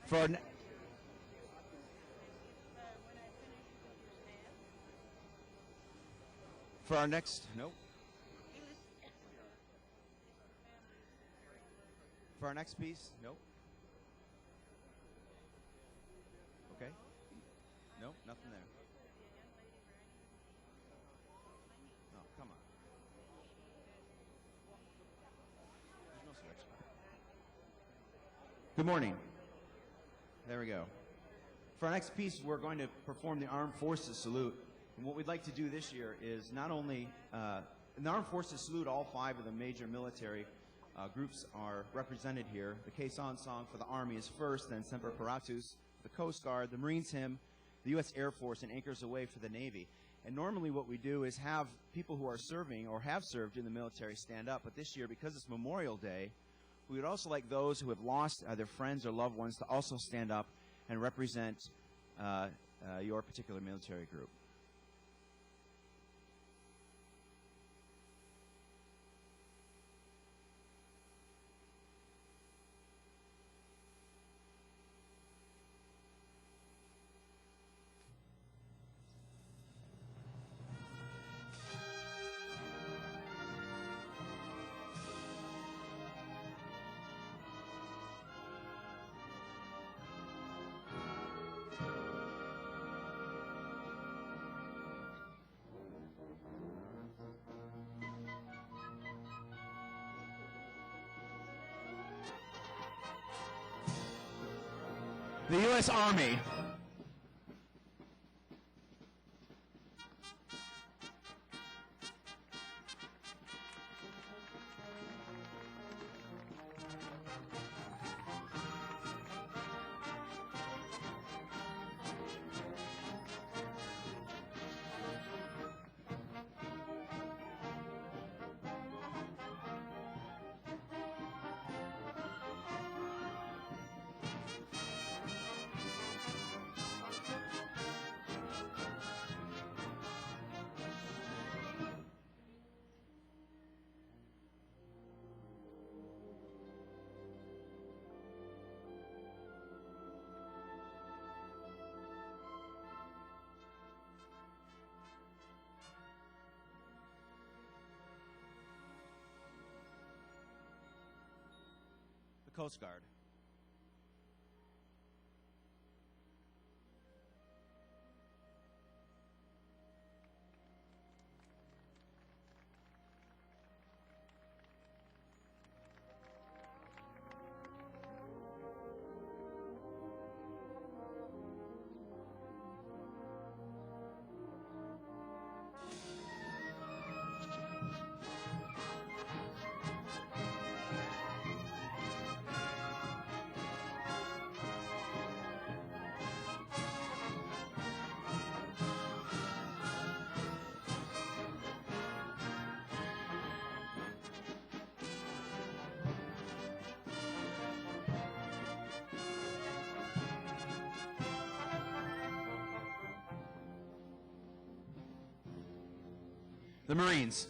For our, for our next, nope. For our next piece, nope. Okay. Nope, nothing there. Oh, come on. There's no switch. Good morning. There we go. For our next piece, we're going to perform the Armed Forces Salute. And what we'd like to do this year is not only, in the Armed Forces Salute, all 5 of the major military groups are represented here. The Quezon song for the Army is first, then Semper Paratus, the Coast Guard, the Marines hymn, the U.S. Air Force, and Anchors Aweigh for the Navy. And normally what we do is have people who are serving or have served in the military stand up. But this year, because it's Memorial Day, we would also like those who have lost either friends or loved ones to also stand up and represent your particular military group. The U.S. Army. The Coast Guard. The Marines.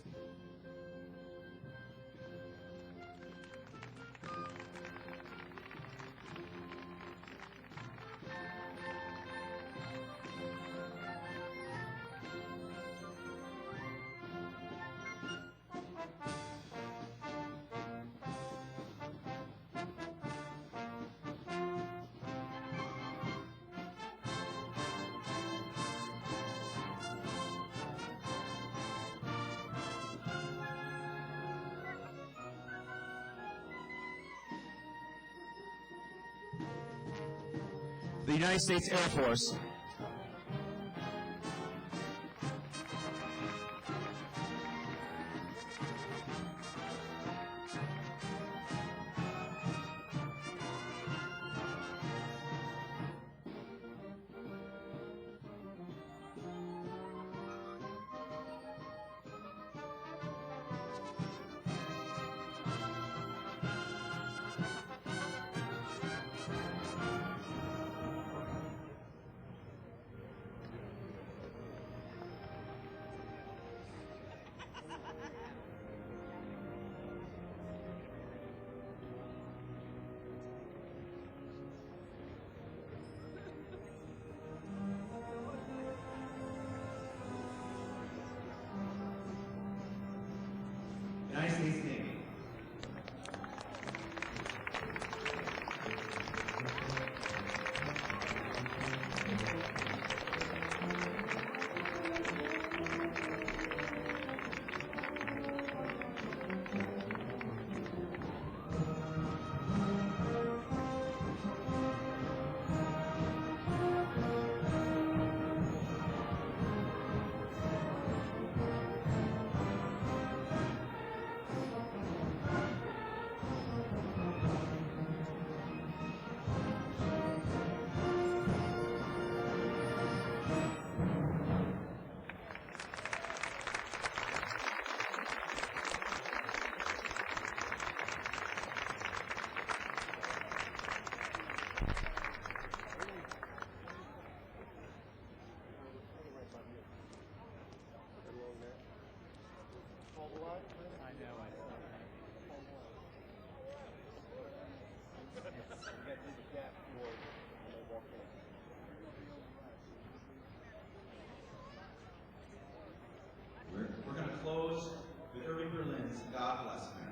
The United States Air Force. We're going to close with Irving Berlin's God Bless America.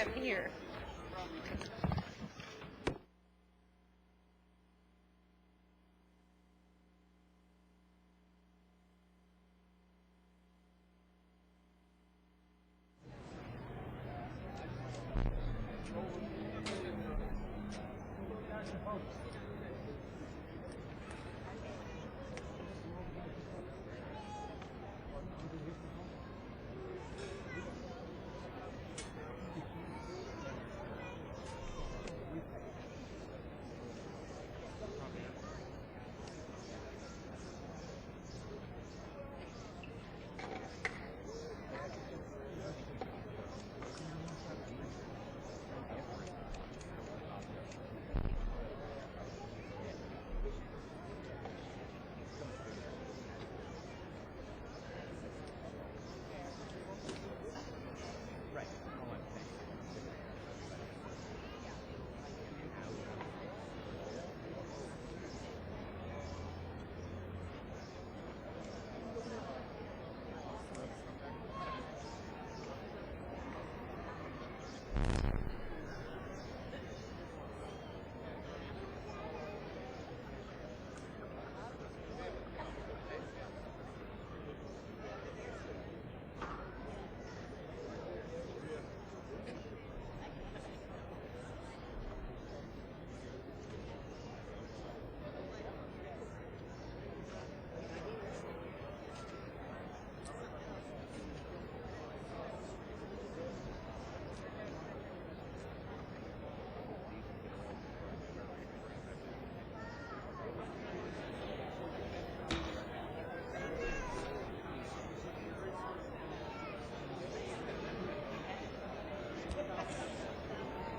have here.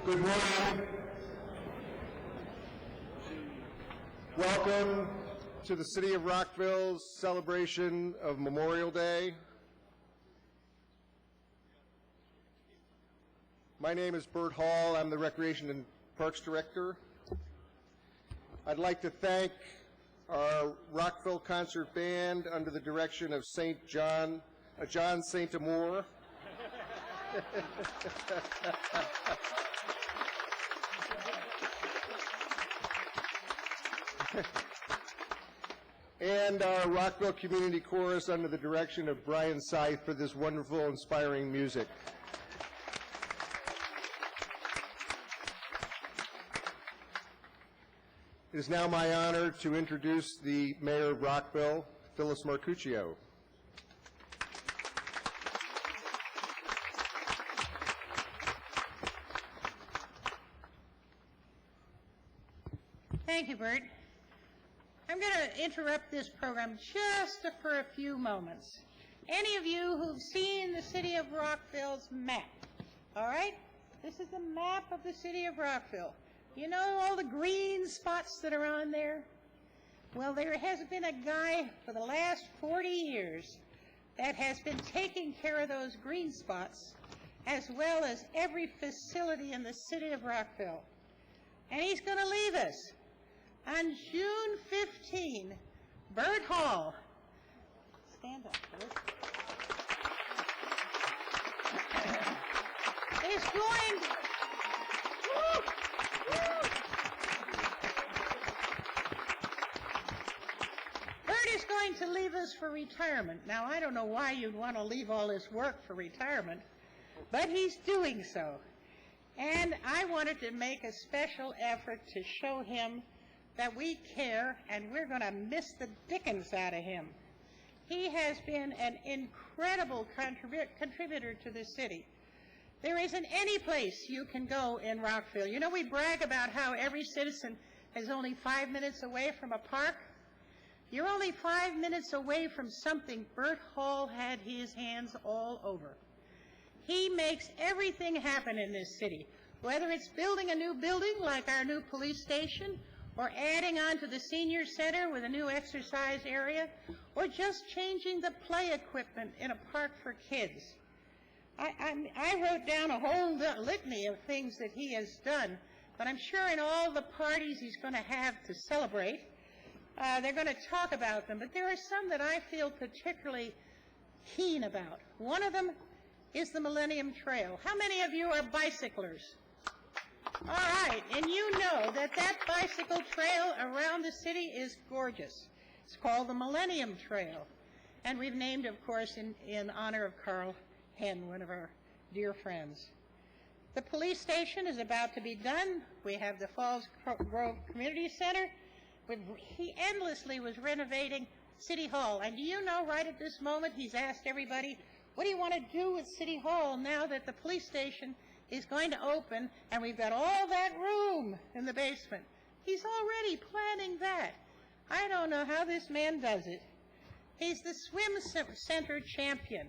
Good morning. Welcome to the City of Rockville's celebration of Memorial Day. My name is Bert Hall. I'm the Recreation and Parks Director. I'd like to thank our Rockville Concert Band under the direction of John St. Amour. And our Rockville Community Chorus under the direction of Brian Seith for this wonderful, inspiring music. It is now my honor to introduce the Mayor of Rockville, Phyllis Marcuccio. Thank you, Bert. I'm going to interrupt this program just for a few moments. Any of you who've seen the City of Rockville's map, all right? This is the map of the City of Rockville. You know all the green spots that are on there? Well, there has been a guy for the last 40 years that has been taking care of those green spots as well as every facility in the City of Rockville. And he's going to leave us. On June 15, Bert Hall, stand up, Bert, is going, Bert is going to leave us for retirement. Now, I don't know why you'd want to leave all this work for retirement, but he's doing so. And I wanted to make a special effort to show him that we care, and we're going to miss the dickens out of him. He has been an incredible contributor to the city. There isn't any place you can go in Rockville. You know, we brag about how every citizen is only 5 minutes away from a park. You're only 5 minutes away from something Bert Hall had his hands all over. He makes everything happen in this city, whether it's building a new building like our new police station, or adding on to the senior center with a new exercise area, or just changing the play equipment in a park for kids. I wrote down a whole litany of things that he has done, but I'm sure in all the parties he's going to have to celebrate, they're going to talk about them. But there are some that I feel particularly keen about. One of them is the Millennium Trail. How many of you are bicyclers? All right, and you know that that bicycle trail around the city is gorgeous. It's called the Millennium Trail, and we've named, of course, in honor of Carl Henn, one of our dear friends. The police station is about to be done. We have the Falls Grove Community Center. He endlessly was renovating City Hall, and do you know, right at this moment, he's asked everybody, what do you want to do with City Hall now that the police station is going to open and we've got all that room in the basement? He's already planning that. I don't know how this man does it. He's the swim center champion.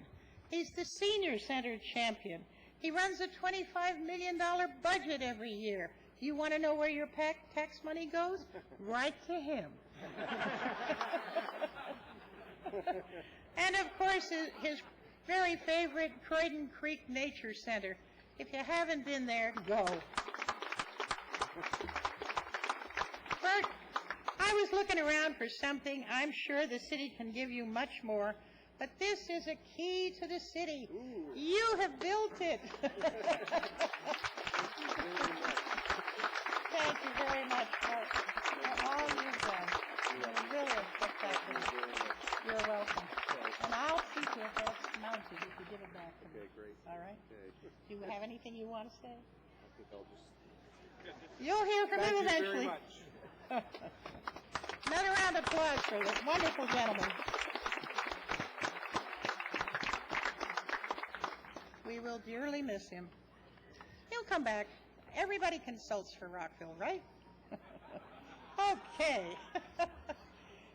He's the senior center champion. He runs a $25 million budget every year. Do you want to know where your tax money goes? Right to him. And of course, his very favorite Croydon Creek Nature Center. If you haven't been there, go. Bert, I was looking around for something. I'm sure the city can give you much more, but this is a key to the city. Ooh. You have built it. Thank you very much for all you've done. You really have put that in. You're welcome. And I'll keep it if it's mounted if you give it back to me. Okay, great. All right? Okay. Do you have anything you want to say? I think I'll just... You'll hear from him Thank you eventually. very much. Another round of applause for this wonderful gentleman. We will dearly miss him. He'll come back. Everybody consults for Rockville, right? Okay.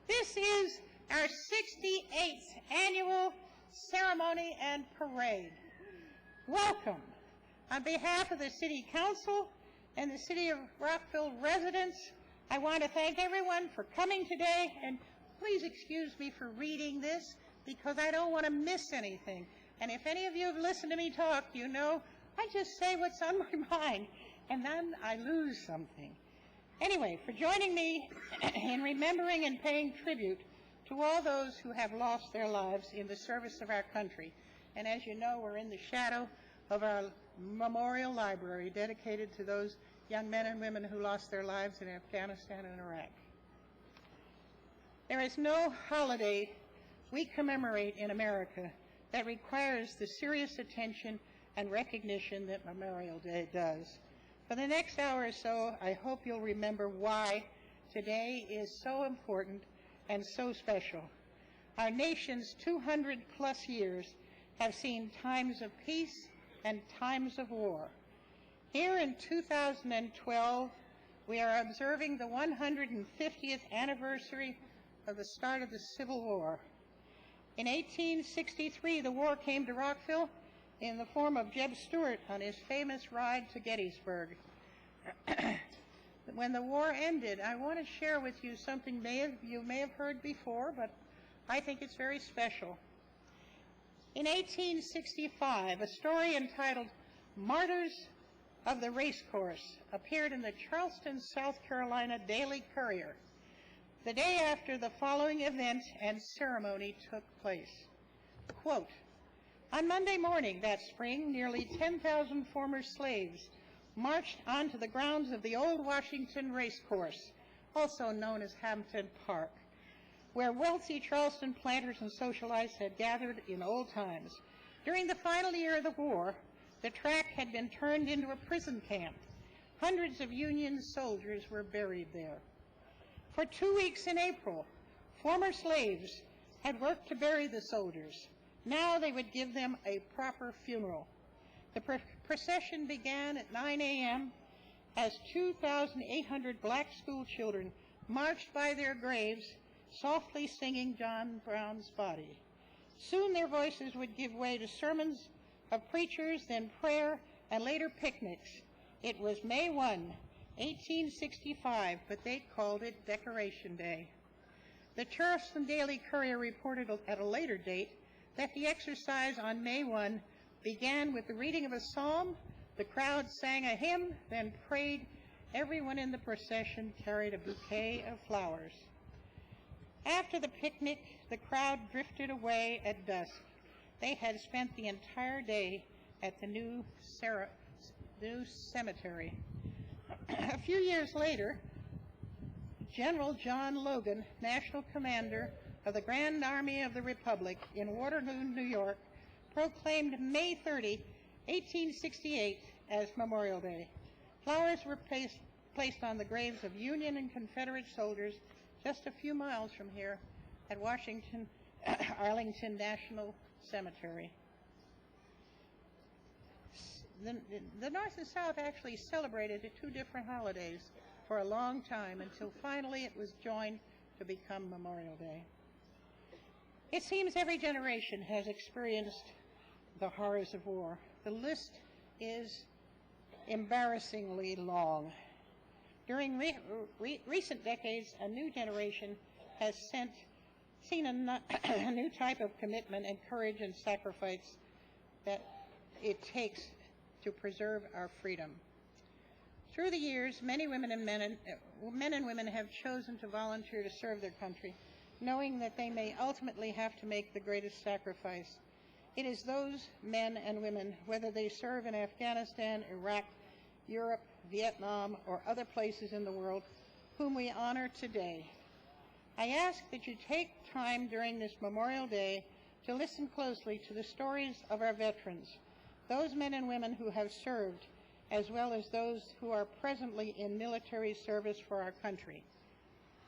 This is our 68th annual ceremony and parade. Welcome. On behalf of the City Council and the City of Rockville residents, I want to thank everyone for coming today, and please excuse me for reading this because I don't want to miss anything. And if any of you have listened to me talk, you know I just say what's on my mind, and then I lose something. Anyway, for joining me in remembering and paying tribute to all those who have lost their lives in the service of our country. And as you know, we're in the shadow of our memorial library dedicated to those young men and women who lost their lives in Afghanistan and Iraq. There is no holiday we commemorate in America that requires the serious attention and recognition that Memorial Day does. For the next hour or so, I hope you'll remember why today is so important and so special. Our nation's 200-plus years have seen times of peace and times of war. Here in 2012, we are observing the 150th anniversary of the start of the Civil War. In 1863, the war came to Rockville in the form of Jeb Stuart on his famous ride to Gettysburg. When the war ended, I want to share with you something you may have heard before, but I think it's very special. In 1865, a story entitled Martyrs of the Racecourse appeared in the Charleston, South Carolina Daily Courier, the day after the following event and ceremony took place. Quote, on Monday morning that spring, nearly 10,000 former slaves marched onto the grounds of the old Washington Racecourse, also known as Hampton Park, where wealthy Charleston planters and socialites had gathered in old times. During the final year of the war, the track had been turned into a prison camp. Hundreds of Union soldiers were buried there. For 2 weeks in April, former slaves had worked to bury the soldiers. Now they would give them a proper funeral. The procession began at 9 a.m. as 2,800 black school children marched by their graves, softly singing John Brown's Body. Soon their voices would give way to sermons of preachers, then prayer, and later picnics. It was May 1, 1865, but they called it Decoration Day. The Charleston Daily Courier reported at a later date that the exercise on May 1 began with the reading of a psalm, the crowd sang a hymn, then prayed. Everyone in the procession carried a bouquet of flowers. After the picnic, the crowd drifted away at dusk. they had spent the entire day at the new cemetery. A few years later, General John Logan, National Commander of the Grand Army of the Republic in Waterloo, New York, proclaimed May 30, 1868 as Memorial Day. Flowers were placed on the graves of Union and Confederate soldiers just a few miles from here at Arlington National Cemetery. The North and South actually celebrated the two different holidays for a long time until finally it was joined to become Memorial Day. It seems every generation has experienced the horrors of war. The list is embarrassingly long. During recent decades, a new generation has seen a new type of commitment and courage and sacrifice that it takes to preserve our freedom. Through the years, many men and women have chosen to volunteer to serve their country, knowing that they may ultimately have to make the greatest sacrifice. It is those men and women, whether they serve in Afghanistan, Iraq, Europe, Vietnam, or other places in the world, whom we honor today. I ask that you take time during this Memorial Day to listen closely to the stories of our veterans, those men and women who have served, as well as those who are presently in military service for our country.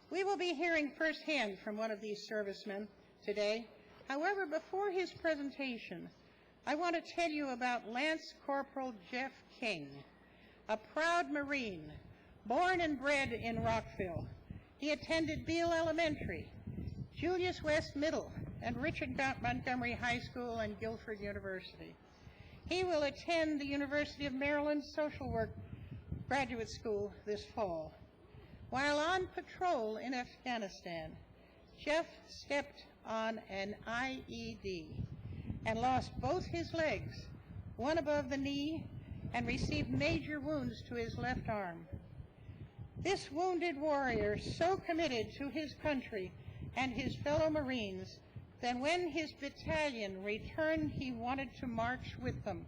We will be hearing firsthand from one of these servicemen today. However, before his presentation, I want to tell you about Lance Corporal Jeff King, a proud Marine, born and bred in Rockville. He attended Beale Elementary, Julius West Middle, and Richard Montgomery High School and Guilford University. He will attend the University of Maryland Social Work Graduate School this fall. While on patrol in Afghanistan, Jeff stepped on an IED and lost both his legs, one above the knee, and received major wounds to his left arm. This wounded warrior so committed to his country and his fellow Marines that when his battalion returned, he wanted to march with them,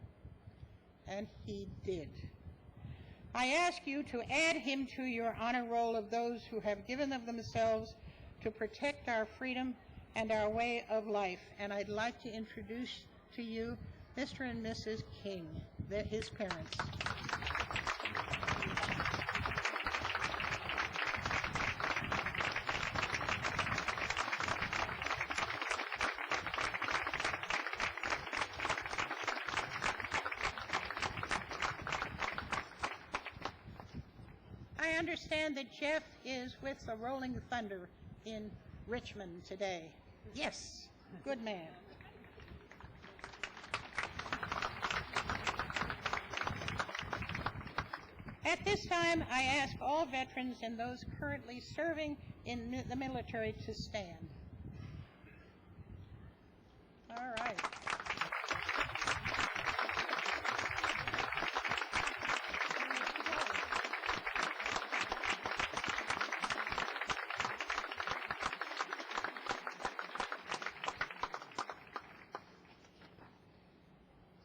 and he did. I ask you to add him to your honor roll of those who have given of themselves to protect our freedom and our way of life. And I'd like to introduce to you Mr. and Mrs. King, his parents. I understand that Jeff is with the Rolling Thunder in Richmond today. Yes, good man. At this time, I ask all veterans and those currently serving in the military to stand. All right.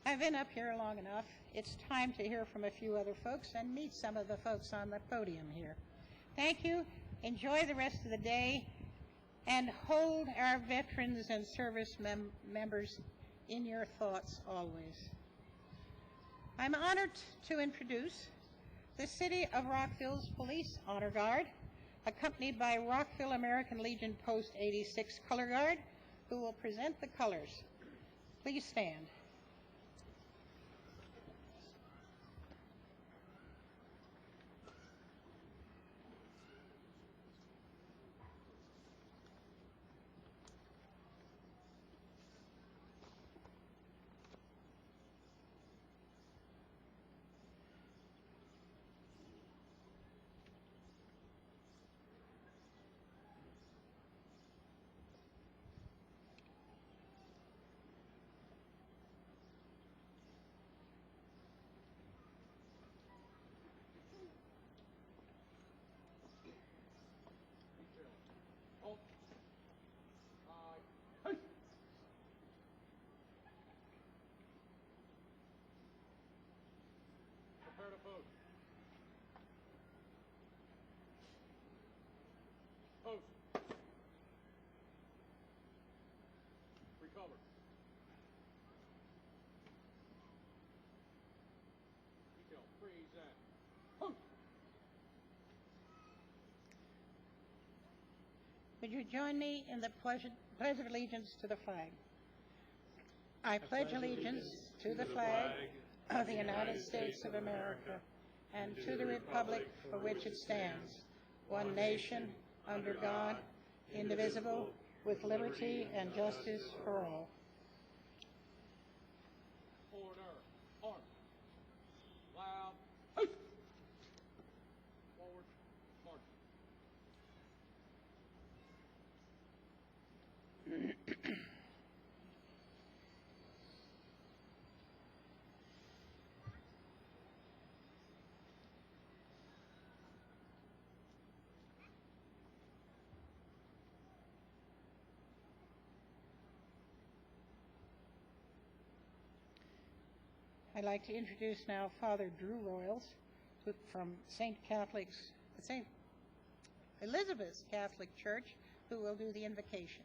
I've been up here long enough. It's time to hear from a few other folks and meet some of the folks on the podium here. Thank you. Enjoy the rest of the day and hold our veterans and service members in your thoughts always. I'm honored to introduce the City of Rockville's Police Honor Guard, accompanied by Rockville American Legion Post 86 Color Guard, who will present the colors. Please stand. Cover. Detail, freeze, and hunt. Would you join me in the pledge of allegiance to the flag? I pledge allegiance to the flag of the United States of America and to the republic for which it stands, one nation, under God, indivisible, with liberty and justice for all. Order. Arm. Loud. Hey. Forward. March. I'd like to introduce now Father Drew Royals from St. Elizabeth's Catholic Church, who will do the invocation.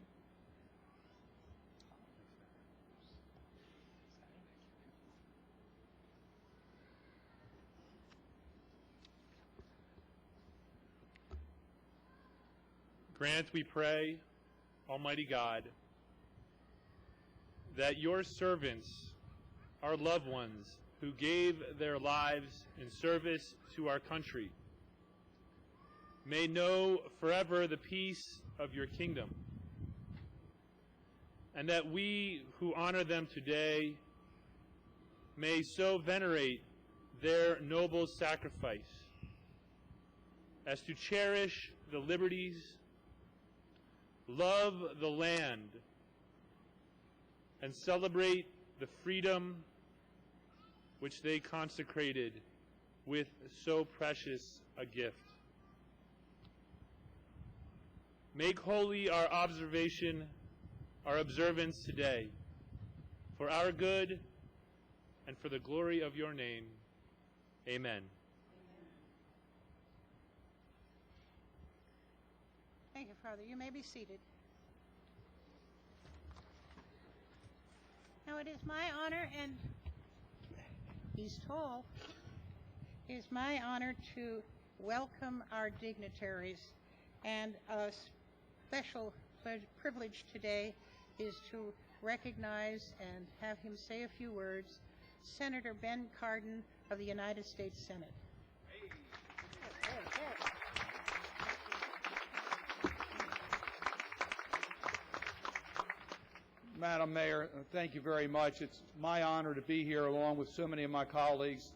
Grant, we pray, Almighty God, that your servants, our loved ones, who gave their lives in service to our country, may know forever the peace of your kingdom, and that we who honor them today may so venerate their noble sacrifice as to cherish the liberties, love the land, and celebrate the freedom which they consecrated with so precious a gift. Make holy our observance today, for our good and for the glory of your name. Amen. Thank you, Father. You may be seated. Now it is my honor, and he's tall, it is my honor to welcome our dignitaries, and a special privilege today is to recognize and have him say a few words, Senator Ben Cardin of the United States Senate. Madam Mayor, thank you very much. It's my honor to be here along with so many of my colleagues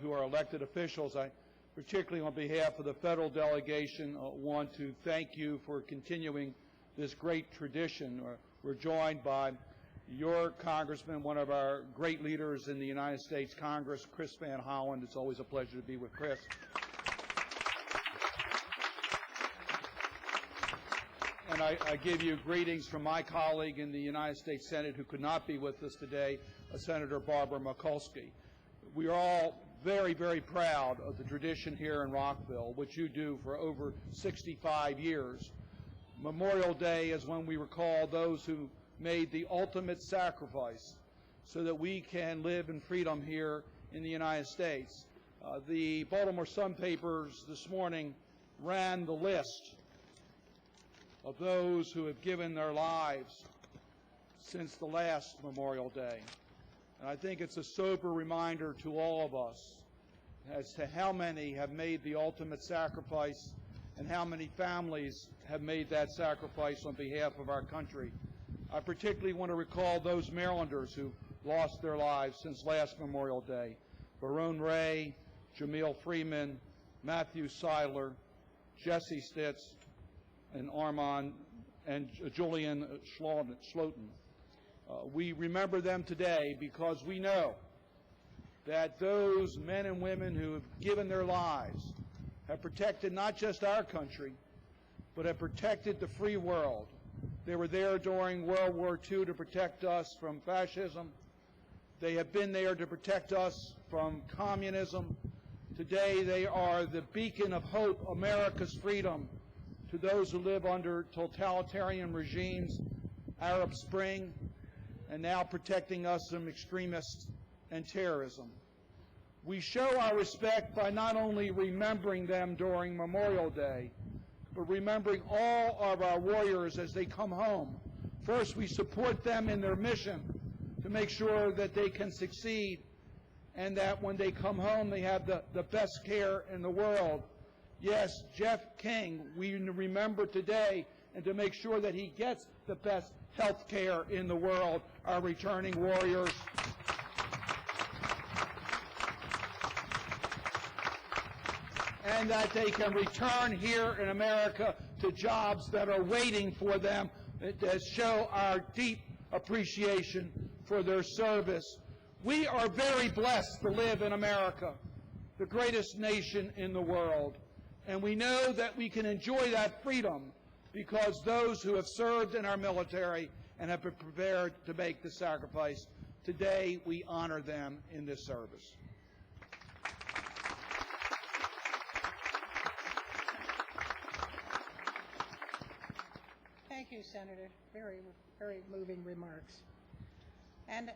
who are elected officials. I particularly on behalf of the federal delegation want to thank you for continuing this great tradition. We're joined by your congressman, one of our great leaders in the United States Congress, Chris Van Hollen. It's always a pleasure to be with Chris. And I give you greetings from my colleague in the United States Senate who could not be with us today, Senator Barbara Mikulski. We are all very, very proud of the tradition here in Rockville, which you do for over 65 years. Memorial Day is when we recall those who made the ultimate sacrifice so that we can live in freedom here in the United States. The Baltimore Sun papers this morning ran the list of those who have given their lives since the last Memorial Day. And I think it's a sober reminder to all of us as to how many have made the ultimate sacrifice and how many families have made that sacrifice on behalf of our country. I particularly want to recall those Marylanders who lost their lives since last Memorial Day. Barone Ray, Jamil Freeman, Matthew Seiler, Jesse Stitz, and Armand and Julian Schloten. We remember them today because we know that those men and women who have given their lives have protected not just our country, but have protected the free world. They were there during World War II to protect us from fascism. They have been there to protect us from communism. Today they are the beacon of hope, America's freedom, to those who live under totalitarian regimes Arab Spring, and now protecting us from extremists and terrorism. We show our respect by not only remembering them during Memorial Day, but remembering all of our warriors as they come home. First, we support them in their mission to make sure that they can succeed and that when they come home they have the best care in the world. Yes, Jeff King, we remember today, and to make sure that he gets the best health care in the world, our returning warriors. And that they can return here in America to jobs that are waiting for them, that show our deep appreciation for their service. We are very blessed to live in America, the greatest nation in the world. And we know that we can enjoy that freedom because those who have served in our military and have been prepared to make the sacrifice, today we honor them in this service. Thank you, Senator. Very, very moving remarks. And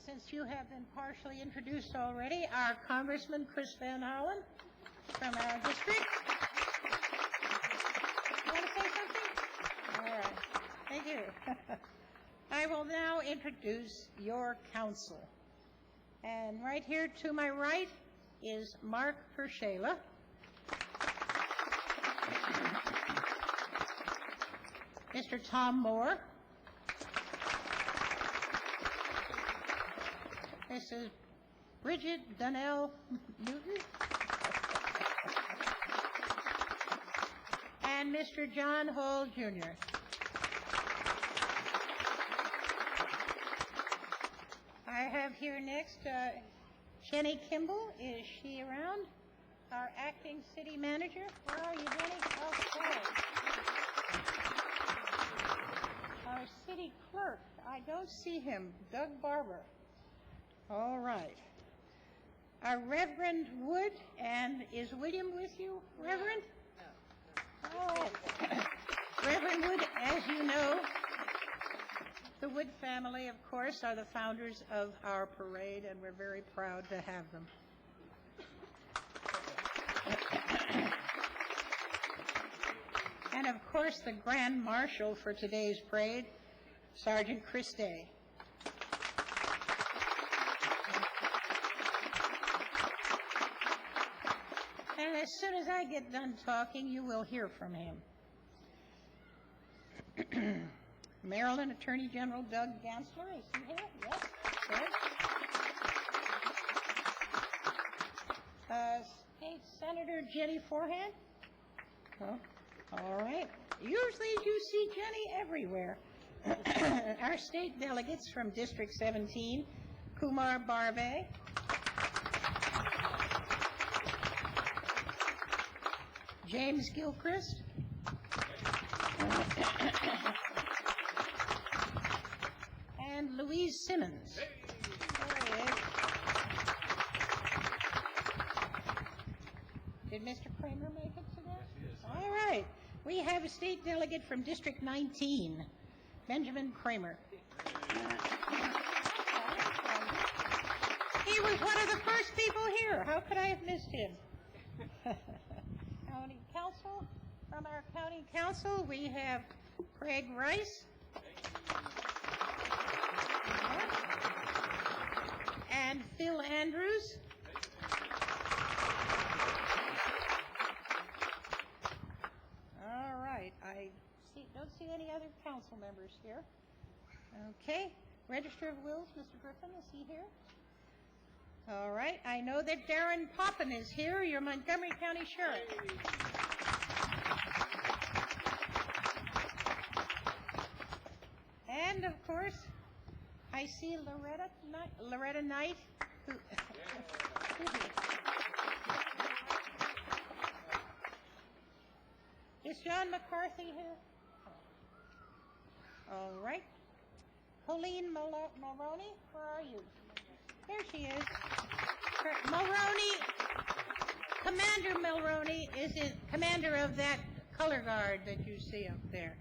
since you have been partially introduced already, our Congressman Chris Van Hollen from our district. You want to say something? All right. Thank you. I will now introduce your council. And right here to my right is Mark Pershela. Mr. Tom Moore. Mrs. Bridget Donnell Newton. And Mr. John Hall, Jr. I have here next Jenny Kimball. Is she around? Our acting city manager. Where are you, Jenny? Okay. Our city clerk. I don't see him. Doug Barber. All right. Our Reverend Wood, and is William with you, Reverend? Oh. Reverend Wood, as you know, the Wood family, of course, are the founders of our parade, and we're very proud to have them. And of course, the Grand Marshal for today's parade, Sergeant Chris Day. And as soon as I get done talking, you will hear from him. Maryland Attorney General Doug Gansler, is he here? Yes, good. State Senator Jenny Forehand. Oh, all right. Usually you see Jenny everywhere. Our state delegates from District 17, Kumar Barve. James Gilchrist. And Louise Simmons. There he is. Did Mr. Kramer make it today? All right. We have a state delegate from District 19, Benjamin Kramer. He was one of the first people here. How could I have missed him? County Council. From our County Council, we have Craig Rice. And Phil Andrews. All right. I don't see any other council members here. Okay. Register of Wills, Mr. Griffin, is he here? All right. I know that Darren Poppin is here, your Montgomery County Sheriff. And, of course, I see Loretta Knight. Is John McCarthy here? All right. Colleen Mulroney, where are you? There she is. Mulroney, Commander Mulroney is commander of that color guard that you see up there.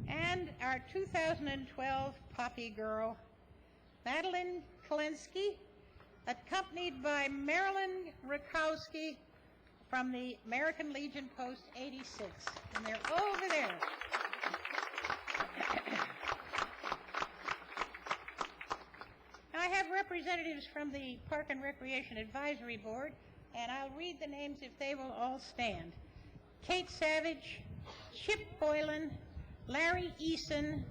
And And our 2012 Poppy Girl, Madeline Kalinsky, accompanied by Marilyn Rakowski from the American Legion Post 86. And they're over there. I have representatives from the Park and Recreation Advisory Board, and I'll read the names if they will all stand. Kate Savage, Chip Boylan, Larry Eason,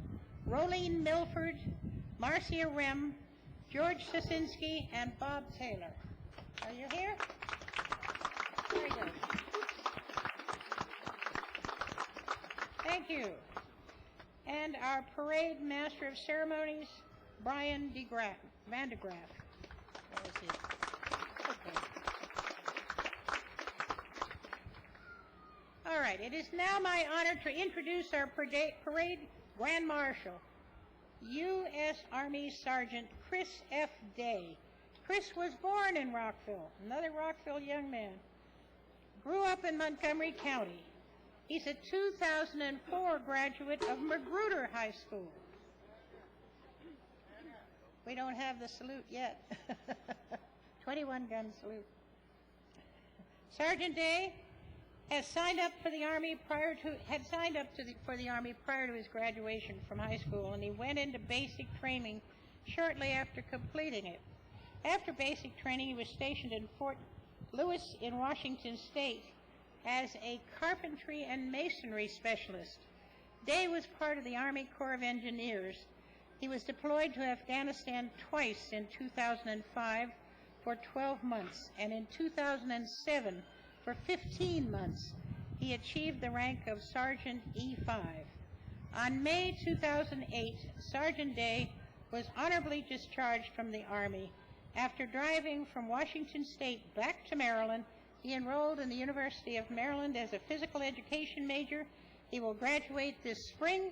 Rolene Milford, Marcia Rem, George Sosinski, and Bob Taylor. Are you here? Very good. Thank you. And our parade master of ceremonies, Brian Van de Graaf. Where is he? Okay. All right, it is now my honor to introduce our parade Grand Marshal, U.S. Army Sergeant Chris F. Day. Chris was born in Rockville, another Rockville young man. Grew up in Montgomery County. He's a 2004 graduate of Magruder High School. We don't have the salute yet. 21-gun salute. Sergeant Day has signed up for the Army for the Army prior to his graduation from high school, and he went into basic training shortly after completing it. After basic training, he was stationed in Fort Lewis in Washington State as a carpentry and masonry specialist. Day was part of the Army Corps of Engineers. He was deployed to Afghanistan twice in 2005 for 12 months, and in 2007 for 15 months. He achieved the rank of Sergeant E5. On May 2008, Sergeant Day was honorably discharged from the Army. After driving from Washington State back to Maryland, he enrolled in the University of Maryland as a physical education major. He will graduate this spring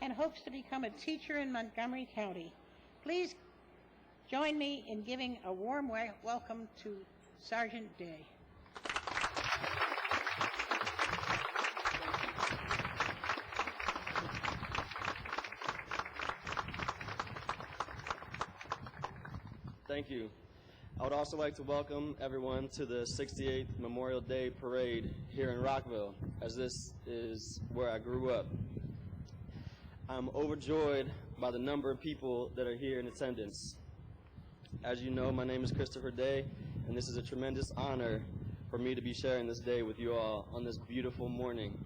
and hopes to become a teacher in Montgomery County. Please join me in giving a warm welcome to Sergeant Day. Thank you. I would also like to welcome everyone to the 68th Memorial Day Parade here in Rockville, as this is where I grew up. I'm overjoyed by the number of people that are here in attendance. As you know, my name is Christopher Day, and this is a tremendous honor for me to be sharing this day with you all on this beautiful morning.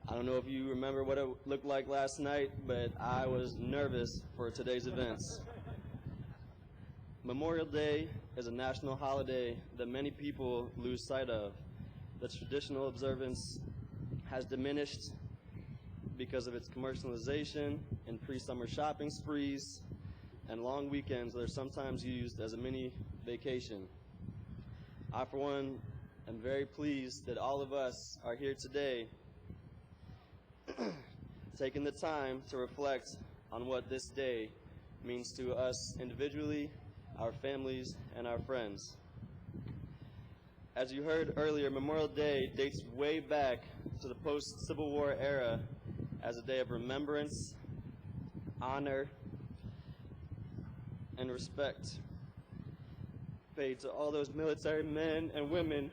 I don't know if you remember what it looked like last night, but I was nervous for today's events. Memorial Day is a national holiday that many people lose sight of. The traditional observance has diminished because of its commercialization and pre-summer shopping sprees and long weekends that are sometimes used as a mini vacation. I, for one, am very pleased that all of us are here today taking the time to reflect on what this day means to us individually, our families, and our friends. As you heard earlier, Memorial Day dates way back to the post-Civil War era as a day of remembrance, honor, and respect paid to all those military men and women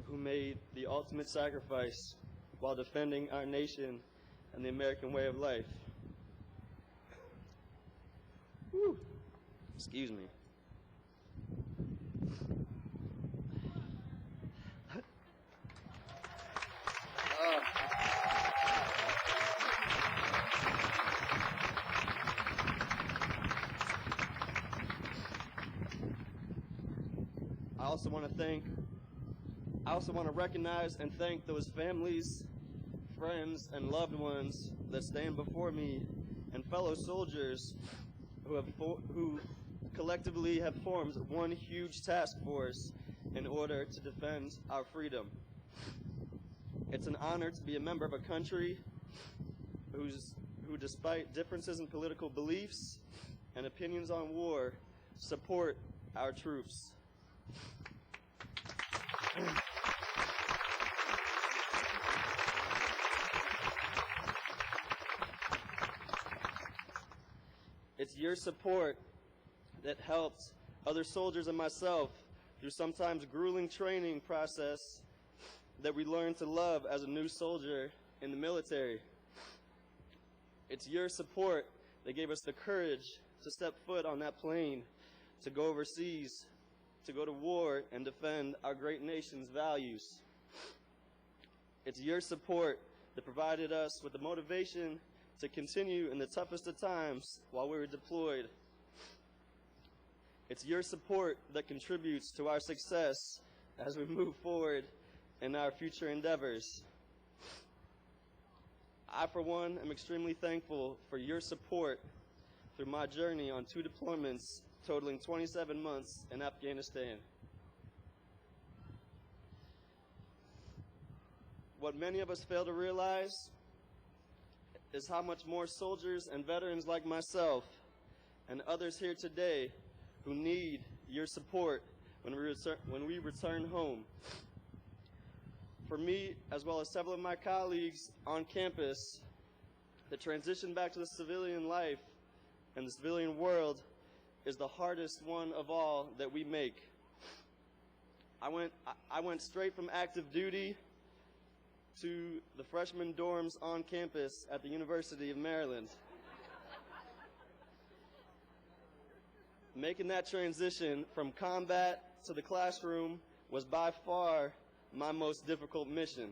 who made the ultimate sacrifice while defending our nation and the American way of life. Whew. Excuse me. I also want to recognize and thank those families, friends, and loved ones that stand before me, and fellow soldiers who collectively have formed one huge task force in order to defend our freedom. It's an honor to be a member of a country who, despite differences in political beliefs and opinions on war, support our troops. It's your support that helped other soldiers and myself through sometimes grueling training process that we learned to love as a new soldier in the military. It's your support that gave us the courage to step foot on that plane, to go overseas, to go to war and defend our great nation's values. It's your support that provided us with the motivation to continue in the toughest of times while we were deployed. It's your support that contributes to our success as we move forward in our future endeavors. I, for one, am extremely thankful for your support through my journey on 2 deployments totaling 27 months in Afghanistan. What many of us fail to realize is how much more soldiers and veterans like myself and others here today who need your support when we return home. For me, as well as several of my colleagues on campus, the transition back to the civilian life and the civilian world is the hardest one of all that we make. I went straight from active duty to the freshman dorms on campus at the University of Maryland. Making that transition from combat to the classroom was by far my most difficult mission.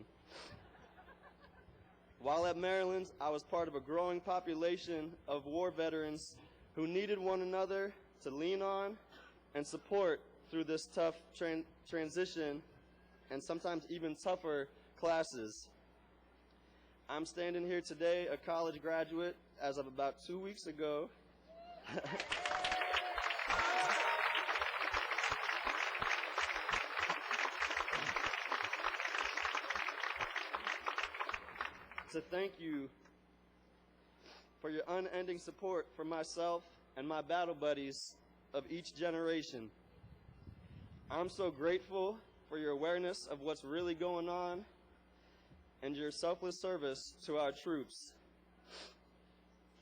While at Maryland, I was part of a growing population of war veterans who needed one another to lean on and support through this tough transition and sometimes even tougher classes. I'm standing here today, a college graduate, as of about 2 weeks ago. To thank you for your unending support for myself and my battle buddies of each generation. I'm so grateful for your awareness of what's really going on and your selfless service to our troops.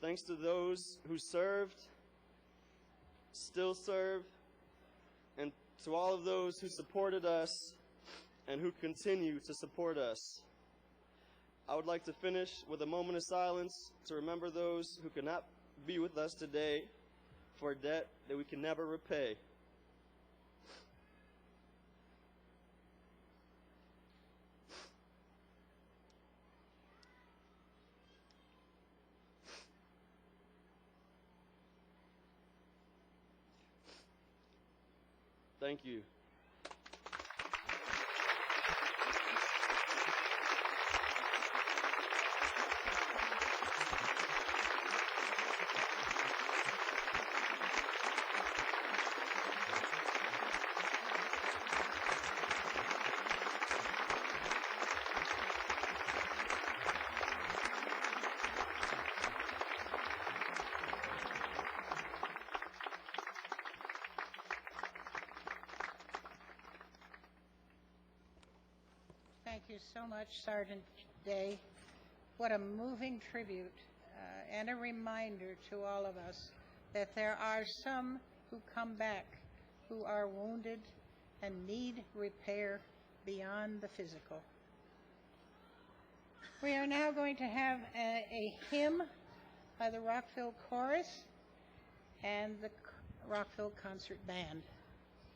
Thanks to those who served, still serve, and to all of those who supported us and who continue to support us. I would like to finish with a moment of silence to remember those who could not be with us today for a debt that we can never repay. Thank you. Thank you so much, Sergeant Day. What a moving tribute and a reminder to all of us that there are some who come back who are wounded and need repair beyond the physical. We are now going to have a hymn by the Rockville Chorus and the Rockville Concert Band.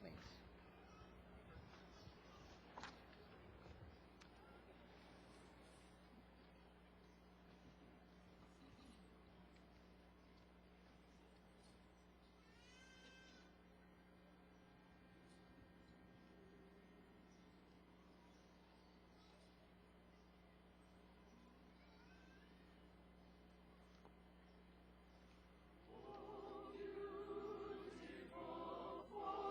Please. For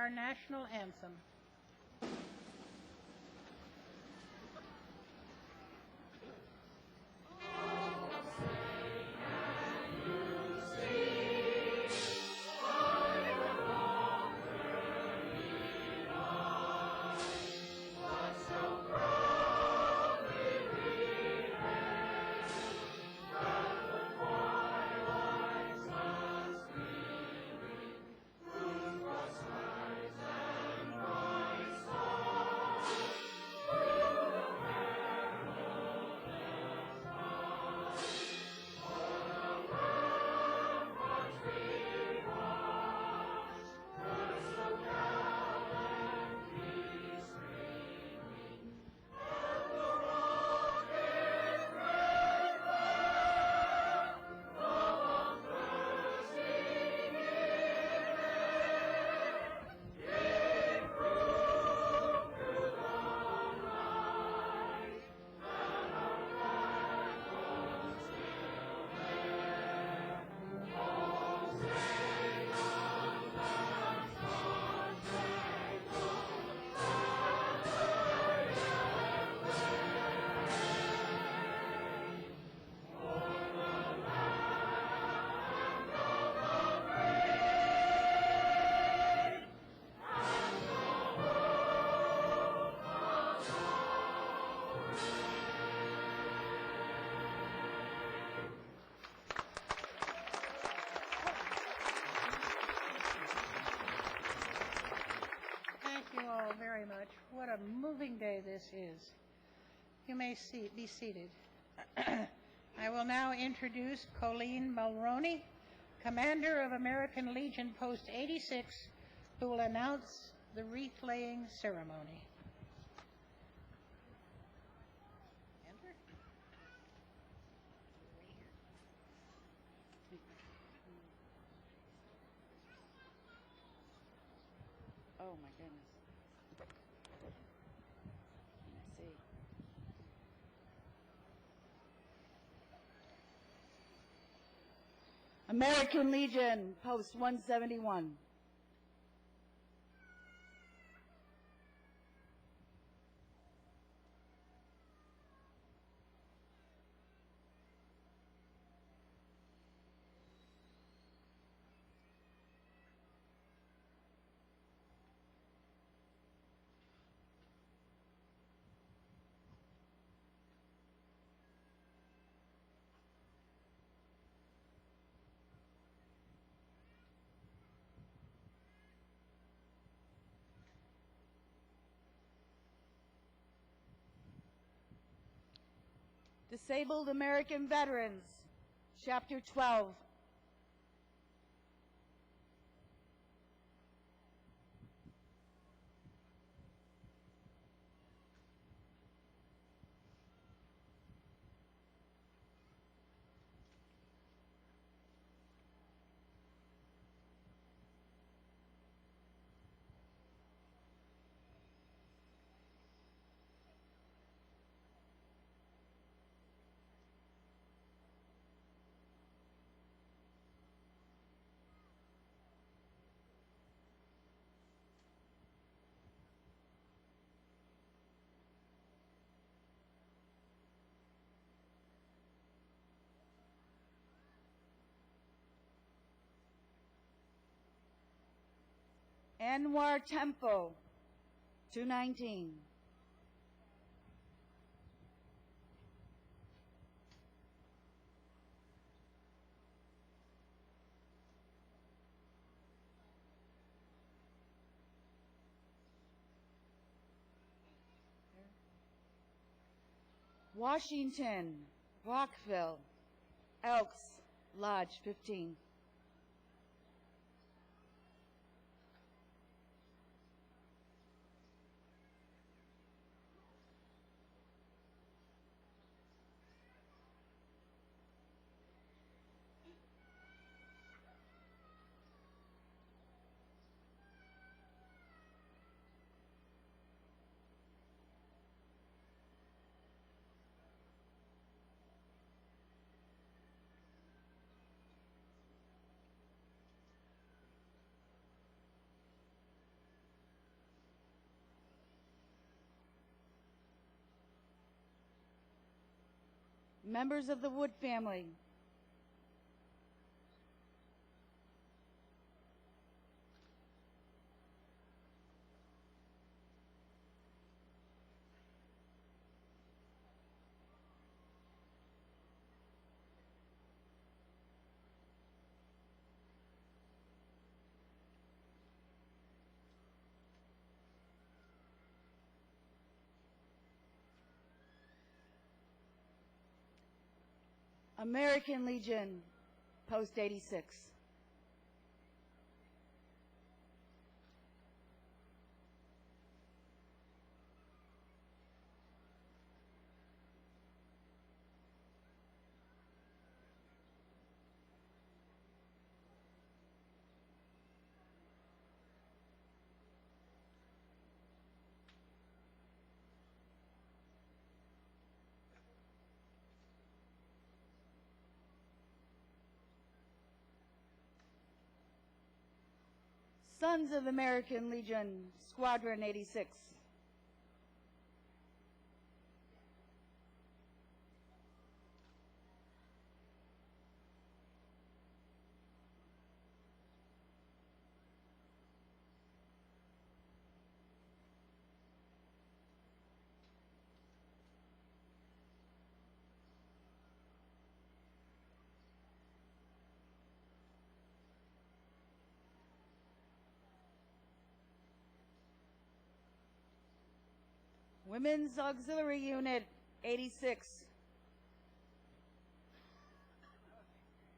our national anthem. Thank you all very much. What a moving day this is. You may be seated. I will now introduce Colleen Mulroney, Commander of American Legion Post 86, who will announce the wreath-laying ceremony. Enter. Oh my goodness. Let's see. American Legion, Post 171. Disabled American Veterans, Chapter 12. Anwar Tempo, 219. Washington, Rockville, Elks, Lodge 15. Members of the Wood family. American Legion, Post 86. Sons of American Legion, Squadron 86. Women's Auxiliary Unit 86.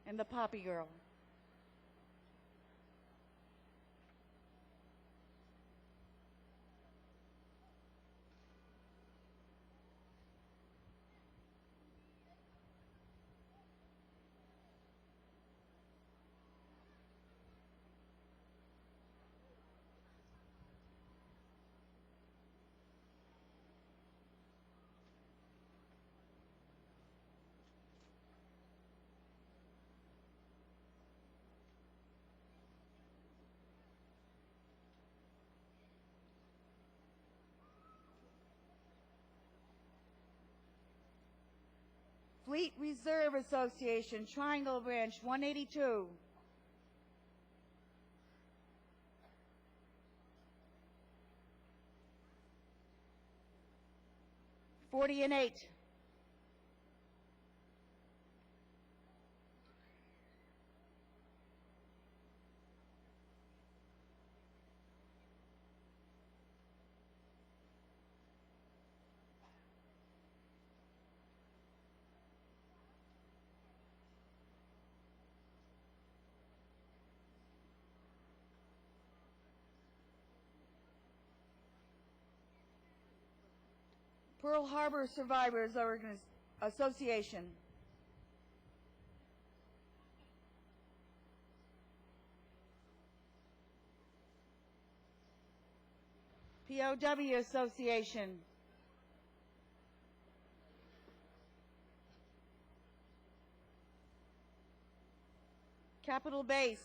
And the Poppy Girl. Fleet Reserve Association, Triangle Branch 182. Forty and 8. Pearl Harbor Survivors Association. POW Association. Capitol Base,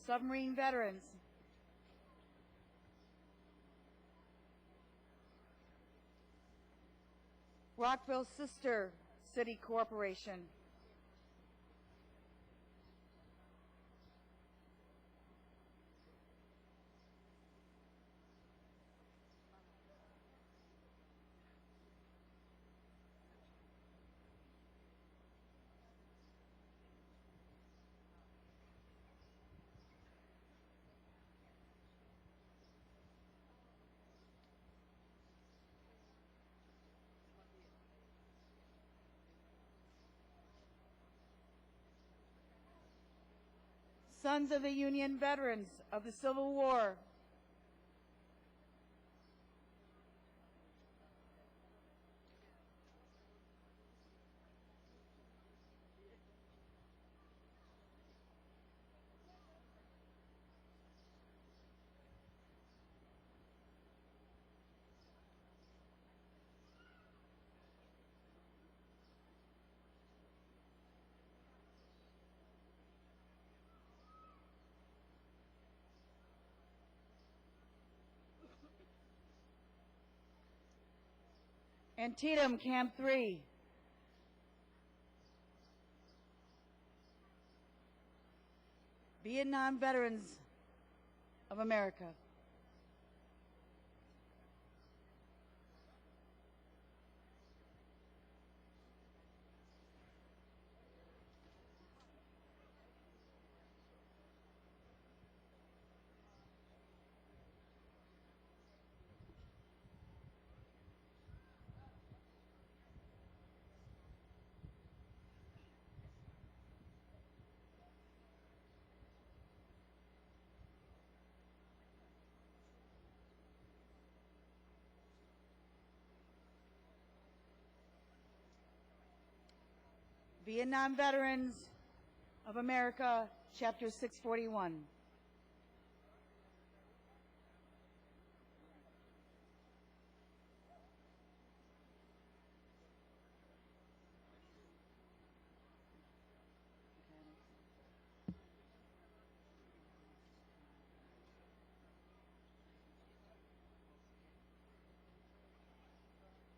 Submarine Veterans. Rockville Sister City Corporation. Sons of the Union Veterans of the Civil War. Antietam Camp 3. Vietnam veterans of America. Vietnam Veterans of America, Chapter 641.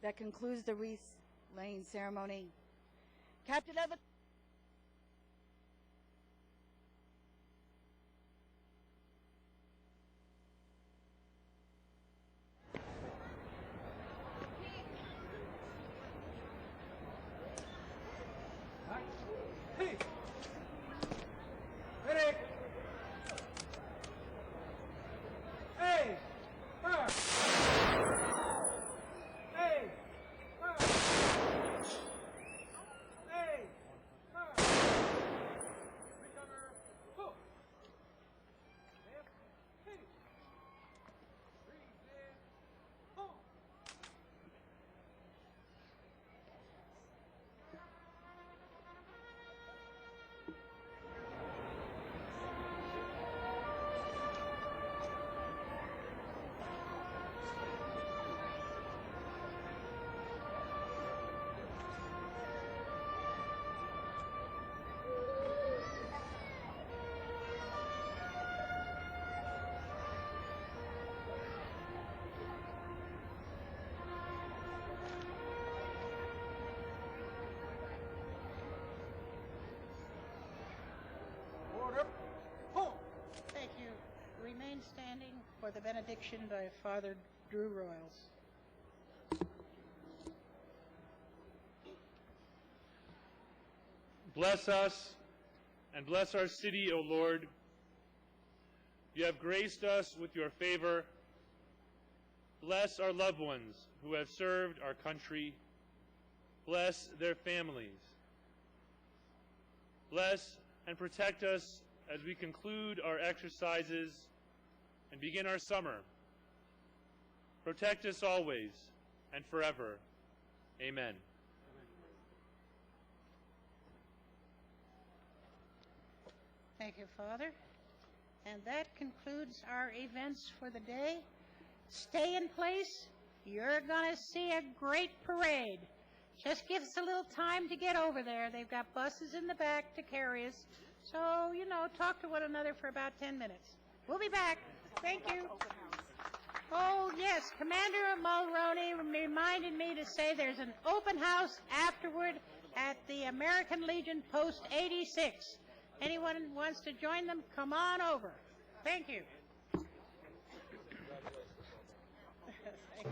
That concludes the wreath laying ceremony. Captain Evan. Thank you. Remain standing for the benediction by Father Drew Royals. Bless us and bless our city, O Lord. You have graced us with your favor. Bless our loved ones who have served our country. Bless their families. Bless and protect us as we conclude our exercises and begin our summer. Protect us always and forever. Amen. Thank you, Father. And that concludes our events for the day. Stay in place. You're going to see a great parade. Just give us a little time to get over there. They've got buses in the back to carry us. So, talk to one another for about 10 minutes. We'll be back. Thank you. Oh, yes, Commander Mulroney reminded me to say there's an open house afterward at the American Legion Post 86. Anyone wants to join them, come on over. Thank you. Thank you.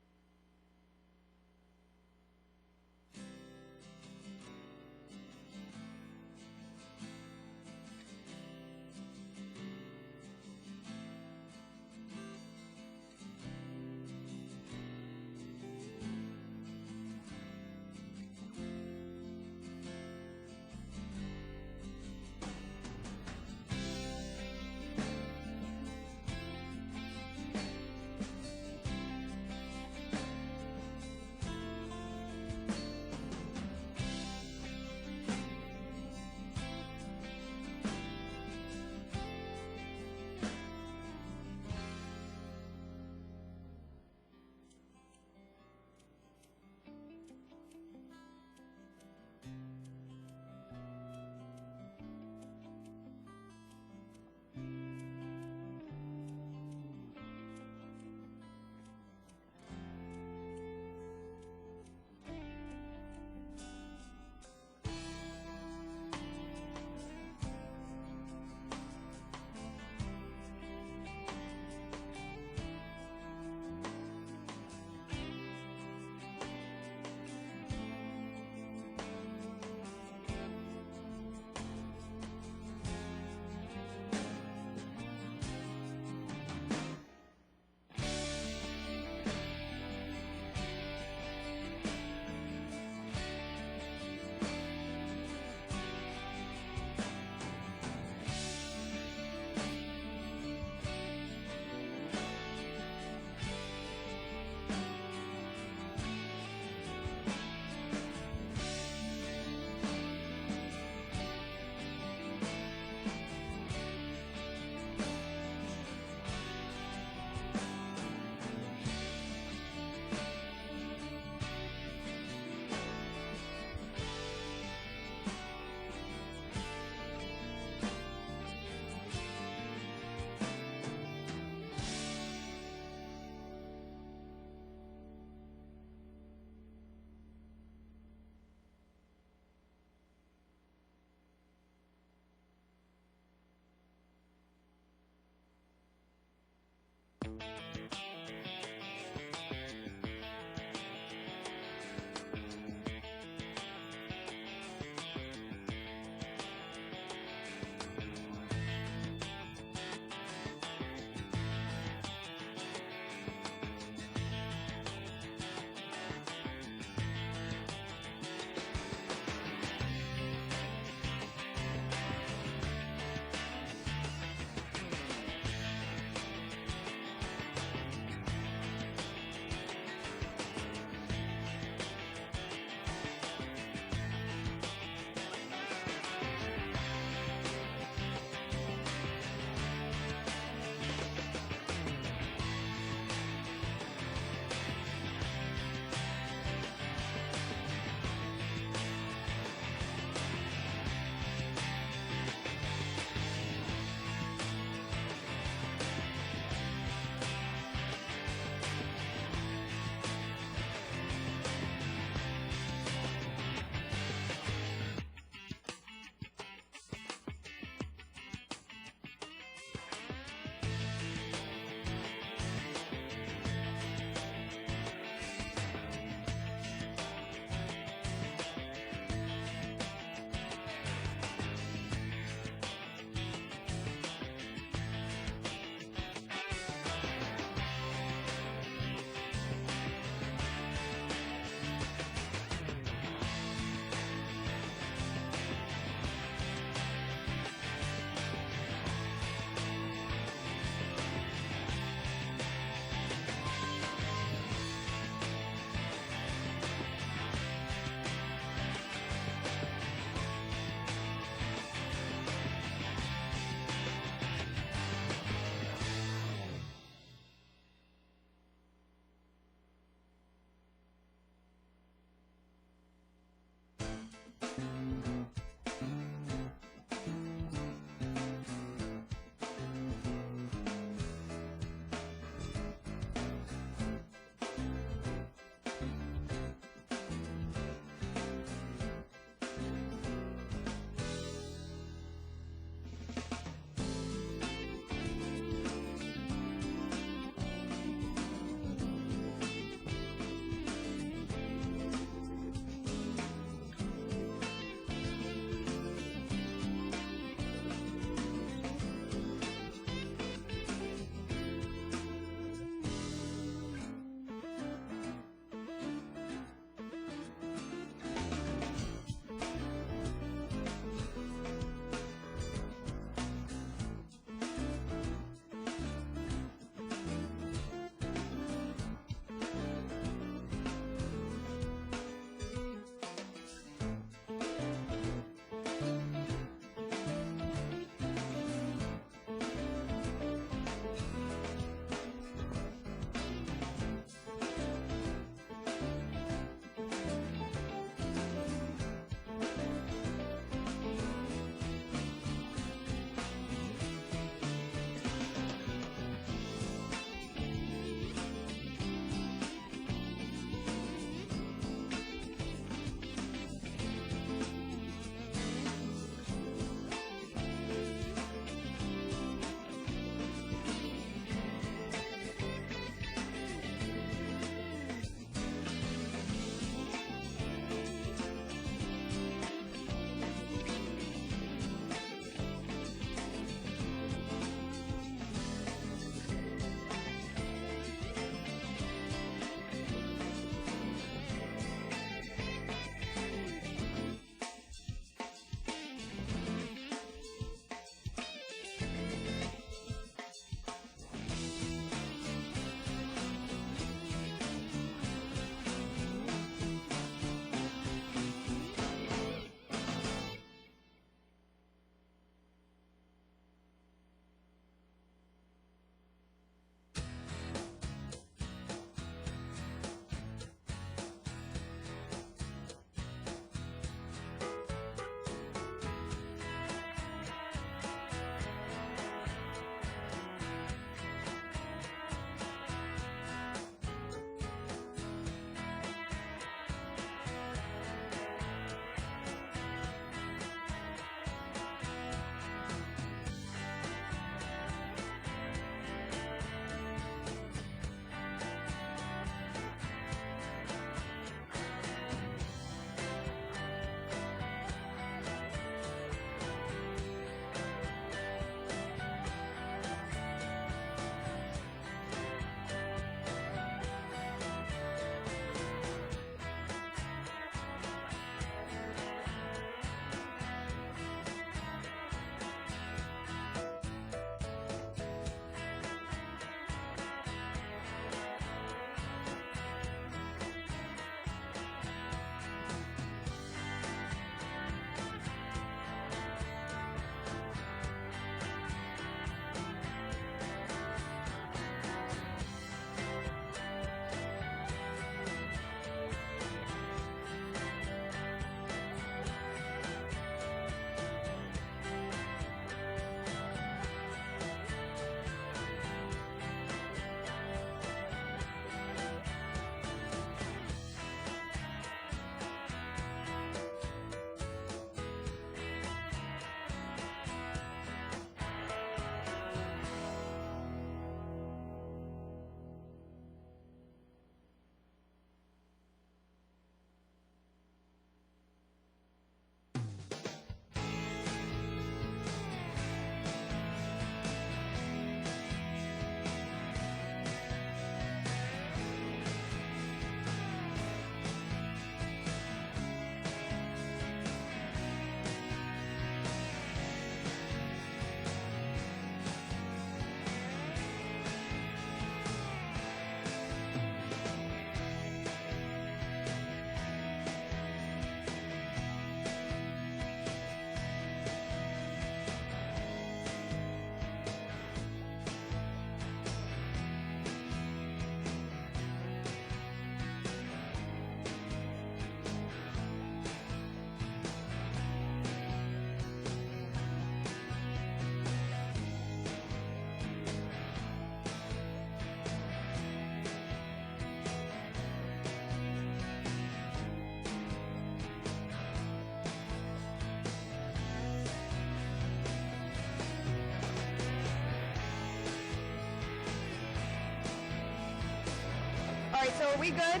are we good?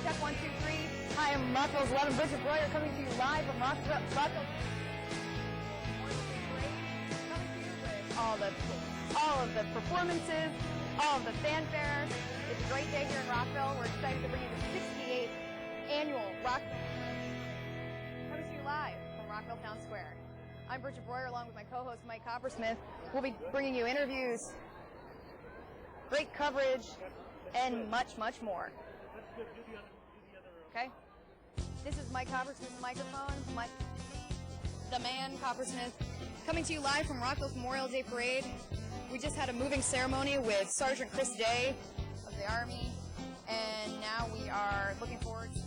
Check 1, 2, 3. Hi, I'm Rockville's 11 Bridget Breuer coming to you live from Rockville. Coming to you with all of the performances, all of the fanfare. It's a great day here in Rockville. We're excited to bring you the 68th annual Rockville coming to you live from Rockville Town Square. I'm Bridget Breuer along with my co-host Mike Coppersmith. We'll be bringing you interviews, great coverage, and much, much more. Okay? This is Mike Coppersmith's microphone. The man, Coppersmith, coming to you live from Rockville's Memorial Day Parade. We just had a moving ceremony with Sergeant Chris Day of the Army, and now we are looking forward to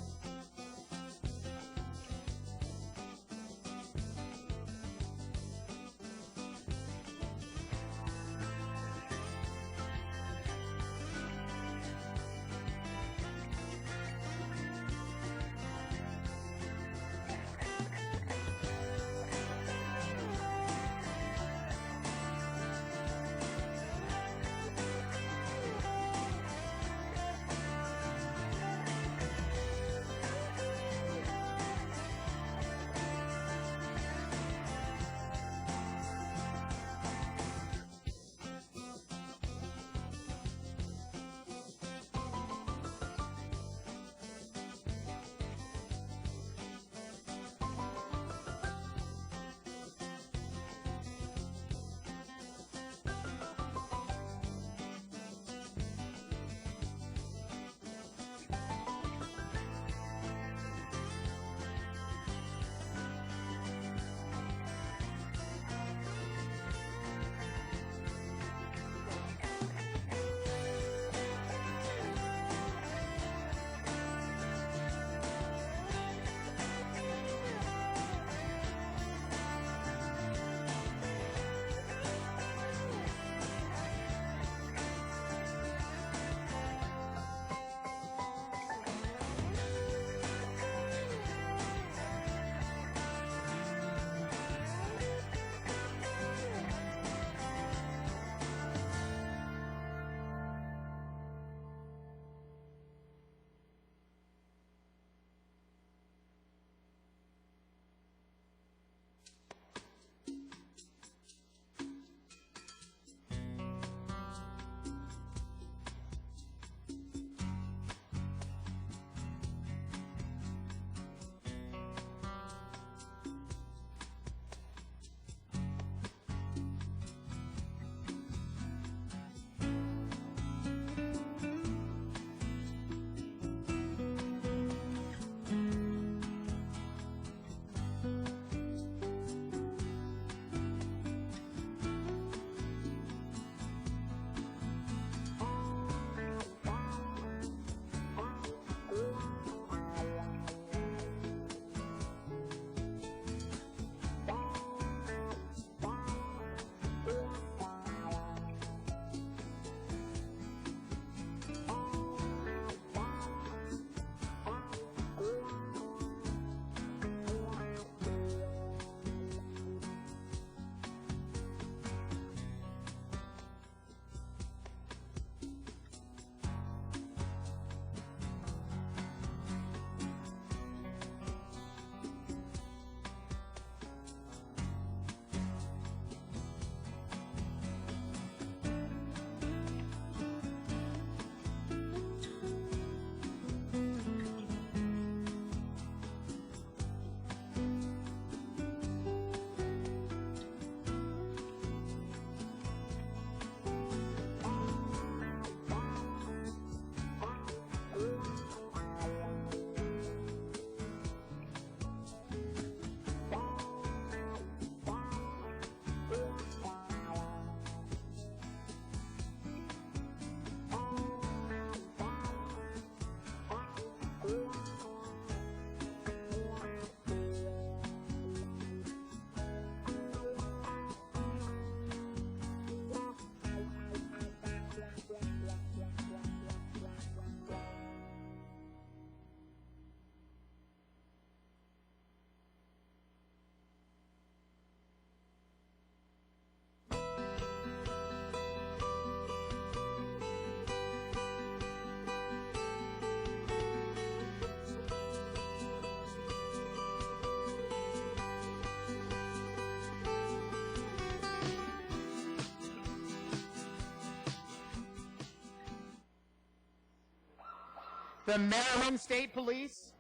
the Maryland State Police,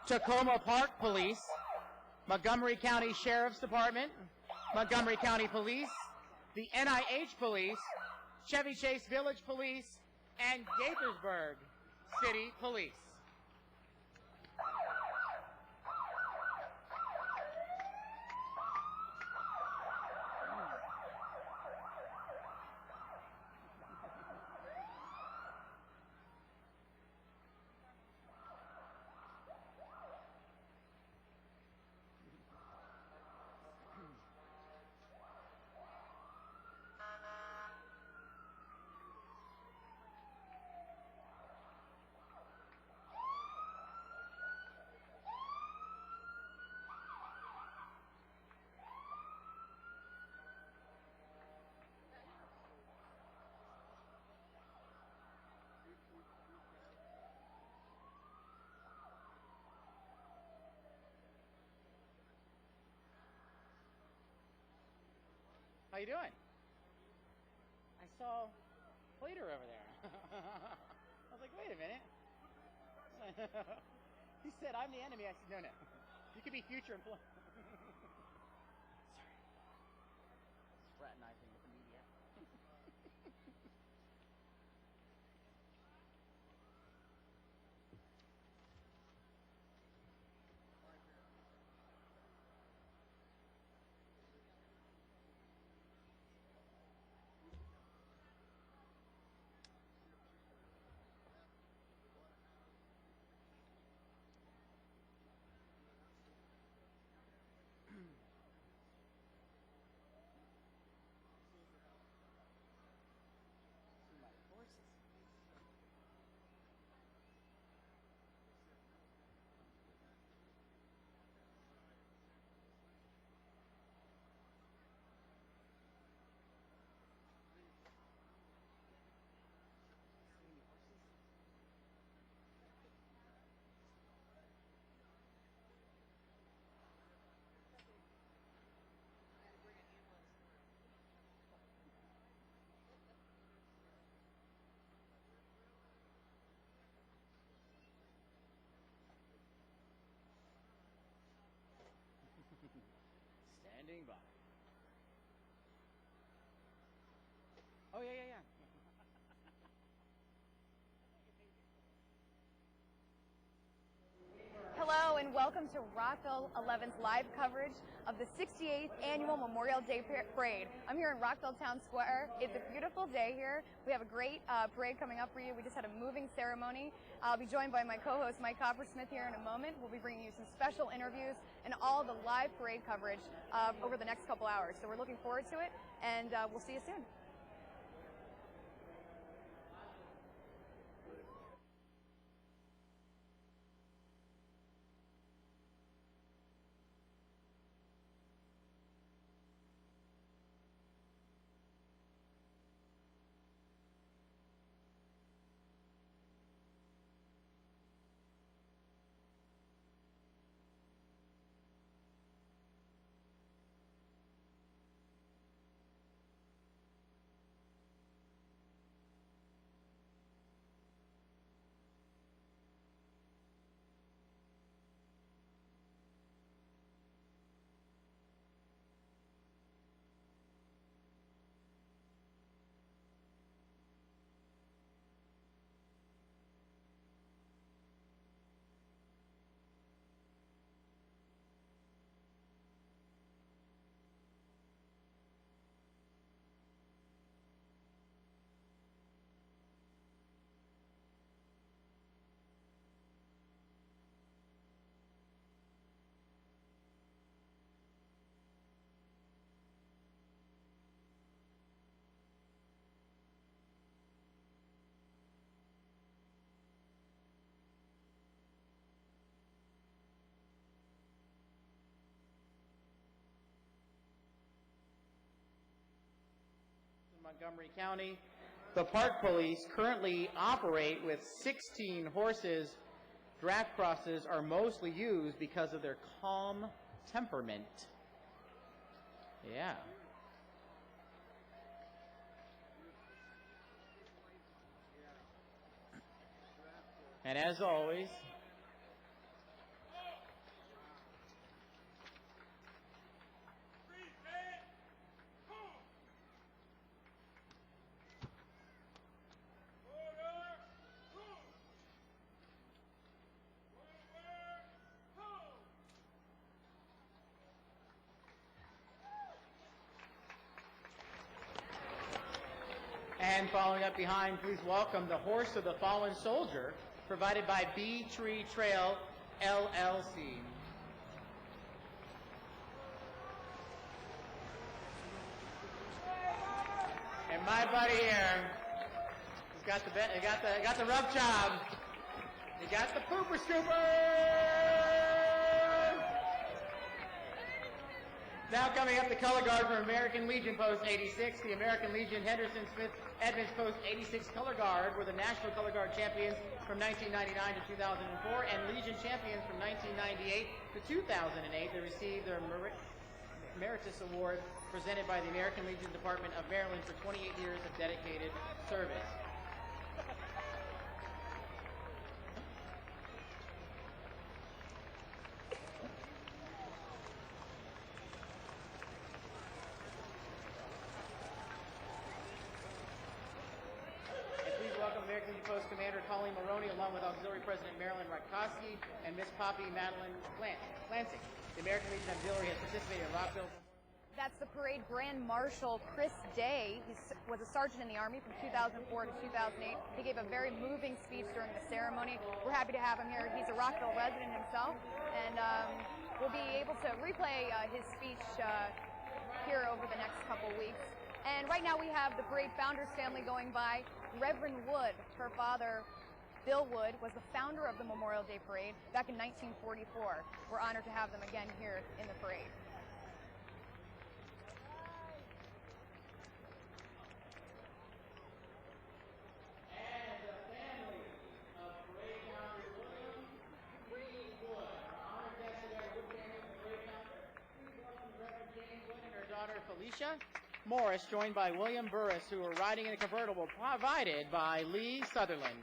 Tacoma Park Police, Montgomery County Sheriff's Department, Montgomery County Police, the NIH Police, Chevy Chase Village Police, and Gaithersburg City Police. How you doing? I saw Plater over there. I was like, wait a minute. He said, I'm the enemy. I said, no. You could be future employee. Sorry. Fraternizing with the media. Standing by. Oh, yeah. Hello and welcome to Rockville 11's live coverage of the 68th Annual Memorial Day Parade. I'm here in Rockville Town Square. It's a beautiful day here. We have a great parade coming up for you. We just had a moving ceremony. I'll be joined by my co-host Mike Coppersmith here in a moment. We'll be bringing you some special interviews and all the live parade coverage over the next couple hours. So we're looking forward to it, and we'll see you soon. Montgomery County. The Park Police currently operate with 16 horses. Draft crosses are mostly used because of their calm temperament. Yeah. And as always, and following up behind, please welcome the Horse of the Fallen Soldier, provided by Bee Tree Trail, LLC. And my buddy here, he's got the rough job. He got the pooper scooper. Now coming up, the color guard for American Legion Post 86, the American Legion Henderson Smith Edmonds Post 86 color guard were the National Color Guard champions from 1999 to 2004 and Legion champions from 1998 to 2008. They received their Emeritus Award presented by the American Legion Department of Maryland for 28 years of dedicated service. Post Commander Colleen Maroney, along with Auxiliary President Marilyn Ratkowski and Miss Poppy Madeline Lansing. The American Legion Auxiliary has participated in Rockville. That's the parade Grand Marshal Chris Day. He was a sergeant in the Army from 2004 to 2008. He gave a very moving speech during the ceremony. We're happy to have him here. He's a Rockville resident himself, and we'll be able to replay his speech here over the next couple weeks. And right now we have the parade founders family going by. Reverend Wood, her father, Bill Wood, was the founder of the Memorial Day Parade back in 1944. We're honored to have them again here in the parade. And the family of parade founder William Wood, our honored guest today, Wood family of parade founder. Please welcome Reverend Jane Wood and her daughter Felicia Morris, joined by William Burris, who are riding in a convertible provided by Lee Sutherland.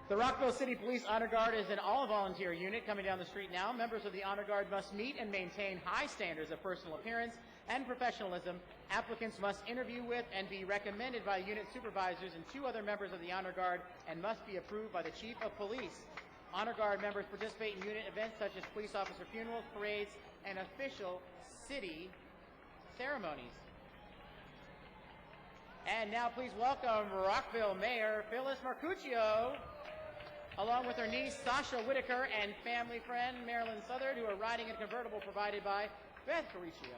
The Rockville City Police Honor Guard is an all-volunteer unit coming down the street now. Members of the Honor Guard must meet and maintain high standards of personal appearance and professionalism. Applicants must interview with and be recommended by unit supervisors and 2 other members of the Honor Guard and must be approved by the Chief of Police. Honor Guard members participate in unit events such as police officer funerals, parades, and official city ceremonies. And now please welcome Rockville Mayor Phyllis Marcuccio, along with her niece Sasha Whitaker and family friend Marilyn Southard, who are riding in a convertible provided by Beth Cariccio.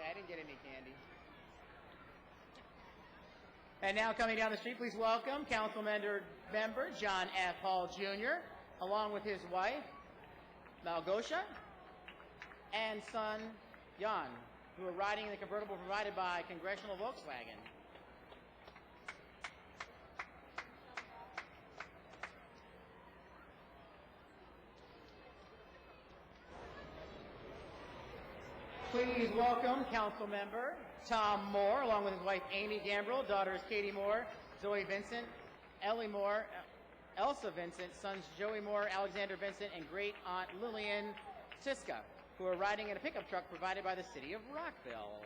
I didn't get any candy. And now coming down the street, please welcome Council member John F. Hall Jr., along with his wife, Malgosia, and son, Jan, who are riding in the convertible provided by Congressional Volkswagen. Please welcome Council Member Tom Moore, along with his wife Amy Gambrill, daughters Katie Moore, Zoe Vincent, Ellie Moore, Elsa Vincent, sons Joey Moore, Alexander Vincent, and great aunt Lillian Tiska, who are riding in a pickup truck provided by the city of Rockville.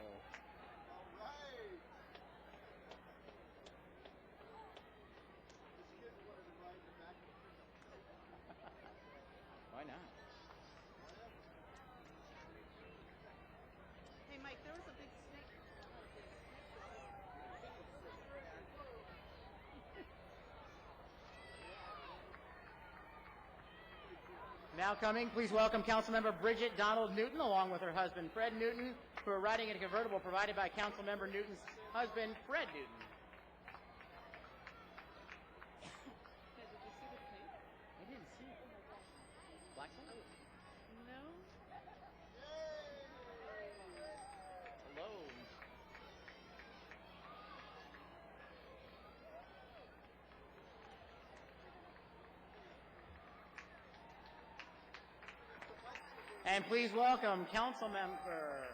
Why not? Hey, Mike, there was a big snake. Now coming, please welcome Councilmember Bridget Donald Newton, along with her husband Fred Newton, who are riding in a convertible provided by Councilmember Newton's husband Fred Newton. I didn't see it. Black Sun? No. Hello. And please welcome Council Member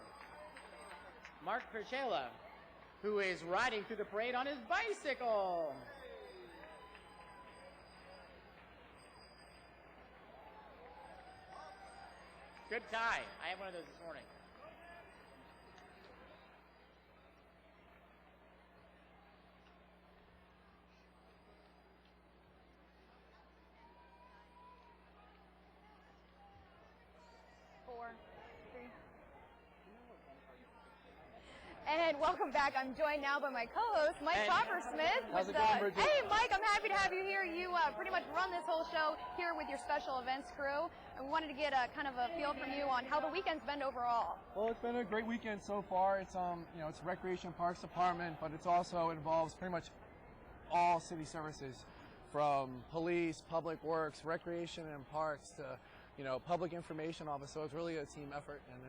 Mark Perchela, who is riding through the parade on his bicycle. Good tie. I have one of those this morning. And welcome back. I'm joined now by my co-host, Mike Coppersmith. How's it going, Bridget? Hey, Mike, I'm happy to have you here. You pretty much run this whole show here with your special events crew. And we wanted to get a kind of a feel from you on how the weekend's been overall. Well, it's been a great weekend so far. It's it's Recreation and Parks Department, but it's also involves pretty much all city services, from police, public works, recreation and parks to public information office. So it's really a team effort, and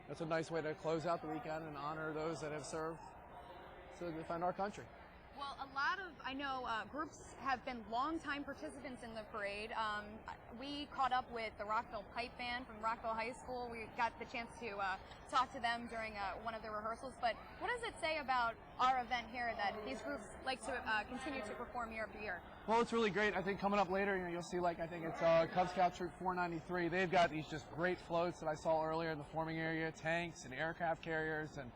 it's a nice way to close out the weekend and honor those that have served to defend our country. Well, a lot of, I know, groups have been longtime participants in the parade. We caught up with the Rockville Pipe Band from Rockville High School. We got the chance to talk to them during one of their rehearsals. But what does it say about our event here that these groups like to continue to perform year after year? Well, it's really great. I think coming up later, you'll see, I think it's Cub Scout Troop 493. They've got these just great floats that I saw earlier in the forming area, tanks and aircraft carriers, and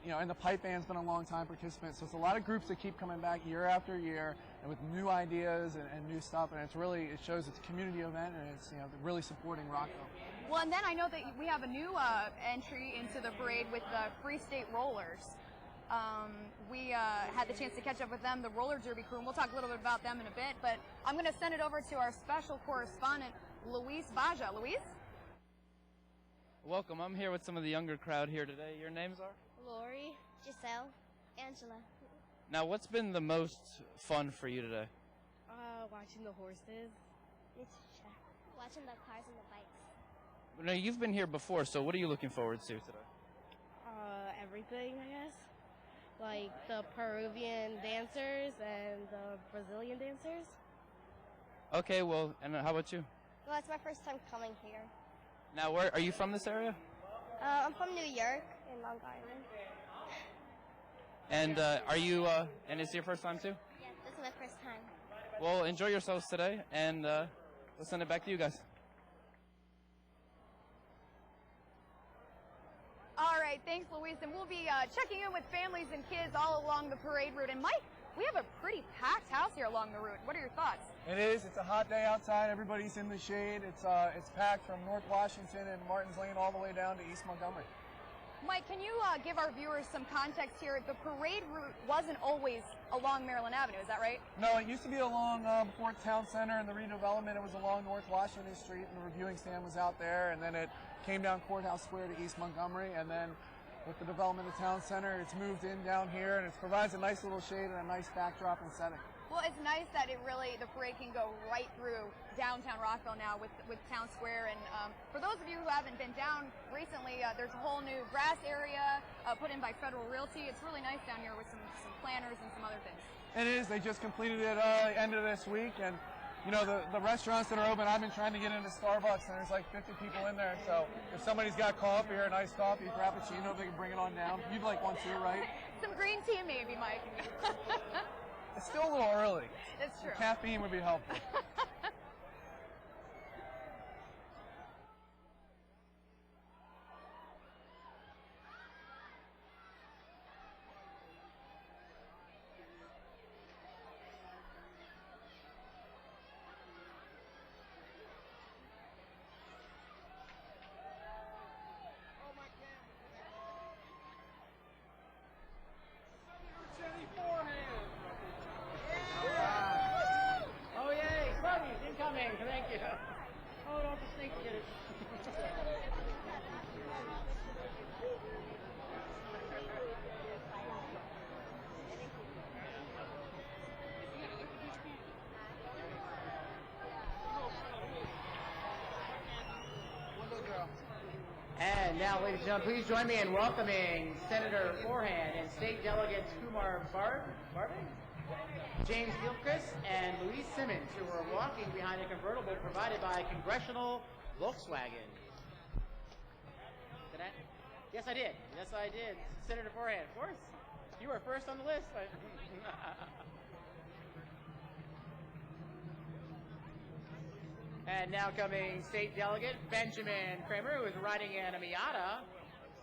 and the pipe band's been a long time participant. So it's a lot of groups that keep coming back year after year and with new ideas and new stuff. And it shows it's a community event, and it's, really supporting Rockville. Well, and then I know that we have a new entry into the parade with the Free State Rollers. We had the chance to catch up with them, the roller derby crew, and we'll talk a little bit about them in a bit. But I'm going to send it over to our special correspondent, Luis Baja. Luis? Welcome. I'm here with some of the younger crowd here today. Your names are? Lori, Giselle, Angela. Now, what's been the most fun for you today? Watching the horses. Watching the cars and the bikes. Now, you've been here before, so what are you looking forward to today? Everything, I guess. Like the Peruvian dancers and the Brazilian dancers. Okay, well, and how about you? Well, it's my first time coming here. Now, where are you from, this area? I'm from New York, in Long Island. And are you, and it's your first time too? Yes, this is my first time. Well, enjoy yourselves today, and we'll send it back to you guys. All right, thanks, Luis. And we'll be checking in with families and kids all along the parade route. And Mike, we have a pretty packed house here along the route. What are your thoughts? It is. It's a hot day outside. Everybody's in the shade. It's packed from North Washington and Martins Lane all the way down to East Montgomery. Mike, can you give our viewers some context here? The parade route wasn't always along Maryland Avenue, is that right? No, it used to be along before Town Center and the redevelopment. It was along North Washington Street, and the reviewing stand was out there, and then it came down Courthouse Square to East Montgomery, and then with the development of Town Center, it's moved in down here, and it provides a nice little shade and a nice backdrop and setting. Well, it's nice that the parade can go right through downtown Rockville now with Town Square. And for those of you who haven't been down recently, there's a whole new grass area put in by Federal Realty. It's really nice down here with some planters and some other things. It is. They just completed it end of this week, and the restaurants that are open, I've been trying to get into Starbucks, and there's like 50 people in there. So if somebody's got coffee or a nice coffee, frappuccino, they can bring it on down. You'd like one too, right? Some green tea maybe, Mike. It's still a little early. It's true. Caffeine would be helpful. Oh, yay! Sparky's incoming! Thank you. Oh, don't the snake get it. And now, ladies and gentlemen, please join me in welcoming Senator Forehand and State Delegates Kumar Barbing, James Gilchrist, and Louise Simmons, who are walking behind a convertible provided by Congressional Volkswagen. Yes, I did. Yes, I did. Senator Forehand, of course. You were first on the list. And now coming State Delegate Benjamin Kramer, who is riding in a Miata.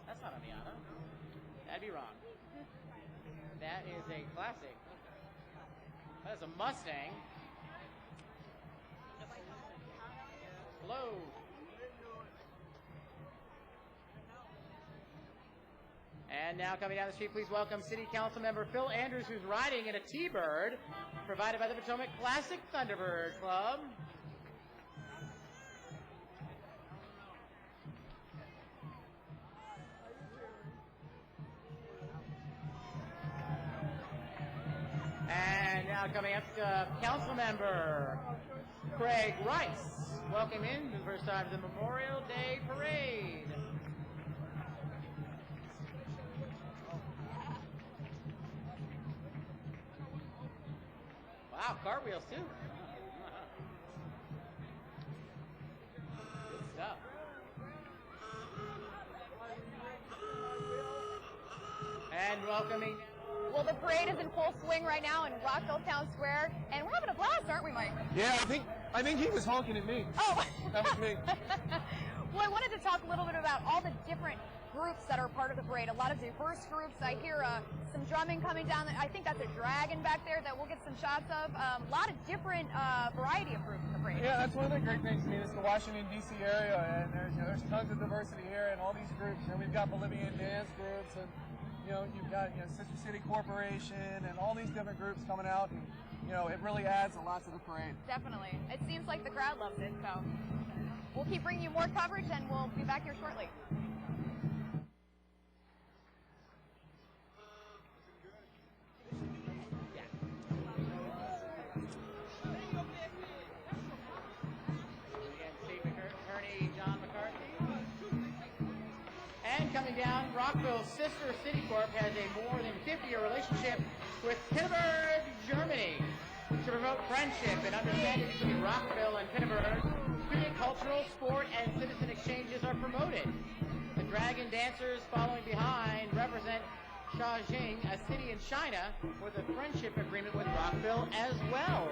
That's not a Miata. That'd be wrong. That is a classic. That is a Mustang. Hello. And now coming down the street, please welcome City Council Member Phil Andrews, who's riding in a T-Bird, provided by the Potomac Classic Thunderbird Club. And now coming up to Council Member Craig Rice. Welcome in for the first time to the Memorial Day Parade. Wow, cartwheels too. Good stuff. And welcoming. Well, the parade is in full swing right now in Rockville Town Square, and we're having a blast, aren't we, Mike? Yeah, I think he was honking at me. Oh. That was me. Well, I wanted to talk a little bit about all the different groups that are part of the parade. A lot of diverse groups. I hear some drumming coming down. I think that's a dragon back there that we'll get some shots of. A lot of different variety of groups in the parade. Yeah, that's one of the great things. I mean, it's the Washington, D.C. area, and there's tons of diversity here, and all these groups. And we've got Bolivian dance groups, and you've got Sister City Corporation, and all these different groups coming out, and it really adds a lot to the parade. Definitely. It seems like the crowd loves it, so we'll keep bringing you more coverage, and we'll be back here shortly. Coming down, Rockville's sister City Corp has a more than 50-year relationship with Pinneberg, Germany. To promote friendship and understanding between Rockville and Pinneberg, student cultural, sport, and citizen exchanges are promoted. The dragon dancers following behind represent Shaojing, a city in China, with a friendship agreement with Rockville as well.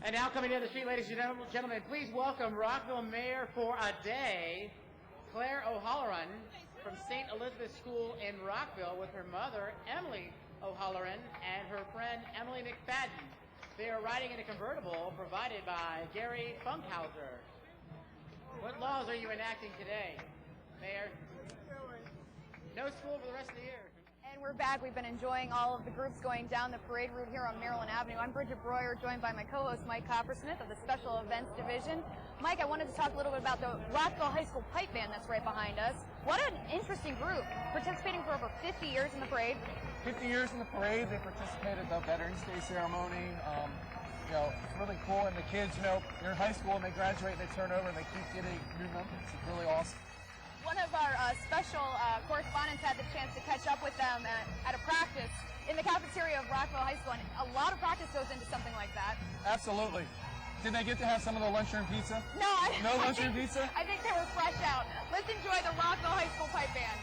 And now coming down the street, ladies and gentlemen, please welcome Rockville Mayor for a day, Claire O'Halloran from St. Elizabeth School in Rockville with her mother, Emily O'Halloran, and her friend, Emily McFadden. They are riding in a convertible provided by Gary Funkhauser. What laws are you enacting today, Mayor? No school for the rest of the year. And we're back. We've been enjoying all of the groups going down the parade route here on Maryland Avenue. I'm Bridget Breuer, joined by my co-host Mike Coppersmith of the Special Events Division. Mike, I wanted to talk a little bit about the Rockville High School Pipe Band that's right behind us. What an interesting group, participating for over 50 years in the parade. 50 years in the parade. They participated at the Veterans Day ceremony. it's really cool. And the kids, they're in high school and they graduate and they turn over and they keep getting new members. It's really awesome. One of our special correspondents had the chance to catch up with them at a practice in the cafeteria of Rockville High School, and a lot of practice goes into something like that. Absolutely. Did they get to have some of the lunchroom pizza? No, no lunchroom pizza? I think they were fresh out. Let's enjoy the Rockville High School Pipe Band.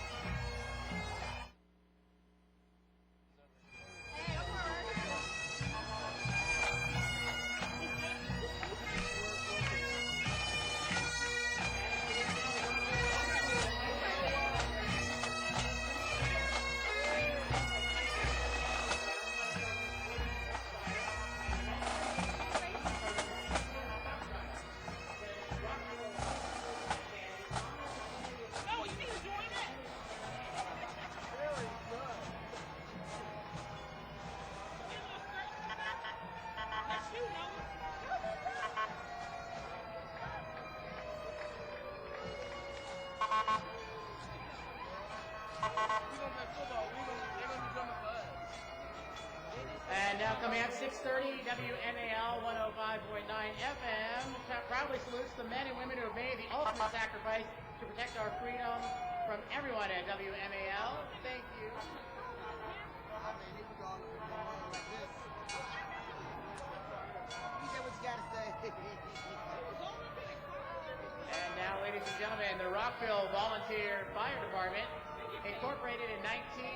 And now coming up 6:30, WMAL 105.9 FM proudly salutes the men and women who have made the ultimate sacrifice to protect our freedom from everyone at WMAL. Thank you. And now, ladies and gentlemen, the Rockville Volunteer Fire Department, incorporated in 19...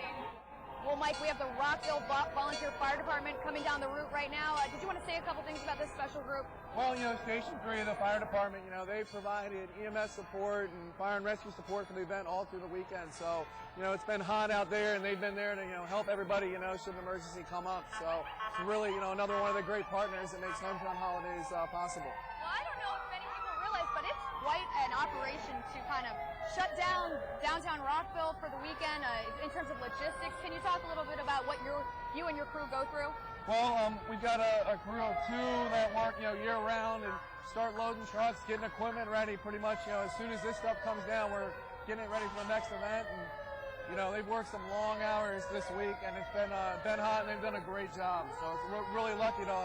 Well, Mike, we have the Rockville Volunteer Fire Department coming down the route right now. Did you want to say a couple things about this special group? Well, Station 3 of the fire department, they provided EMS support and fire and rescue support for the event all through the weekend. So, it's been hot out there, and they've been there to, help everybody, should an emergency come up. So, it's really, another one of the great partners that makes Hometown Holidays possible. Well, I don't know if many people realize, but it's quite an operation to kind of shut down downtown Rockville for the weekend in terms of logistics. Can you talk a little bit about what you and your crew go through? Well, we've got a crew of 2 that work, year-round and start loading trucks, getting equipment ready pretty much, as soon as this stuff comes down, we're getting it ready for the next event. And, they've worked some long hours this week, and it's been hot, and they've done a great job. So we're really lucky to,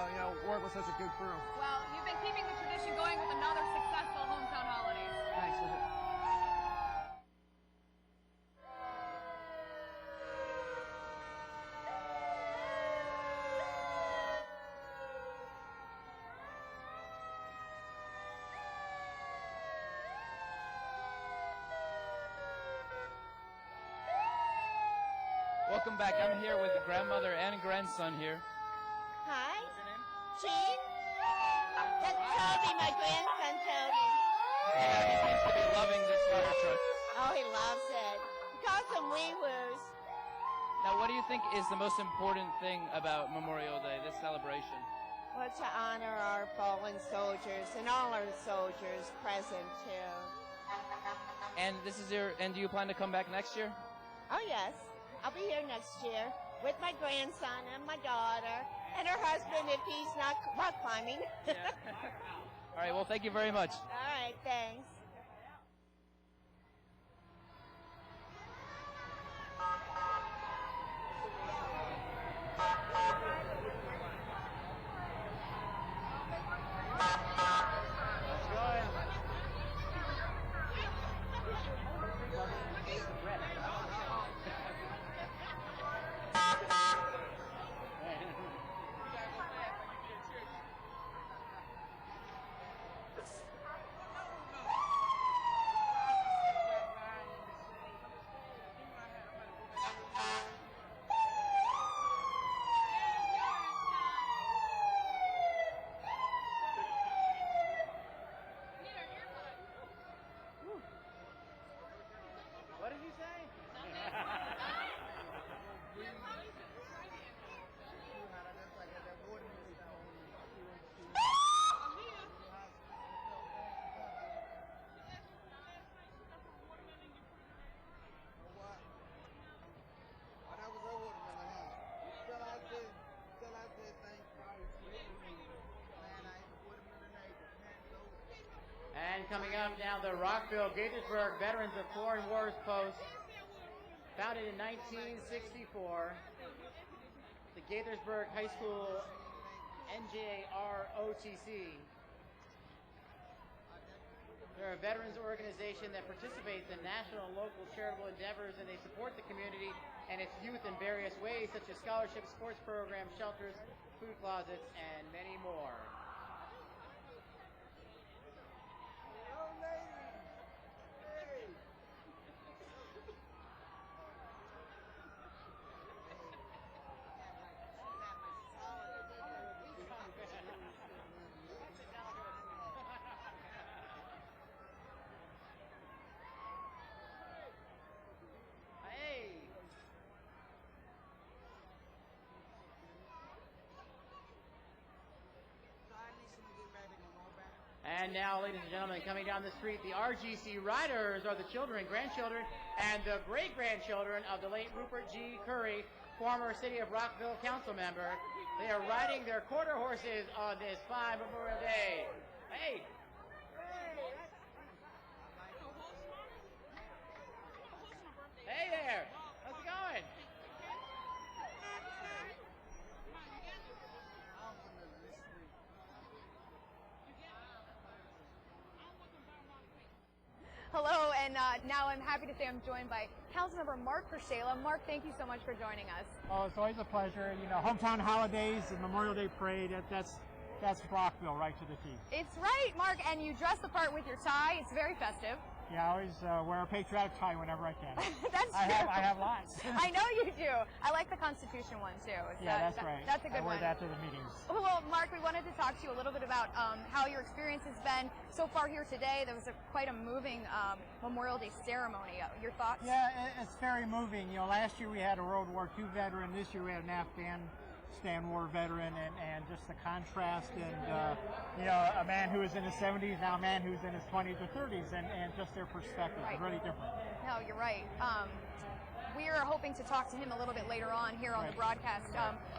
work with such a good crew. Well, you've been keeping the tradition going with another successful Hometown Holidays. Thanks. Welcome back. I'm here with the grandmother and grandson here. Hi. Gene? That's Toby, my grandson Toby. Yeah, he seems to be loving this fire truck. Oh, he loves it. He calls them wee-woos. Now, what do you think is the most important thing about Memorial Day, this celebration? Well, to honor our fallen soldiers and all our soldiers present, too. And do you plan to come back next year? Oh, yes. I'll be here next year with my grandson and my daughter and her husband if he's not rock climbing. Yeah. All right, well, thank you very much. All right, thanks. And coming up now, the Rockville-Gaithersburg Veterans of Foreign Wars Post, founded in 1964. The Gaithersburg High School NJROTC. They're a veterans organization that participates in national and local charitable endeavors, and they support the community and its youth in various ways, such as scholarships, sports programs, shelters, food closets, and many more. And now, ladies and gentlemen, coming down the street, the RGC Riders are the children, grandchildren, and the great-grandchildren of the late Rupert G. Curry, former City of Rockville council member. They are riding their quarter horses on this fine Memorial Day. Hey! Hey there! How's it going? Hello, and now I'm happy to say I'm joined by Councilmember Mark Pershela. Mark, thank you so much for joining us. Oh, it's always a pleasure. You know, hometown holidays and Memorial Day parade, that's Rockville right to the T. It's right, Mark, and you dress the part with your tie. It's very festive. Yeah, I always wear a patriotic tie whenever I can. That's true. I have lots. I know you do. I like the Constitution one, too. That's right. That's a good one. I wear that to the meetings. Well, Mark, we wanted to talk to you a little bit about how your experience has been so far here today. There was quite a moving Memorial Day ceremony. Your thoughts? Yeah, it's very moving. You know, last year we had a World War II veteran. This year we had an Afghanistan War veteran, and just the contrast, and you know, a man who was in his 70s, now a man who's in his 20s or 30s, and just their perspective is really different. No, you're right. We are hoping to talk to him a little bit later on here on the broadcast.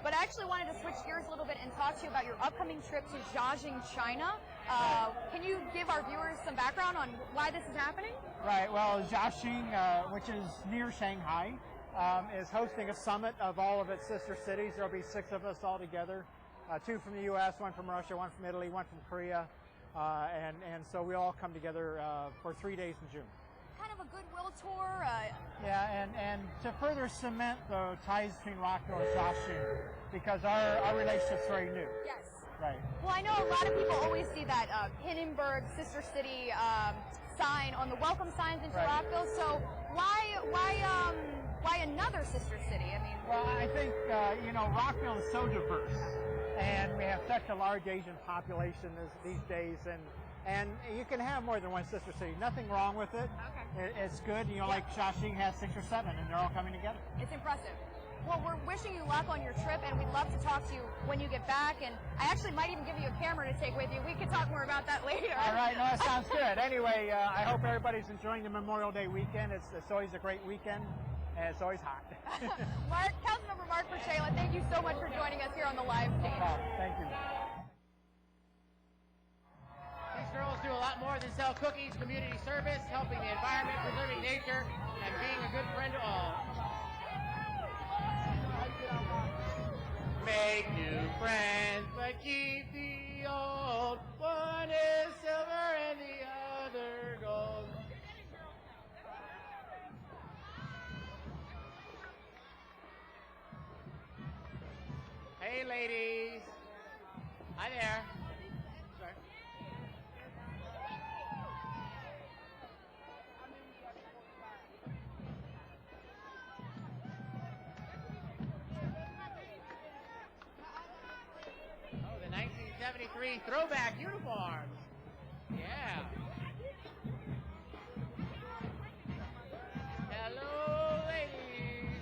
But I actually wanted to switch gears a little bit and talk to you about your upcoming trip to Jiaxing, China. Can you give our viewers some background on why this is happening? Right. Well, Jiaxing, which is near Shanghai, is hosting a summit of all of its sister cities. There'll be 6 of us all together, 2 from the U.S., 1 from Russia, 1 from Italy, 1 from Korea, and so we all come together for 3 days in June. Kind of a goodwill tour. Yeah, and to further cement the ties between Rockville and Jiaxing, because our relationship's very new. Yes. Right. Well, I know a lot of people always see that Hindenburg Sister City sign on the welcome signs into Rockville. So why another sister city? I mean, well, I think you know, Rockville is so diverse, and we have such a large Asian population these days, and you can have more than one sister city. Nothing wrong with it. Okay. It's good. You know, like Jiaxing has 6 or 7, and they're all coming together. It's impressive. Well, we're wishing you luck on your trip, and we'd love to talk to you when you get back. And I actually might even give you a camera to take with you. We can talk more about that later. All right, no, that sounds good. Anyway, I hope everybody's enjoying the Memorial Day weekend. It's always a great weekend, and it's always hot. Councilmember Mark Pershela, thank you so much for joining us here on the live stage. Thank you. These girls do a lot more than sell cookies, community service, helping the environment, preserving nature, and being a good friend to all. Make new friends, but keep the old. One is silver and the other gold. Hey, ladies. Hi there. Sorry. Oh, the 1973 throwback uniforms. Yeah. Hello, ladies.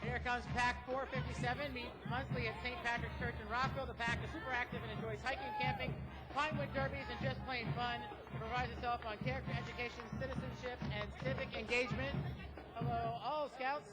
Here comes Pack 457. Meet monthly at St. Patrick's Church in Rockville. The Pack is super active and enjoys hiking, camping, Pinewood derbies, and just plain fun. It provides itself on character education, citizenship, and civic engagement. Hello, all Scouts.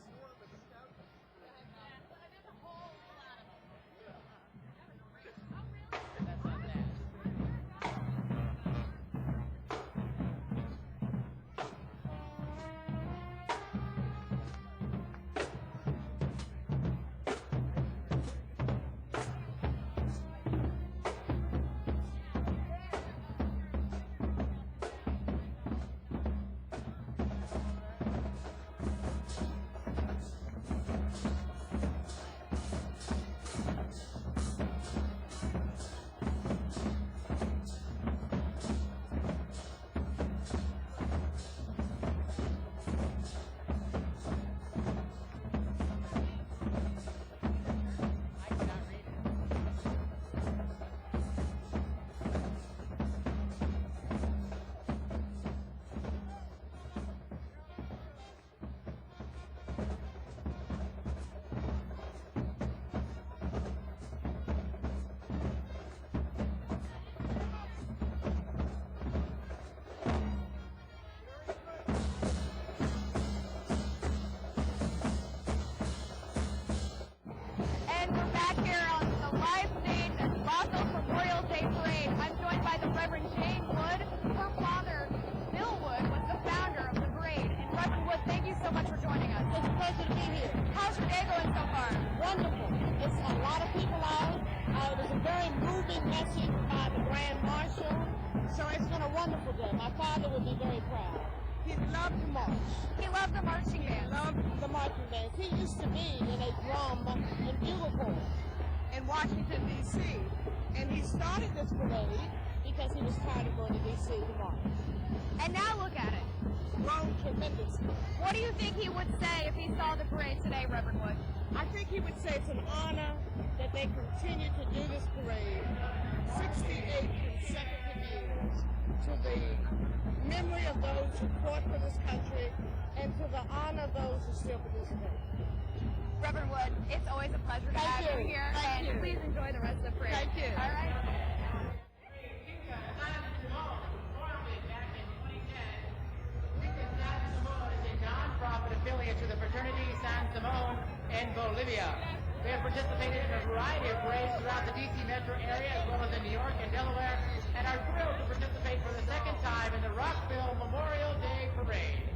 would be very proud. He loved to march. He loved the marching He band. loved the marching bands. He used to be in a drum and bugle corps in Washington, D.C. And he started this parade because he was tired of going to D.C. to march. And now look at it. Grown tremendously. What do you think he would say if he saw the parade today, Reverend Wood? I think he would say it's an honor that they continue to do this parade 68 consecutive years to the memory of those who fought for this country and to the honor of those who still participate. Reverend Wood, it's always a pleasure to have you here. Thank you. Please enjoy the rest of the parade. Thank you. All right. Non-profit affiliate to the Fraternity San Simon in Bolivia. They have participated in a variety of parades throughout the D.C. metro area as well as in New York and Delaware and are thrilled to participate for the second time in the Rockville Memorial Day Parade.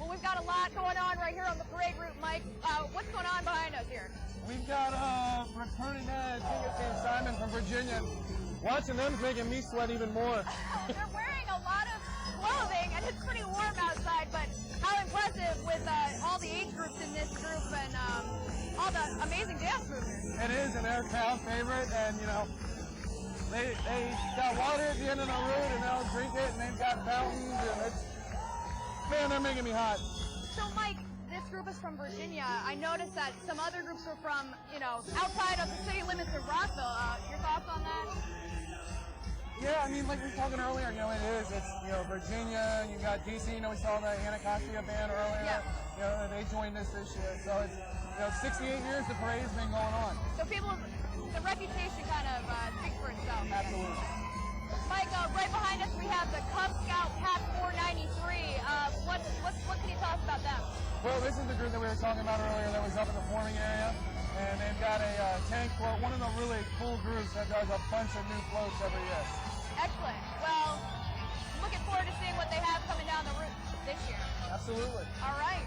Well, we've got a lot going on right here on the parade route, Mike. What's going on behind us here? We've got returning St. Simon from Virginia. Watching them's making me sweat even more. They're wearing a lot of clothing, and it's pretty warm outside, but how impressive with all the age groups in this group and all the amazing dance moves. It is, and they're a crowd favorite, and you know, they got water at the end of the route, and they'll drink it, and they've got fountains, and it's, man, they're making me hot. So, Mike, this group is from Virginia. I noticed that some other groups were from, you know, outside of the city limits of Rockville. Your thoughts on that? Yeah, I mean, like we were talking earlier, you know, it's, you know, Virginia, you got D.C., you know, we saw the Anacostia band earlier. Yeah. You know, they joined us this year. So it's, you know, 68 years the parade's been going on. So the reputation kind of speaks for itself. Absolutely. Mike, right behind us we have the Cub Scout Pack 493. What can you tell us about them? Well, this is the group that we were talking about earlier that was up in the forming area. And they've got a tank float, one of the really cool groups that does a bunch of new floats every year. Excellent. Well, looking forward to seeing what they have coming down the route this year. Absolutely. All right.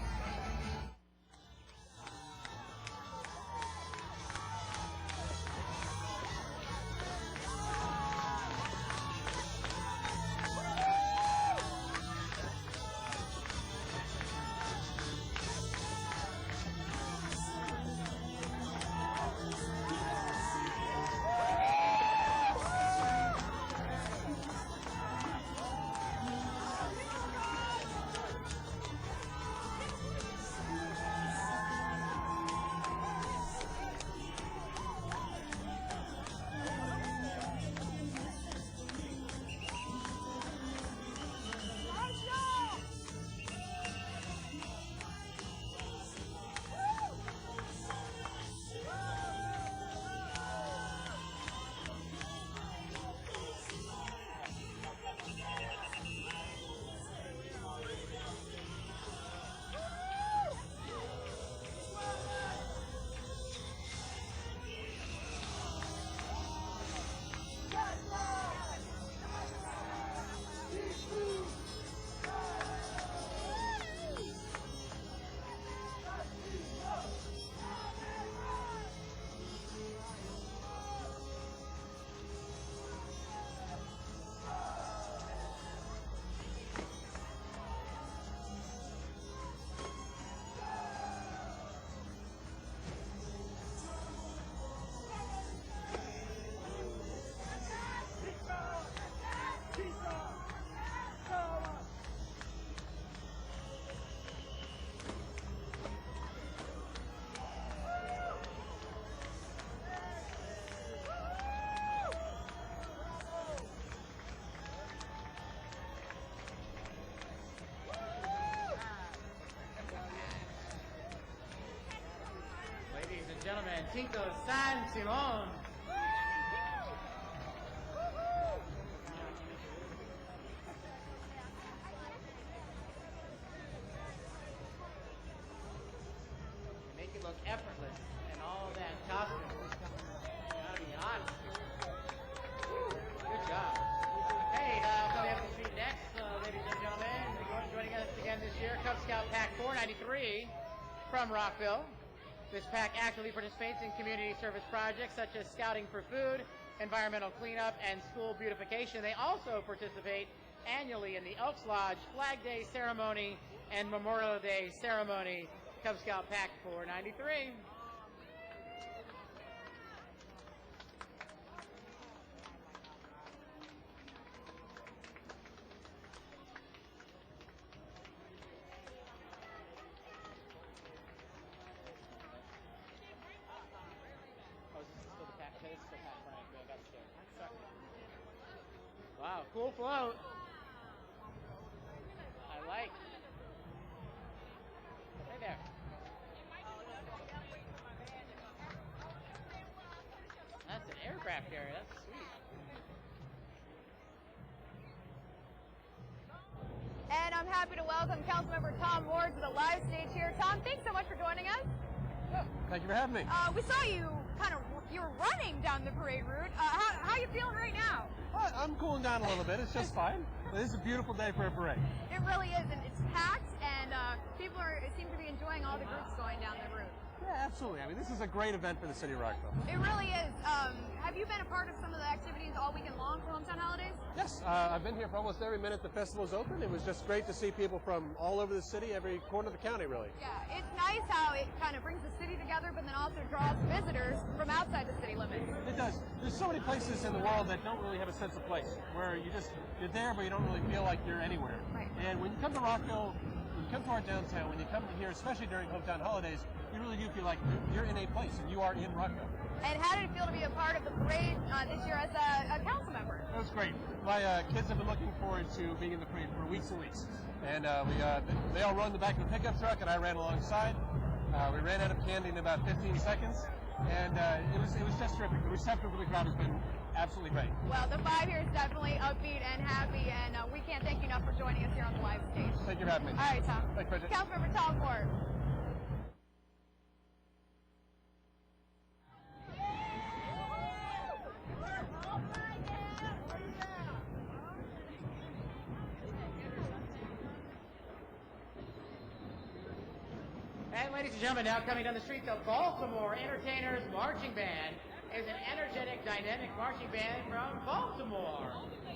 Tito San Simon. Make it look effortless and all that costume. Gotta be honest. Good job. Hey, coming up the street next, ladies and gentlemen, joining us again this year, Cub Scout Pack 493 from Rockville. This pack actively participates in community service projects such as scouting for food, environmental cleanup, and school beautification. They also participate annually in the Elks Lodge Flag Day ceremony and Memorial Day ceremony. Cub Scout Pack 493. Wow, cool float. I like. Hey there. That's an aircraft carrier. That's sweet. And I'm happy to welcome Councilmember Tom Ward to the live stage here. Tom, thanks so much for joining us. Thank you for having me. We saw you you were running down the parade route. How you feeling right now? I'm cooling down a little bit. It's just fine. This is a beautiful day for a parade. It really is, and it's packed, and people seem to be enjoying all the groups going down the route. Yeah, absolutely. I mean, this is a great event for the city of Rockville. It really is. Have you been a part of some of the activities all weekend long for Hometown Holidays? Yes, I've been here for almost every minute the festival's open. It was just great to see people from all over the city, every corner of the county, really. Yeah, it's nice how it kind of brings the city together, but then also draws visitors from outside the city limits. It does. There's so many places in the world that don't really have a sense of place, where you're there, but you don't really feel like you're anywhere. Right. And when you come to Rockville, when you come to our downtown, when you come here, especially during Hometown Holidays, you really do feel like you're in a place and you are in Rockville. And how did it feel to be a part of the parade this year as a council member? That was great. My kids have been looking forward to being in the parade for weeks and weeks. And they all run in the back of the pickup truck, and I ran alongside. We ran out of candy in about 15 seconds, and it was just terrific. The reception for the crowd has been absolutely great. Well, the vibe here is definitely upbeat and happy, and we can't thank you enough for joining us here on the live stage. Thank you for having me. All right, Tom. Thanks, Bridget. Councilmember Tom Ward. And ladies and gentlemen, now coming down the street, the Baltimore Entertainers Marching Band is an energetic, dynamic marching band from Baltimore.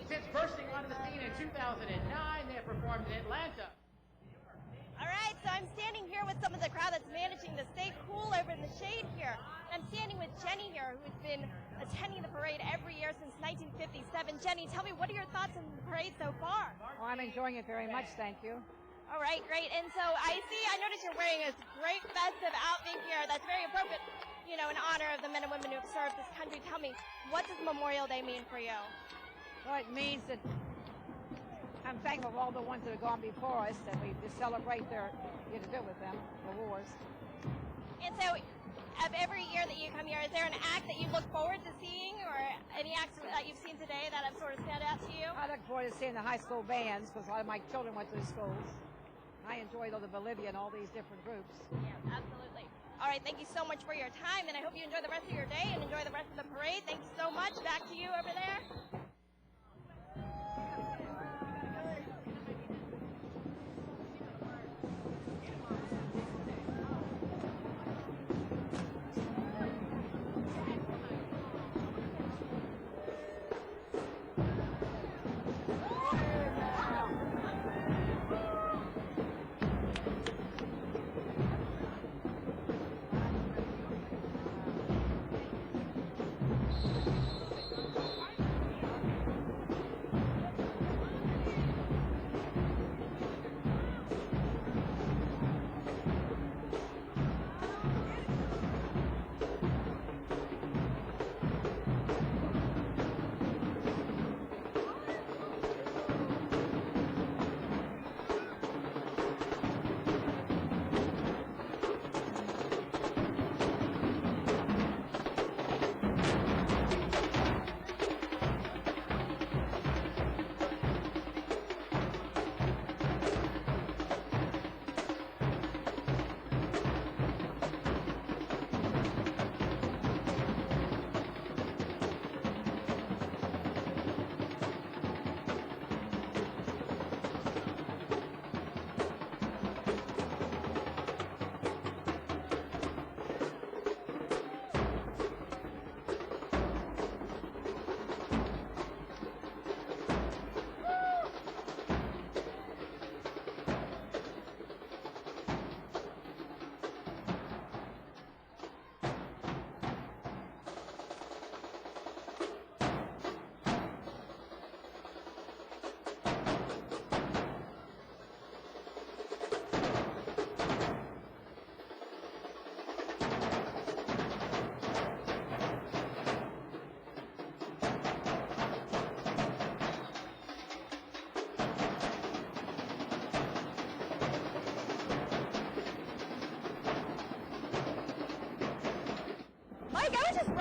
Since bursting onto the scene in 2009, they have performed in Atlanta. All right, so I'm standing here with some of the crowd that's managing to stay cool over in the shade here. I'm standing with Jenny here, who's been attending the parade every year since 1957. Jenny, tell me, what are your thoughts on the parade so far? Oh, I'm enjoying it very much, thank you. All right, great. And so I noticed you're wearing this great festive outfit here that's very appropriate, in honor of the men and women who have served this country. Tell me, what does Memorial Day mean for you? Well, it means that I'm thankful for all the ones that have gone before us, that we just celebrate get to do with them, the wars. And so, of every year that you come here, is there an act that you look forward to seeing, or any acts that you've seen today that have sort of stood out to you? I look forward to seeing the high school bands, because a lot of my children went to the schools. I enjoyed all the Bolivia and all these different groups. Yes, absolutely. All right, thank you so much for your time, and I hope you enjoy the rest of your day and enjoy the rest of the parade. Thank you so much. Back to you over there.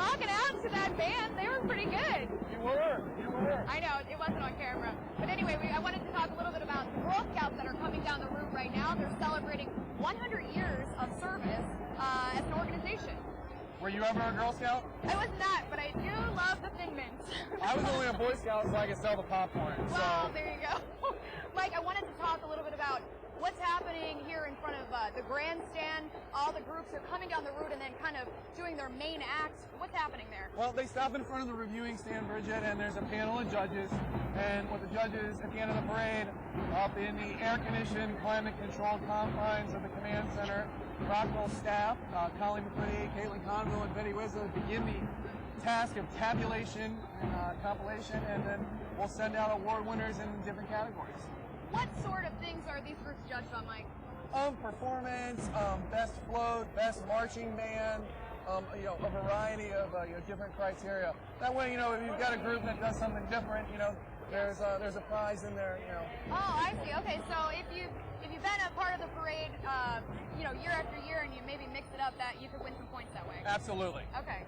rocking out to that band. They were pretty good. You were. I know, it wasn't on camera. But anyway, I wanted to talk a little bit about the Girl Scouts that are coming down the route right now. They're celebrating 100 years of service as an organization. Were you ever a Girl Scout? I was not, but I do love the Thin Mints. I was only a Boy Scout so I could sell the popcorn. Well, So there you go. Mike, I wanted to talk a little bit about what's happening here in front of the grandstand. All the groups are coming down the route and then kind of doing their main acts. What's happening there? well, they stop in front of the reviewing stand, Bridget, and there's a panel of judges. And with the judges at the end of the parade, up in the air-conditioned, climate-controlled confines of the command center, Rockville staff, Colleen McCready, Caitlin Conville, and Betty Wizza begin the task of tabulation and compilation, and then we'll send out award winners in different categories. What sort of things are these groups judged on, Mike? Performance, best float, best marching band, a variety of different criteria. That way, if you've got a group that does something different, there's a prize in there, Oh, I see. Okay, so if you've been a part of the parade, year after year, and you maybe mix it up, that you could win some points that way. Absolutely. Okay.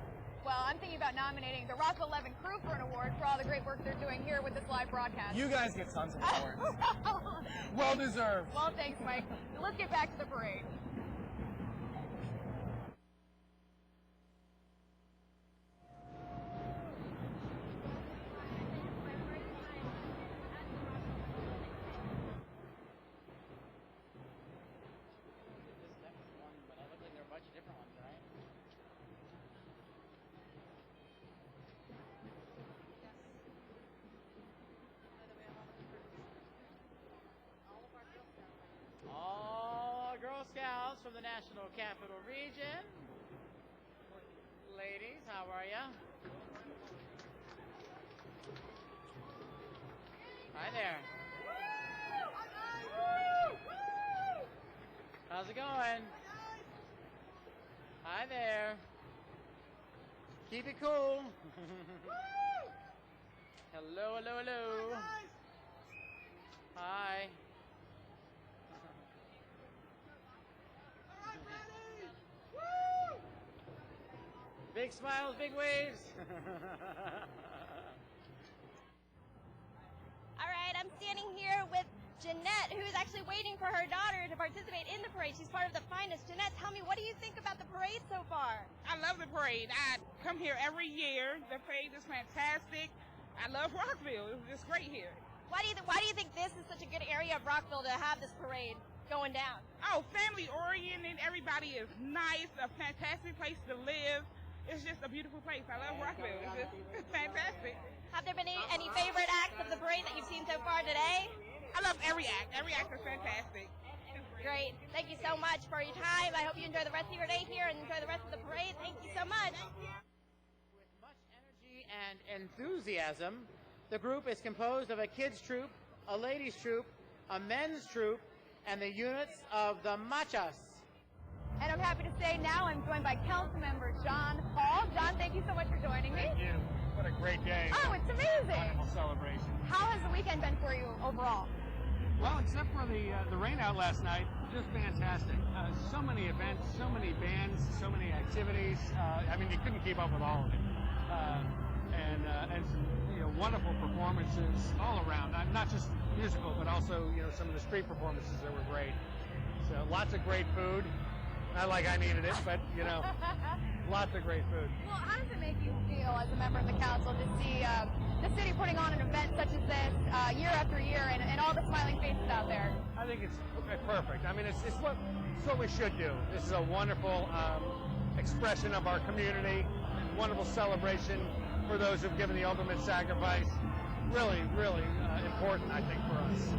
Well, I'm thinking about nominating the Rockville 11 crew for an award for all the great work they're doing here with this live broadcast. You guys get tons of awards. Well deserved. Well, thanks, Mike. Let's get back to the parade. All Girl Scouts from the National Capital Region. Ladies, how are ya? Hi there. How's it going? Hi there. Keep it cool. Hello, hello, hello. Hi. Big smiles, big waves. All right, I'm standing here with Jeanette, who is actually waiting for her daughter to participate in the parade. She's part of the finest. Jeanette, tell me, what do you think about the parade so far? I love the parade. I come here every year. The parade is fantastic. I love Rockville. It's just great here. Why do you think this is such a good area of Rockville to have this parade going down? Oh, family oriented. Everybody is nice. A fantastic place to live. It's just a beautiful place. I love Rockville. It's fantastic. Have there been any favorite acts of the parade that you've seen so far today? I love every act. Every act is fantastic. Great. Thank you so much for your time. I hope you enjoy the rest of your day here and enjoy the rest of the parade. Thank you so much. With much energy and enthusiasm, the group is composed of a kids troop, a ladies troop, a men's troop, and the units of the Machas. And I'm happy to say now I'm joined by Councilmember John Hall. John, thank you so much for joining me. Thank you. What a great day. Oh, it's amazing. Wonderful celebration. How has the weekend been for you overall? Well, except for the rain out last night, just fantastic. So many events, so many bands, so many activities. You couldn't keep up with all of it. And some wonderful performances all around. Not just musical, but also some of the street performances that were great. So lots of great food. Not like I needed it, but lots of great food. Well, how does it make you feel as a member of the council to see the city putting on an event such as this year after year and all the smiling faces out there? I think it's perfect. It's what we should do. This is a wonderful expression of our community, and wonderful celebration for those who've given the ultimate sacrifice. Really, really important, I think, for us.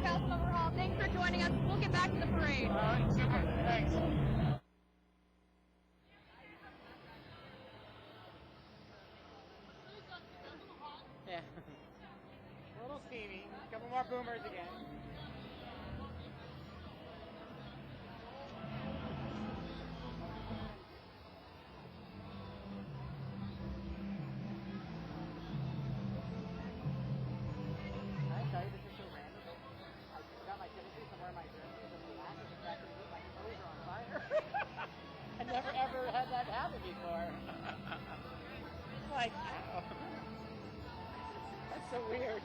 Councilmember Hall, thanks for joining us. We'll get back to the parade. All right, super. Thanks. Yeah. A little steamy. A couple more boomers again. I never ever had that happen before. like, ow. That's so weird.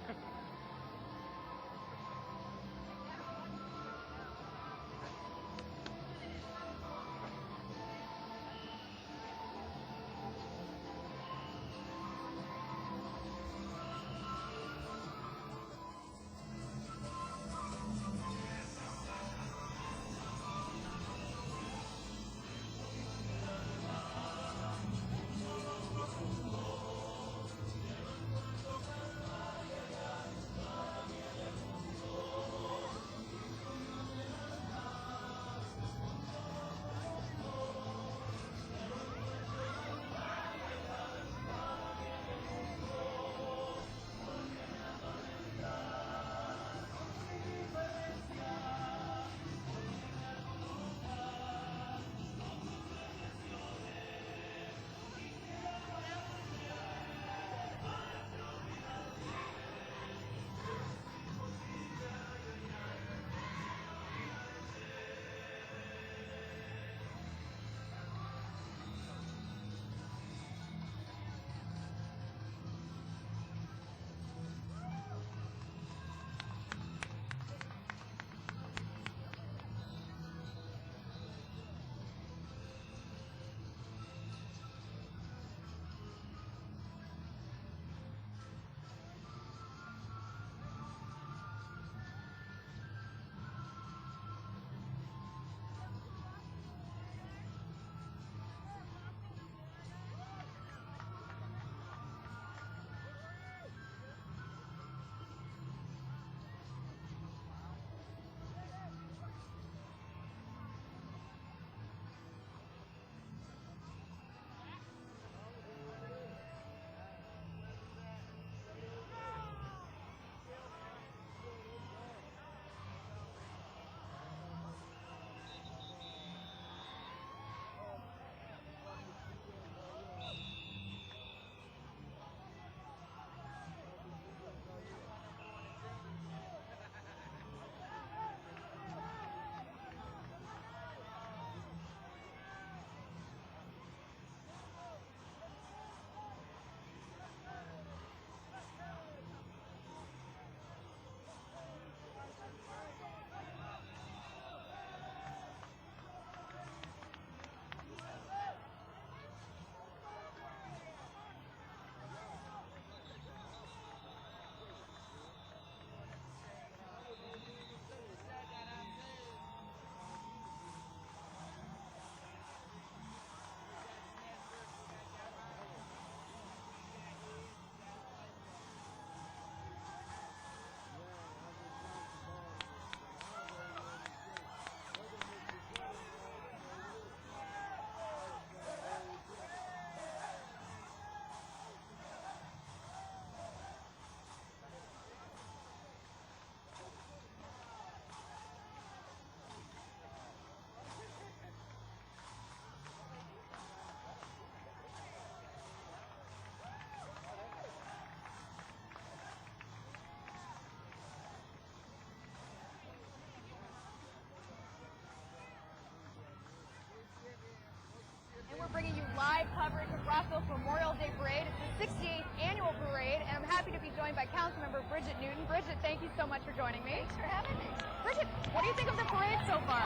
Bringing you live coverage of Rockville's Memorial Day Parade. It's the 68th annual parade, and I'm happy to be joined by Councilmember Bridget Newton. Bridget, thank you so much for joining me. Thanks for having me. Bridget, what do you think of the parade so far?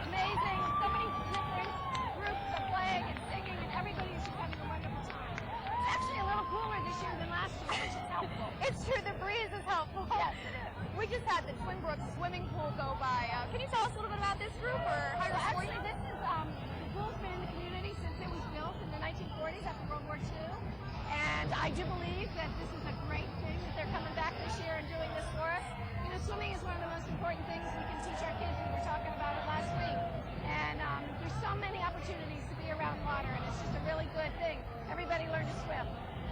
Amazing. So many different groups are playing and singing, and everybody's just having a wonderful time. It's actually a little cooler this year than last year, which is helpful. It's true, the breeze is helpful. Yes, it is. We just had the Twin Brooks swimming pool go by. Can you tell us a little bit about this group, or how you're Actually, this is the pool's been in the community since it was built in the 1940s after World War II. And I do believe that this is a great thing that they're coming back this year and doing this for us. You know, swimming is one of the most important things we can teach our kids. We were talking about it last week. And there's so many opportunities to be around water, and it's just a really good thing. Everybody learn to swim.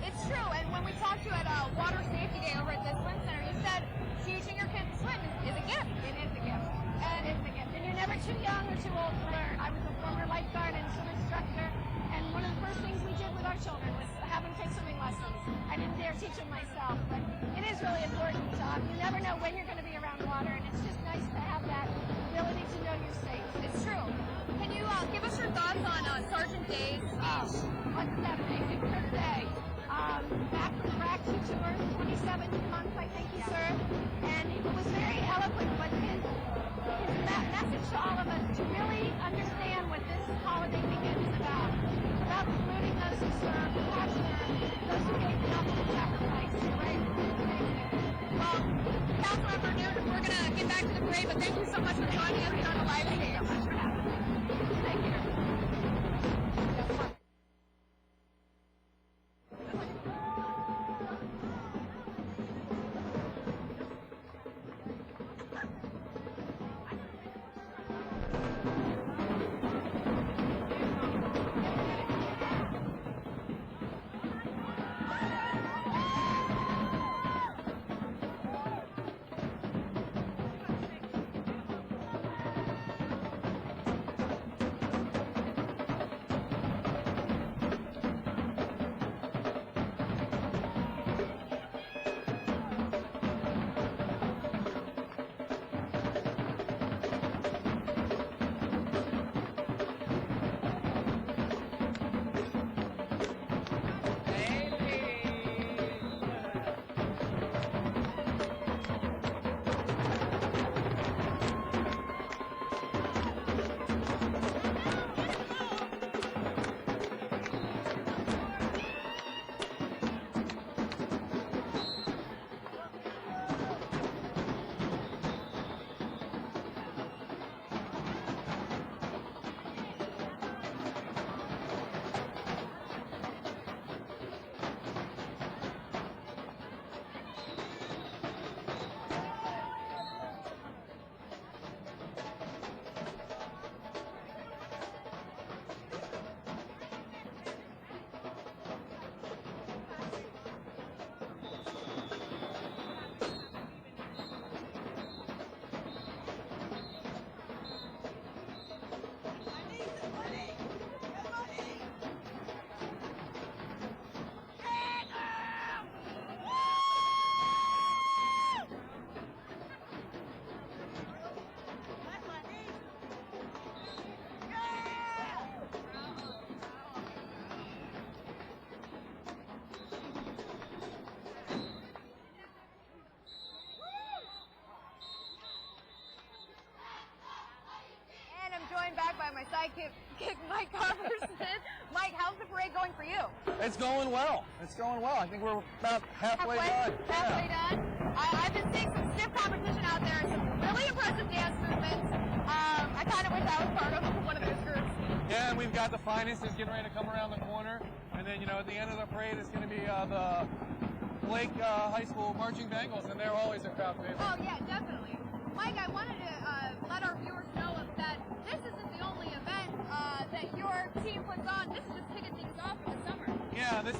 It's true, and when we talked to you at Water Safety Day over at the swim center, you said teaching your kids to swim is a gift. It is a gift. And it's a gift. And you're never too young or too old to learn. I was a former lifeguard and swim instructor, and one of the first things we did with our children was have them take swimming lessons. I didn't dare teach them myself, but it is really important. You never know when you're going to be around water, and it's just nice to have that ability to know you're safe. It's true. Can you give us your thoughts on Sergeant Day's speech? What's that amazing for today? back from track 2 tours, 27 months I think he served, and he was very eloquent, but his message to all of us to really understand what this holiday weekend is about. It's about saluting those who serve, who have served, those who gave nothing but sacrifice, right? Well, Councilmember Newton, we're going to get back to the parade, but thank you so much for joining us here on the live stage. Thank you so much for having me. Thank you. Joined back by my sidekick, Mike Carverson. Mike, how's the parade going for you? It's going well. It's going well. I think we're about halfway done. Halfway done. I've been seeing some stiff competition out there, some really impressive dance movements. I kind of wish I was part of one of those groups. Yeah, and we've got the finest is getting ready to come around the corner, and then at the end of the parade is going to be the Blake High School marching Bengals, and they're always a crowd favorite. Oh yeah, definitely. Mike, I wanted to let our viewers know that this isn't the only event that your team puts on. This is just kicking things off for the summer. Yeah, this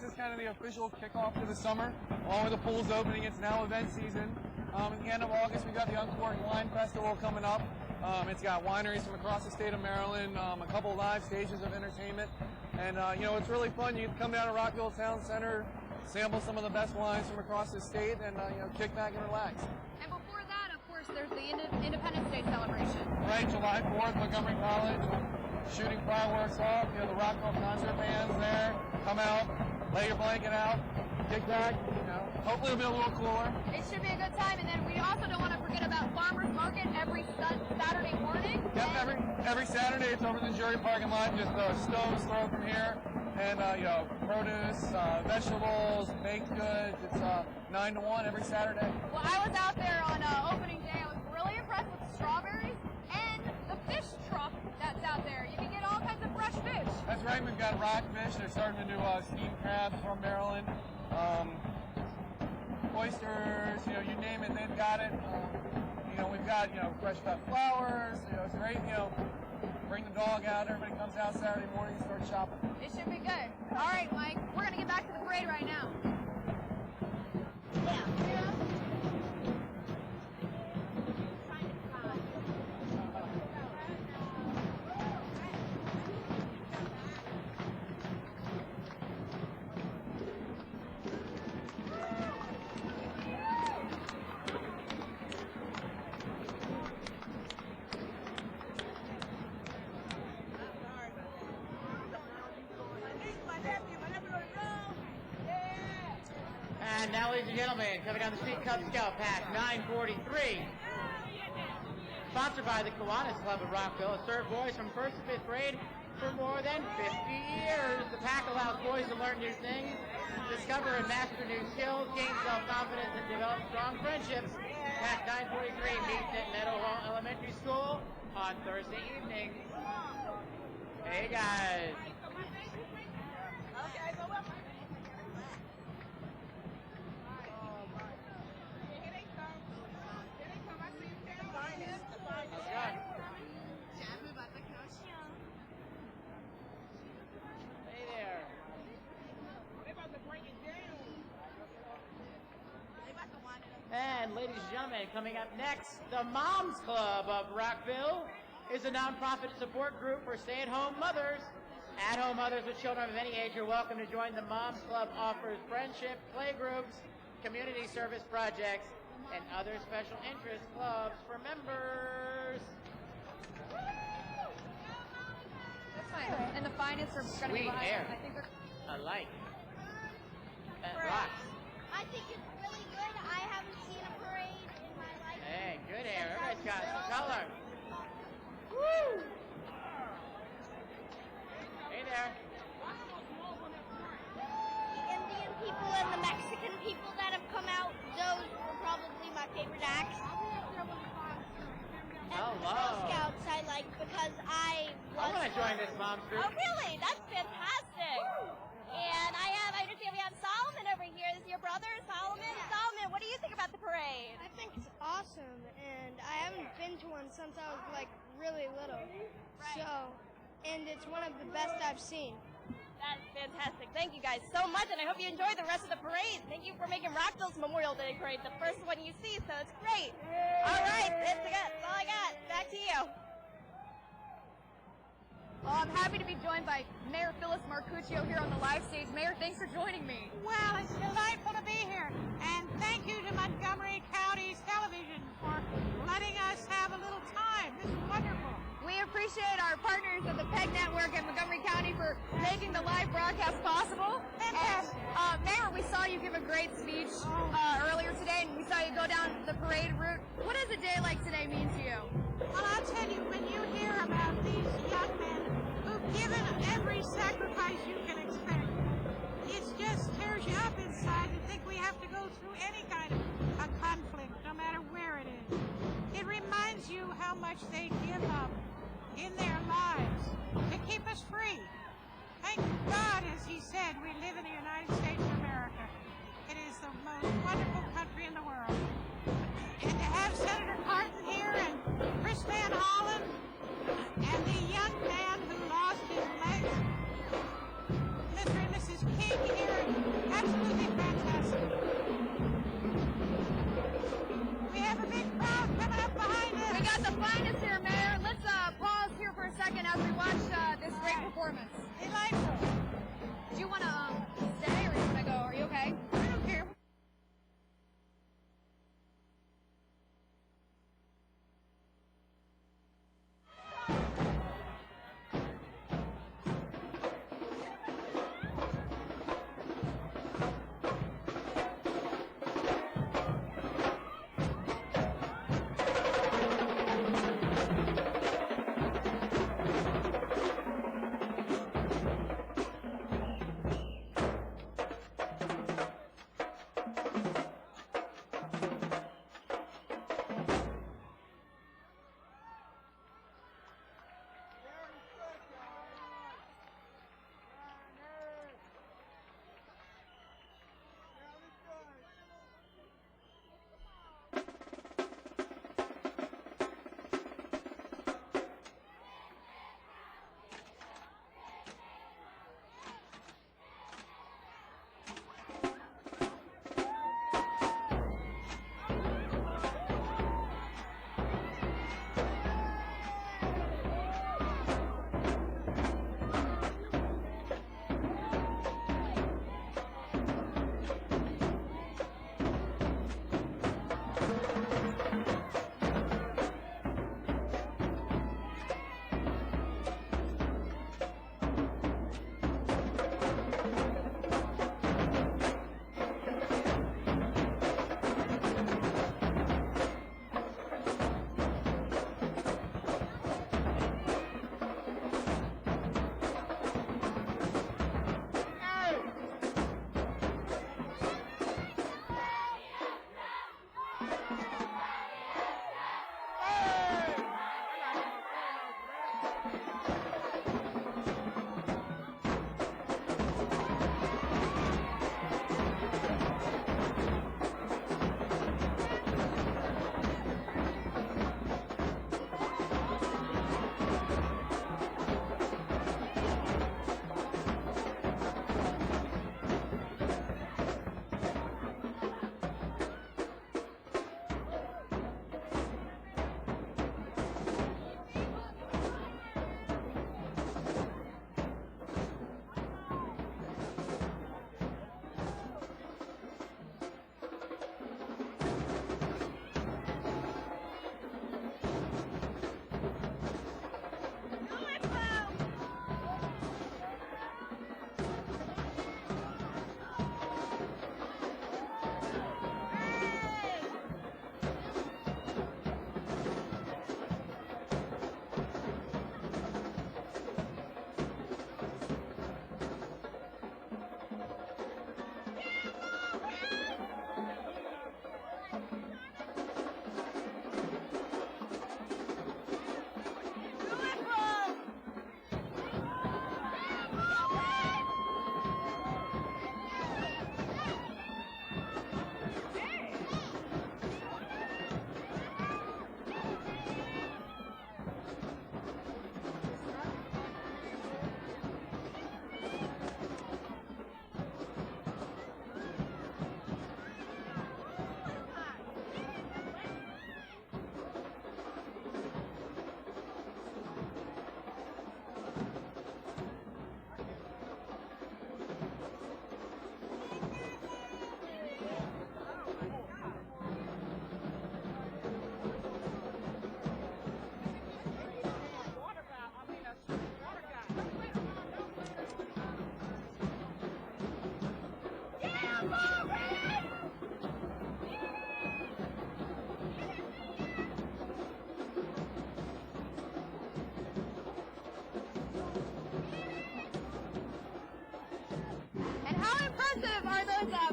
is kind of the official kickoff to the summer. Along with the pools opening, it's now event season. At the end of August, we've got the Uncut Wine Festival coming up. It's got wineries from across the state of Maryland, a couple live stages of entertainment, and it's really fun. You can come down to Rockville Town Center, sample some of the best wines from across the state, and kick back and relax. And before that, of course, there's the Independence Day celebration. Right, July 4th, Montgomery College, shooting fireworks off. The Rockville concert band's there. Come out, lay your blanket out, kick back. Hopefully it'll be a little cooler. It should be a good time, and then we also don't want to forget about Farmers Market every Saturday morning. Yep, every Saturday it's over in the jury parking lot, just a stone's throw from here. And, produce, vegetables, baked goods. It's 9 to 1 every Saturday. Well, I was out there on opening day. I was really impressed with the strawberries and the fish truck that's out there. You can get all kinds of fresh fish. That's right. We've got rockfish. They're starting to do steamed crabs from Maryland. Oysters, you name it, they've got it. We've got, fresh cut flowers. It's great, bring the dog out. Everybody comes out Saturday morning and starts shopping. It should be good. All right, Mike, we're going to get back to the parade right now. Yeah. And now, ladies and gentlemen, coming down the street, Cub Scout Pack 943. Sponsored by the Kiwanis Club of Rockville, has served boys from 1st to 5th grade for more than 50 years. The pack allows boys to learn new things, discover and master new skills, gain self-confidence, and develop strong friendships. Pack 943 meets at Meadow Hall Elementary School on Thursday evening. Hey, guys. Hey there. And ladies and gentlemen, coming up next, the Moms Club of Rockville is a nonprofit support group for stay-at-home mothers. At-home mothers with children of any age are welcome to join the Moms Club. Offers friendship, playgroups, community service projects, and other special interest clubs for members. That's fine. And the finest are going to be Sweet behind. hair. I think they're... Alike. That rocks. I think it's really good. I haven't seen a parade in my life. Hey, good hair. Everybody's got some color. Woo! Hey there. The Indian people and the Mexican people that have come out, those were probably my favorite acts. And the Hello. Girl Scouts I like because I I want to join this mom's group. Oh, really? That's fantastic. And I understand we have Solomon over here. This is your brother, Solomon. Solomon, what do you think about the parade? I think it's awesome, and I haven't been to one since I was like really little. Right. So, and it's one of the best I've seen. That's fantastic. Thank you guys so much, and I hope you enjoy the rest of the parade. Thank you for making Rockville's Memorial Day Parade the first one you see, so it's great. All right, that's all I got. Back to you. Well, I'm happy to be joined by Mayor Phyllis Marcuccio here on the live stage. Mayor, thanks for joining me. Well, it's delightful to be here. And thank you to Montgomery County's television for letting us have a little time. This is wonderful. We appreciate our partners at the PEG Network and Montgomery County for making the live broadcast possible. Fantastic. And, Mayor, we saw you give a great speech earlier today, and we saw you go down the parade route. What does a day like today mean to you? Well, I'll tell you, when you hear about these young men who've given every sacrifice you can expect, it just tears you up inside to think we have to go through any kind of a conflict, no matter where it is. It reminds you how much they give up in their lives to keep us free. Thank God, as he said, we live in the United States of America. It is the most wonderful country in the world. And to have Senator Carton here and Chris Van Hollen and the young man who lost his legs, Mr. and Mrs. King here, absolutely fantastic. We have a big crowd coming up behind us. We got the finest here, Mayor. Let's pause here for a second as we watch this great performance. Delightful. Do you want to stay or do you want to go? Are you okay? I don't care.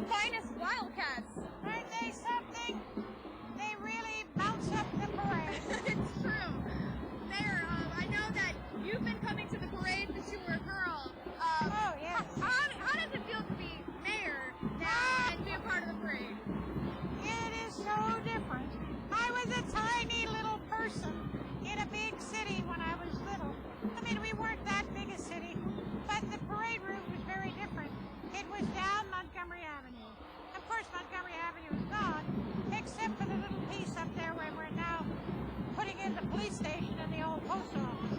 finest Wildcats. Aren't they something? They really bounce up the parade. It's true. Mayor, I know that you've been coming to the parade since you were a girl. Oh, yes. How does it feel to be mayor now and be a part of the parade? It is so different. I was a tiny little person in a big city when I was little. I mean, we weren't that big a city, but the parade route was very different. It was down Montgomery Avenue. Of course, Montgomery Avenue is gone, except for the little piece up there where we're now putting in the police station and the old post office.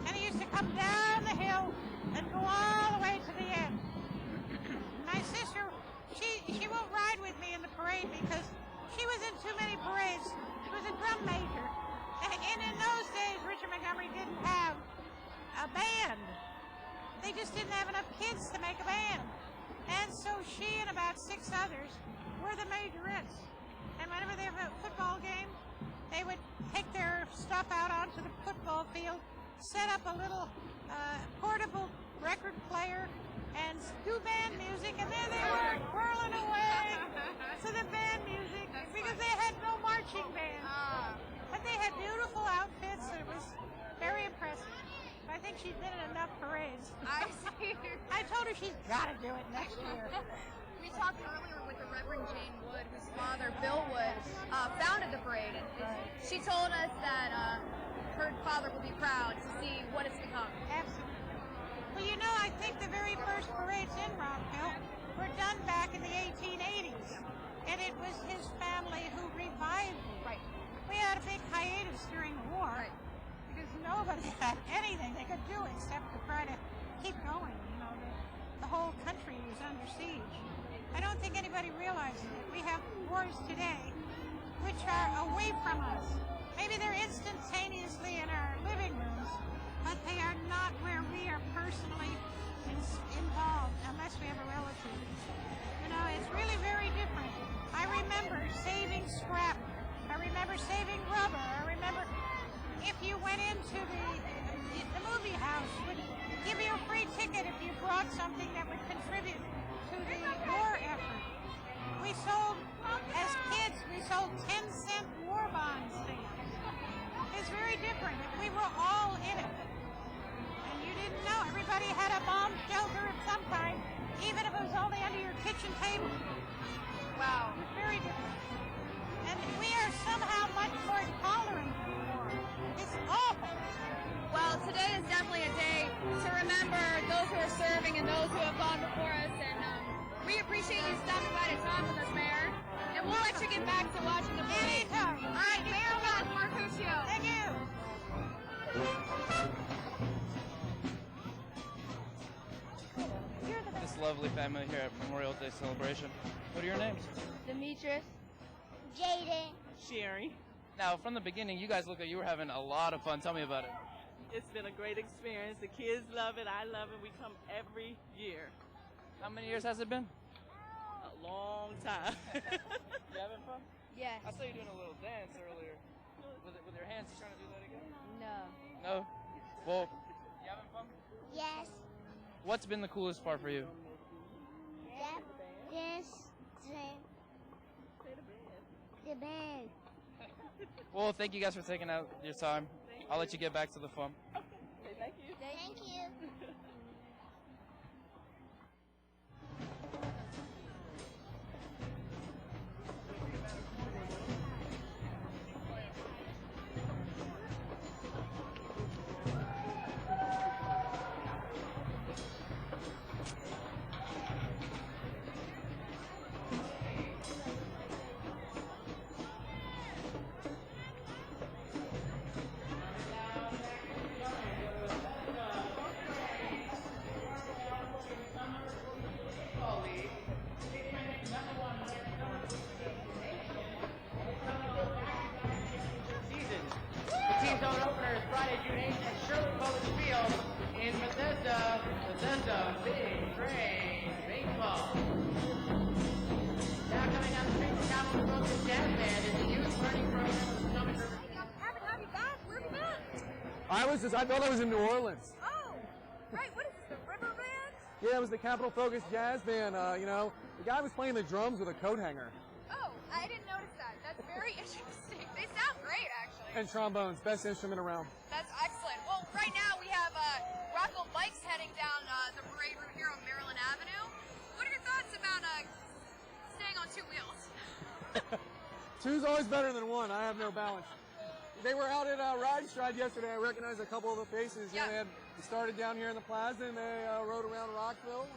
And it used to come down the hill and go all the way to the end. My sister, she won't ride with me in the parade because she was in too many parades. She was a drum major. And in those days, Richard Montgomery didn't have a band. They just didn't have enough kids to make a band. And so she and about 6 others were the majorettes. And whenever they have a football game, they would take their stuff out onto the football field, set up a little portable record player, and do band music, and then they were whirling away to the band music because they had no marching band. But they had beautiful outfits, and it was very impressive. I think she's been in enough parades. I see. I told her she's got to do it next year. We talked earlier with the Reverend Jane Wood, whose father, Bill Wood, founded the parade. And she told us that her father will be proud to see what it's become. Absolutely. Well, you know, I think the very first parades in Rockville were done back in the 1880s. And it was his family who revived it. Right. We had a big hiatus during the war. Right. Because nobody had anything they could do except to try to keep going. You know, the whole country was under siege. I don't think anybody realizes it. We have wars today which are away from us. Maybe they're instantaneously in our living rooms, but they are not where we are personally involved unless we have a relative. You know, it's really very different. I remember saving scrap. I remember saving rubber. I remember if you went into the movie house, would give you a free ticket if you brought something that would contribute to the war effort. We sold, as kids, we sold 10-cent war bond stamps. It's very different. We were all in it. And you didn't know. Everybody had a bomb shelter of some kind, even if it was only under your kitchen table. Wow. It was very different. And we are somehow much more tolerant of war. It's awful. Well, today is definitely a day to remember those who are serving and those who have gone before us. And we appreciate you stopping by to talk with us, Mayor. And we'll let you get back to watching the parade. Anytime. All right, Mayor Mercutio. Thank you. This lovely family here at Memorial Day celebration. What are your names? Demetrius. Jaden. Sherry. Now, from the beginning, you guys look like you were having a lot of fun. Tell me about it. It's been a great experience. The kids love it. I love it. We come every year. How many years has it been? A long time. You having fun? Yes. I saw you doing a little dance earlier. With your hands, you trying to do that again? No. No? Well, you having fun? Yes. What's been the coolest part for you? The band. Well, thank you guys for taking out your time. I'll let you get back to the fun. Okay, thank you. Thank you. I thought I was in New Orleans. Oh, right. What is this, the River Band? Yeah, it was the Capitol Focus Jazz Band. You know, The guy was playing the drums with a coat hanger. Oh, I didn't notice that. That's very interesting. They sound great, actually. And trombones, best instrument around. That's excellent. Well, right now we have Rockville Bikes heading down the parade route here on Maryland Avenue. What are your thoughts about staying on two wheels? Two's always better than one. I have no balance. They were out at Ride Stride yesterday. I recognized a couple of the faces. Yeah. They started down here in the plaza and they rode around Rockville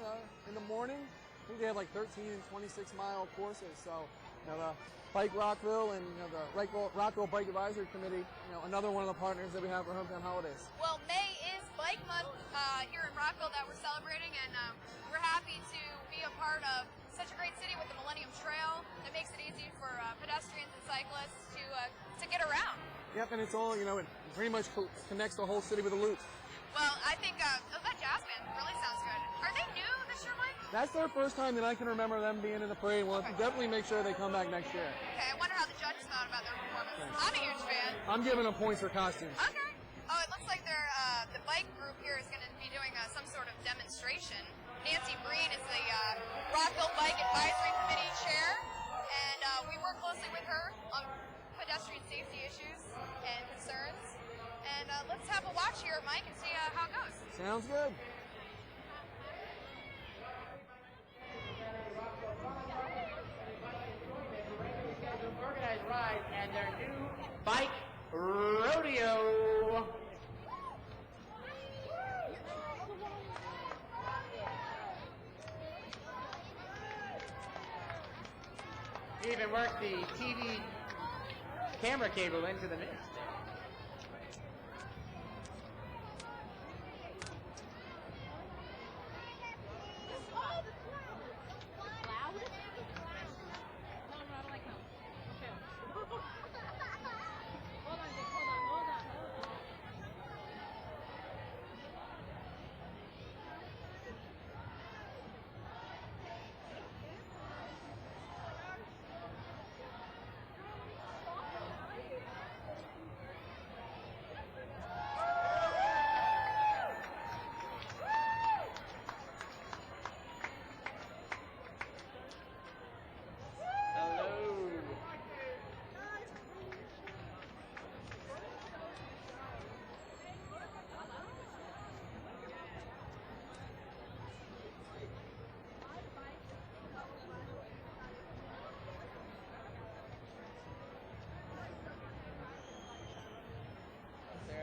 in the morning. I think they had like 13 and 26-mile courses. So, the Bike Rockville and the Rockville Bike Advisory Committee, another one of the partners that we have for Hometown Holidays. Well, May is Bike Month here in Rockville that we're celebrating, and we're happy to be a part of such a great city with the Millennium Trail that makes it easy for pedestrians and cyclists to get around. Yep, and it's all, it pretty much connects the whole city with a loop. Well, I think that jazz band really sounds good. Are they new this year, Mike? That's their first time that I can remember them being in the parade. We'll definitely make sure they come back next year. Okay, I wonder how the judges thought about their performance. I'm a huge fan. I'm giving them points for costumes. Okay. Oh, it looks like the bike group here is going to be doing some sort of demonstration. Nancy Breen is the Rockville Bike Advisory Committee chair, and we work closely with her on pedestrian safety issues and concerns. And let's have a watch here, Mike, and see how it goes. Sounds good. Organized ride and their new bike rodeo. Even worked the TV camera cable into the mix.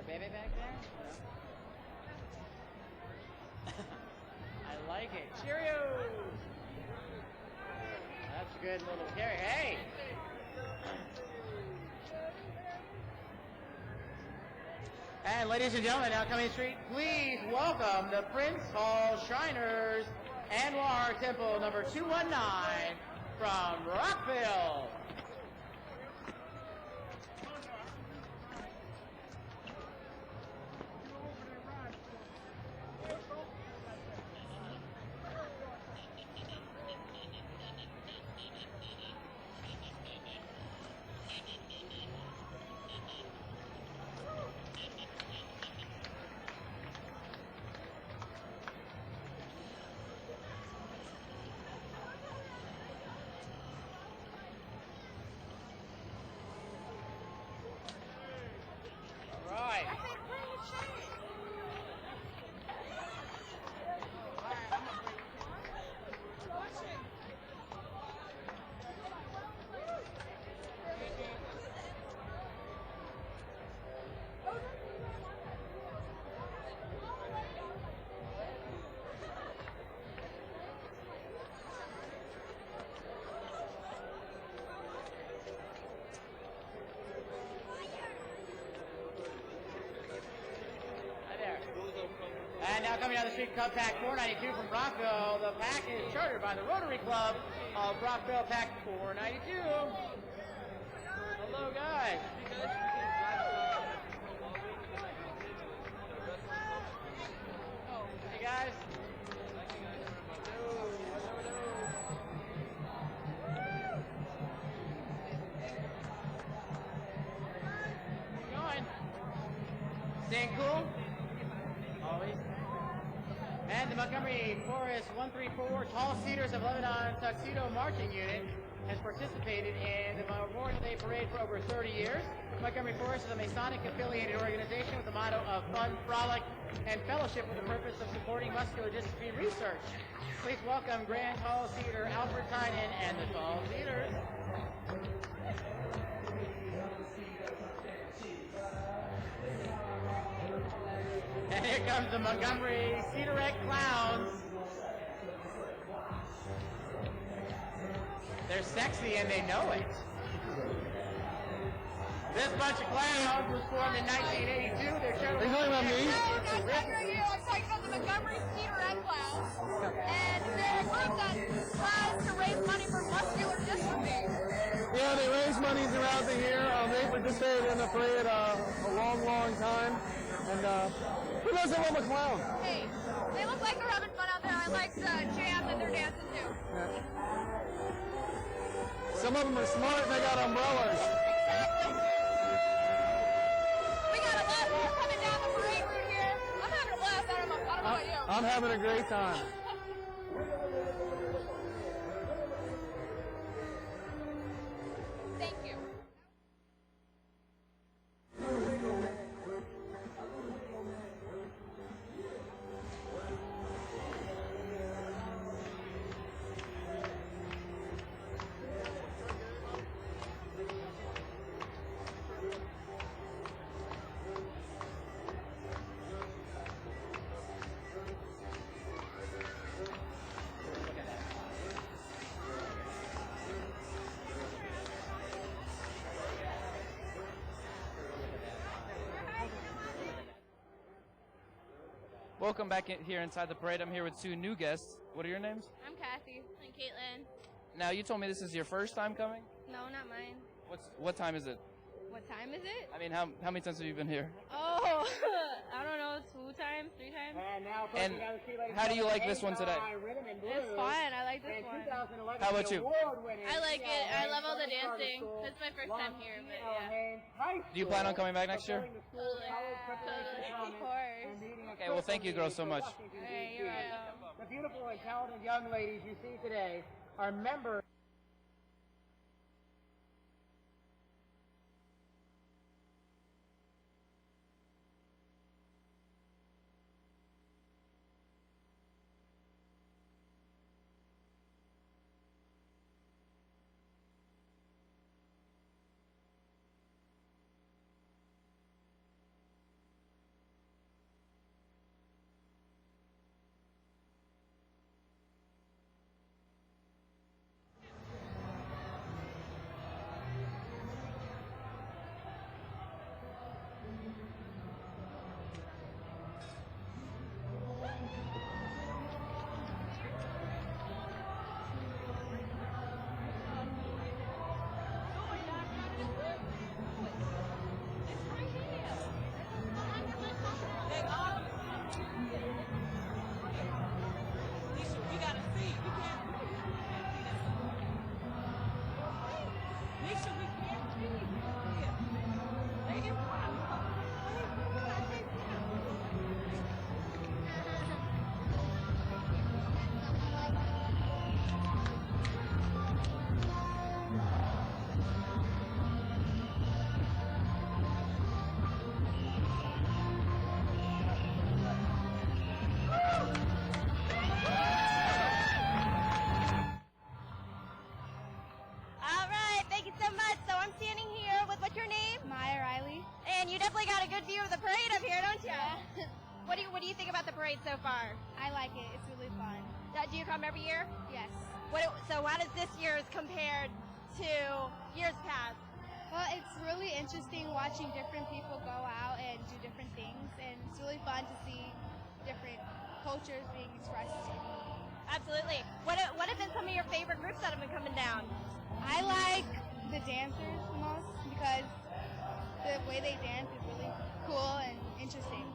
Baby back there? I like it. Cheerios! That's a good little carry. Hey! And ladies and gentlemen, now coming street, please welcome the Prince Hall Shriners Anwar Temple number 219 from Rockville. And now coming down the street, Cub Pack 492 from Rockville. The pack is chartered by the Rotary Club of Rockville Pack 492. Hello, guys. Hey, guys. Going. Staying cool. Always. And the Montgomery Forest 134 Tall Cedars of Lebanon Tuxedo Marching Unit has participated in the Memorial Day Parade for over 30 years. Montgomery Forest is a Masonic affiliated organization with the motto of fun, frolic, and fellowship with the purpose of supporting muscular dystrophy research. Please welcome Grand Tall Cedar Alfred Tynan and the Tall Cedars. And here comes the Montgomery Cedarette Clowns. They're sexy and they know it. This bunch of clowns was formed in 1982. They're totally... No, I'm talking about the Montgomery Cedarette Clowns. And they're a group that tries to raise money for muscular dystrophy. Yeah, they raise money throughout the year. They participated in the parade a long time. And who doesn't love a clown? Hey, they look like they're having fun out there. I like the jam that they're dancing to. Yeah. Some of them are smart and they got umbrellas. Exactly. We got a lot more coming down the parade route here. I'm having a blast. I don't know about you. I'm having a great time. Thank you. Welcome back here inside the parade. I'm here with two new guests. What are your names? I'm Kathy. And Caitlin. Now, you told me this is your first time coming? No, not mine. What time is it? What time is it? I mean, how many times have you been here? Oh, I don't know, 2 times, 3 times. And how do you like this one today? It's fun. I like this one. How about you? I like it. I love all the dancing. It's my first time here, but yeah. Do you plan on coming back next year? Totally. Of course. Okay, well, thank you girls so much. Alright, you're welcome. The beautiful and talented young ladies you see today are members. What do you think about the parade so far? I like it. It's really fun. Do you come every year? Yes. So how does this year's compared to years past? Well, it's really interesting watching different people go out and do different things, and it's really fun to see different cultures being expressed. Absolutely. What have been some of your favorite groups that have been coming down? I like the dancers the most because the way they dance is really cool and interesting.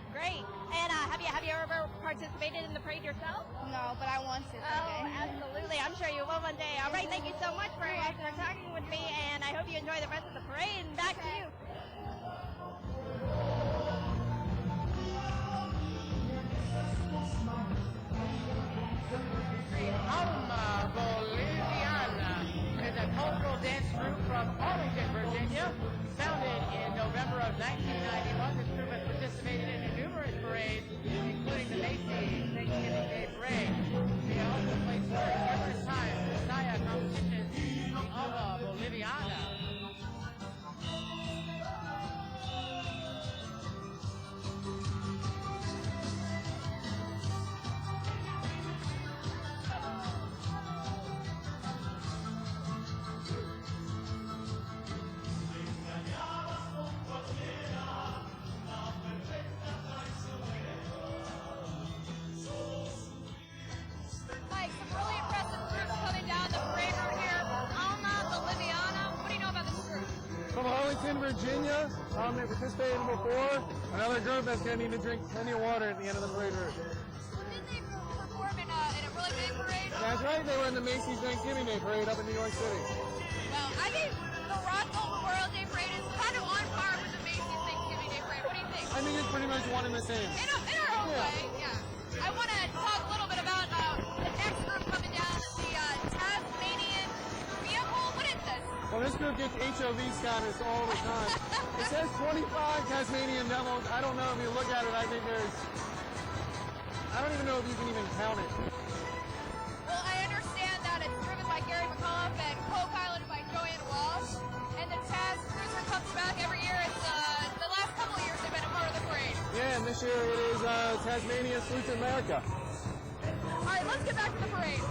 Great. And have you ever participated in the parade yourself? No, but I want to. Oh, absolutely. I'm sure you will one day. All right. Thank you so much for talking with me, and I hope you enjoy the rest of the parade. And back to you. Alma Boliviana is a cultural dance group from Arlington, Virginia. Founded in November of 1991, this group has participated in numerous parades, including the Macy's Thanksgiving Day Parade. They also placed third numerous times in the Saya competition, the Alma Boliviana. Mike, some really impressive groups coming down the parade route here. Alma Boliviana. What do you know about this group? From Arlington, Virginia. They participated before. Another group that's going to need to drink plenty of water at the end of the parade route. Well, did they perform in a really big parade? That's right. They were in the Macy's Thanksgiving Day Parade up in New York City. Well, I think the Rockville Memorial Day Parade is kind of on par with the Macy's Thanksgiving Day Parade. What do you think? I think it's pretty much one and the same. In our own way, yeah. I want to talk a little bit about the next group coming down, the Tasmanian vehicle. What is this? Well, this group gets HOV status all the time. It says 25 Tasmanian Devils. I don't know if you look at it. I think I don't even know if you can even count it. Well, I understand that it's driven by Gary McAuliffe and co-piloted by Joanne Walsh. And the Taz Cruiser comes back every year. It's the last couple of years they've been a part of the parade. Yeah, and this year it is Tasmania Salutes America. All right, let's get back to the parade.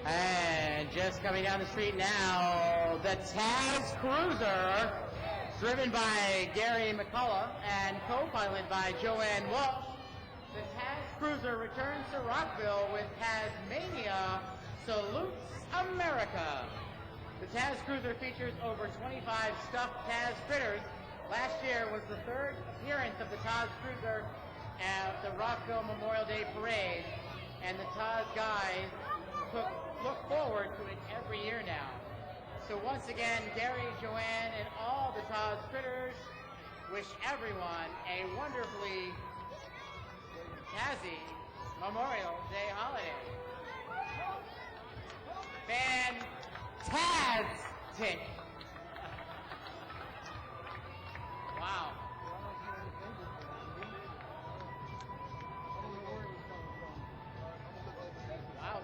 And just coming down the street now, the Taz Cruiser, driven by Gary McCullough and co-piloted by Joanne Walsh. The Taz Cruiser returns to Rockville with Tasmania Salutes America. The Taz Cruiser features over 25 stuffed Taz critters. Last year was the third appearance of the Taz Cruiser at the Rockville Memorial Day Parade, and the Taz guys look forward to it every year now. So once again, Gary, Joanne, and all the Taz critters wish everyone a wonderfully Tazzy Memorial Day holiday. Fantastic! Wow. Wow.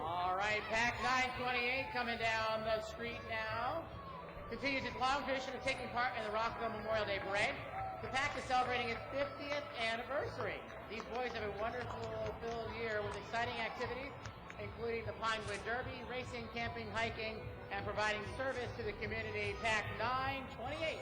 All right, Pack 928 coming down the street now. Continues its long tradition of taking part in the Rockville Memorial Day Parade. The Pack is celebrating its 50th anniversary. These boys have a wonderful filled year with exciting activities, including the Pinewood Derby, racing, camping, hiking, and providing service to the community. Pack 928.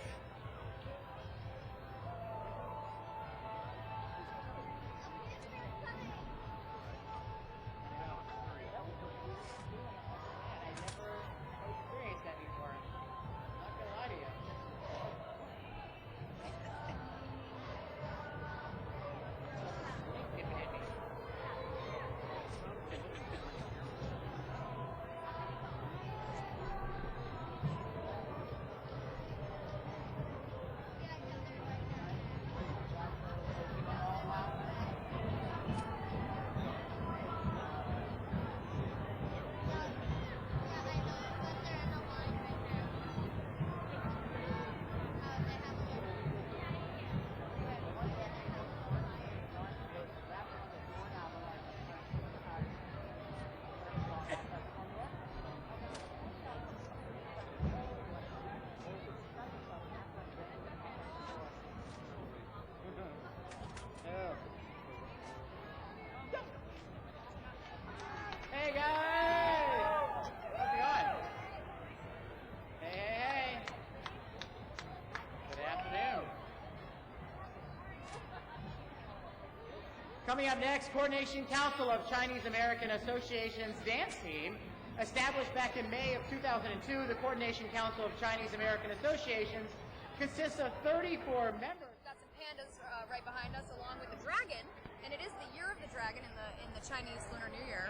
Coming up next, Coordination Council of Chinese American Association's dance team. Established back in May of 2002, the Coordination Council of Chinese American Associations consists of 34 members. Got some pandas right behind us, along with the dragon, and it is the year of the dragon in the Chinese Lunar New Year.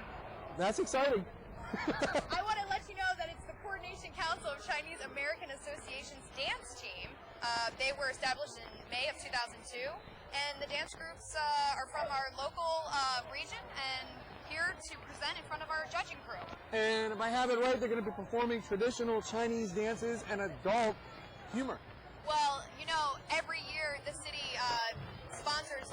That's exciting. I want to let you know that it's the Coordination Council of Chinese American Association's dance team. They were established in May of 2002, and the dance groups are from our local region and here to present in front of our judging crew. And if I have it right, they're going to be performing traditional Chinese dances and adult humor. Well, you know, every year the city sponsors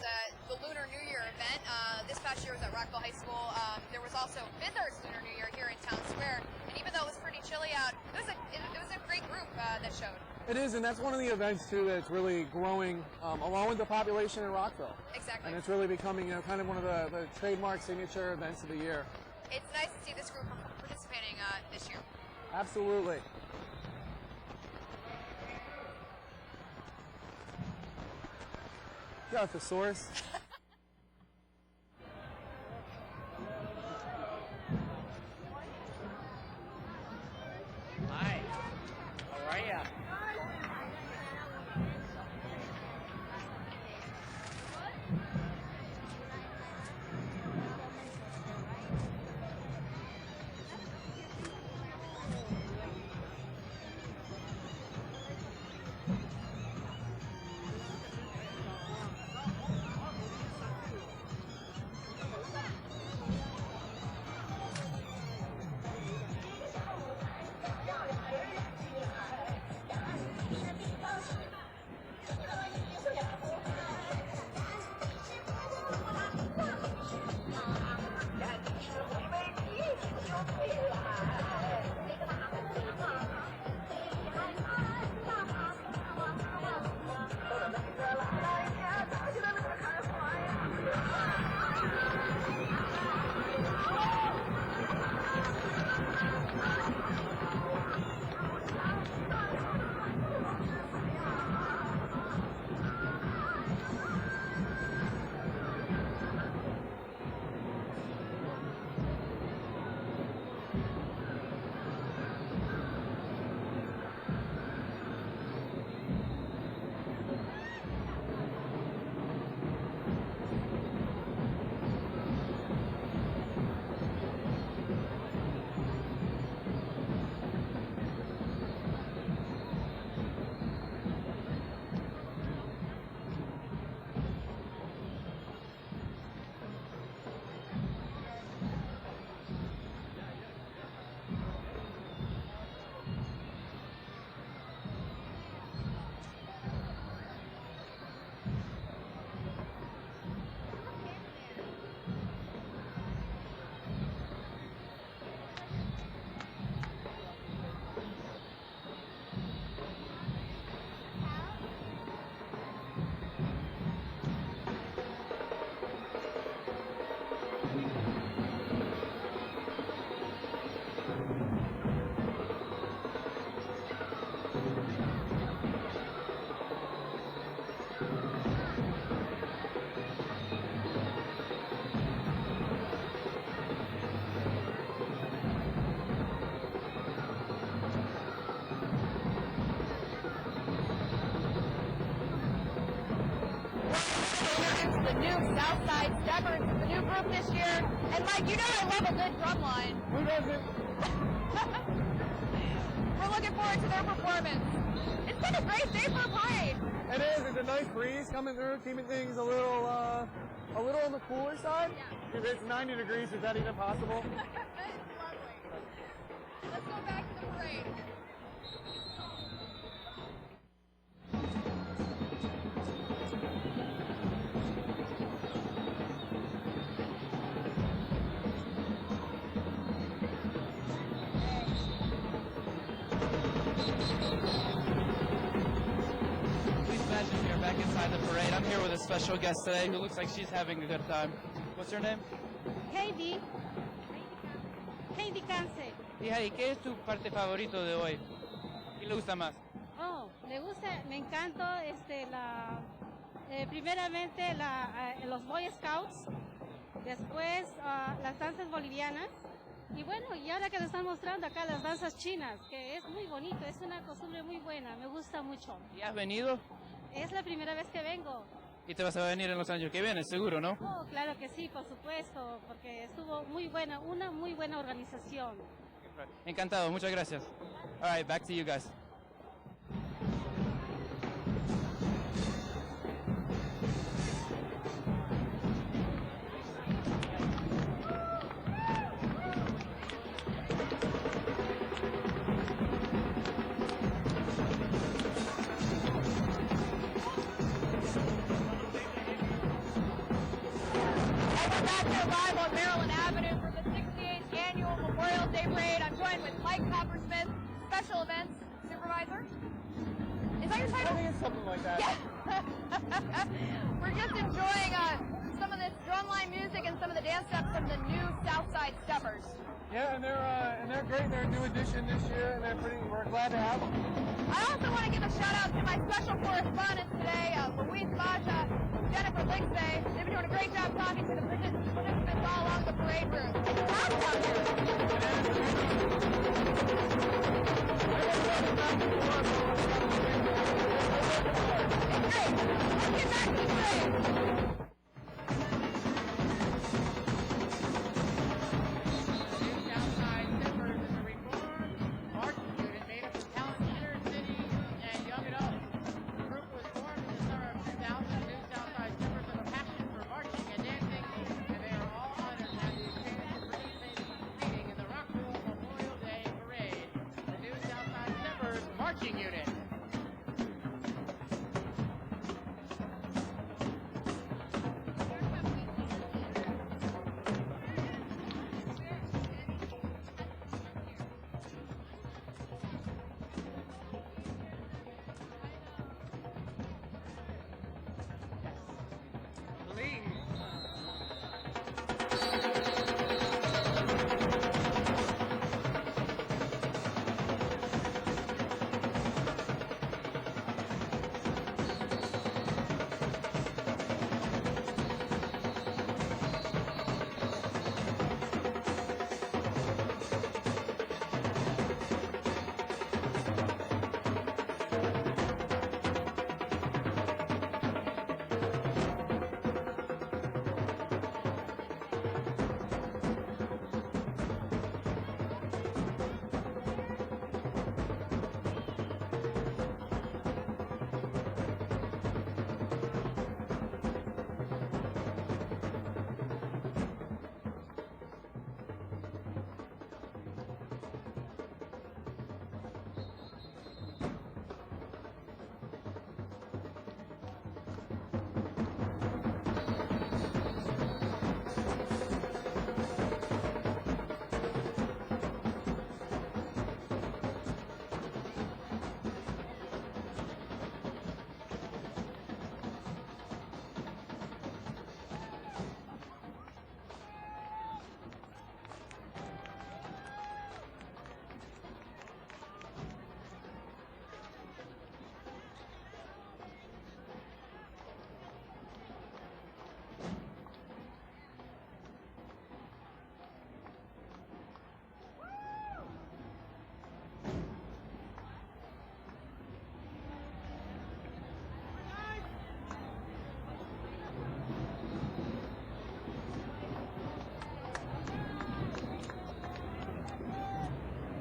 the Lunar New Year event. This past year was at Rockville High School. There was also Biddler's Lunar New Year here in Town Square. And even though it was pretty chilly out, it was a great group that showed. It is, and that's one of the events, too, that's really growing along with the population in Rockville. Exactly. And it's really becoming, you know, kind of one of the trademark signature events of the year. It's nice to see this group participating this year. Absolutely. Yeah, thesaurus. Hi. How are ya? The new Southside Steppers is the new group this year. And Mike, you know I love a good drum line. Who doesn't? We're looking forward to their performance. It's been a great day for a parade. It is. It's a nice breeze coming through, keeping things a little on the cooler side. Yeah. If it's 90 degrees, is that even possible? It's lovely. Let's go back to the parade. Back inside the parade. I'm here with a special guest today who looks like she's having a good time. What's her name? Heidi. Heidi Cance. Hija, ¿y qué es tu parte favorito de hoy? ¿Qué le gusta más? Oh, me gusta, me encanta Primeramente los Boy Scouts, después las danzas bolivianas y bueno, y ahora que nos están mostrando acá las danzas chinas, que es muy bonito, es una costumbre muy buena, me gusta mucho. ¿Y has venido? Es la primera vez que vengo. Y te vas a venir en los años que vienen, seguro, ¿no? Oh, claro que sí, por supuesto, porque estuvo muy buena, una muy buena organización. Encantado, muchas gracias. All right, back to you guys. Live on Maryland Avenue for the 68th Annual Memorial Day Parade. I'm joined with Mike Coppersmith, Special Events Supervisor. Is that your title? I think it's something like that. Yeah. We're just enjoying some of this drumline music and some of the dance steps from the new Southside Steppers. Yeah, and they're great. They're a new addition this year, and we're glad to have them. I also want to give a shout out to my special correspondents today, Louise Baja, Jennifer Ligsay. They've been doing a great job talking to the participants all along the parade route. It's fast out here. It's great. Let's get back to the parade.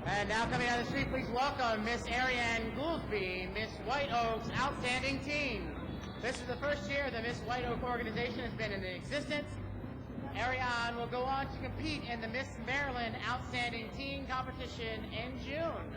And now coming down the street, please welcome Miss Ariane Gouldsby, Miss White Oak's Outstanding Teen. This is the first year the Miss White Oak organization has been in existence. Ariane will go on to compete in the Miss Maryland Outstanding Teen competition in June.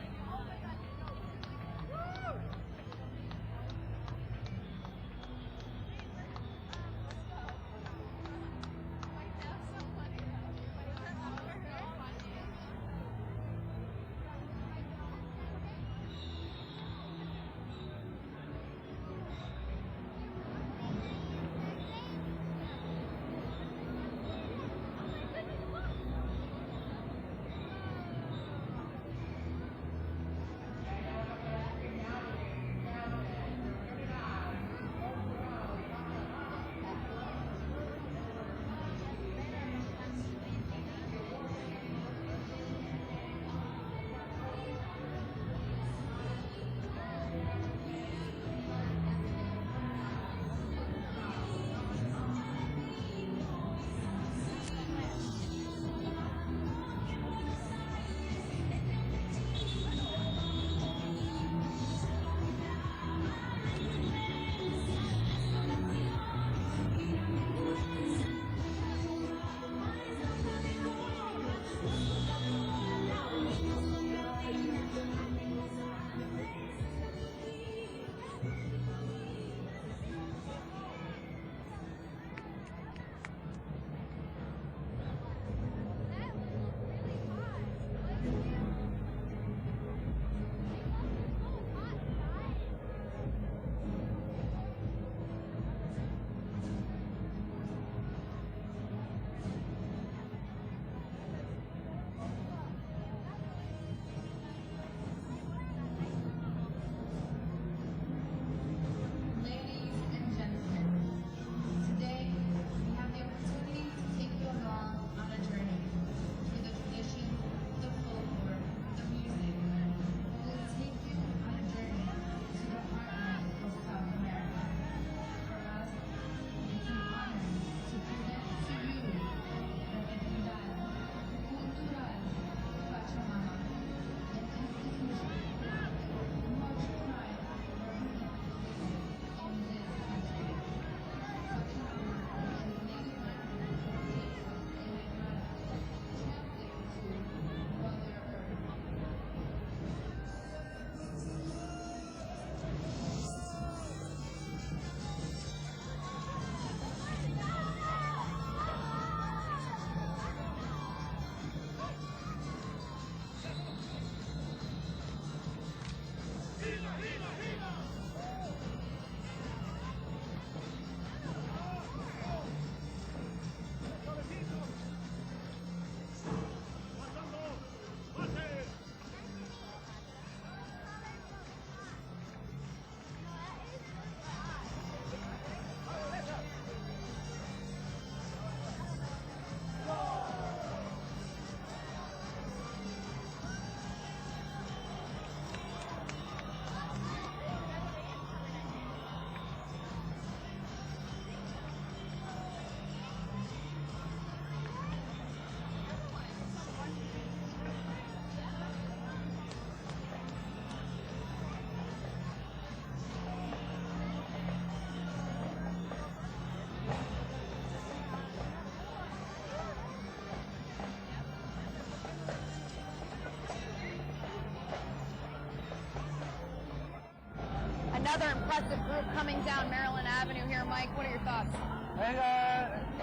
another impressive group coming down Maryland Avenue here. Mike, what are your thoughts? Hey,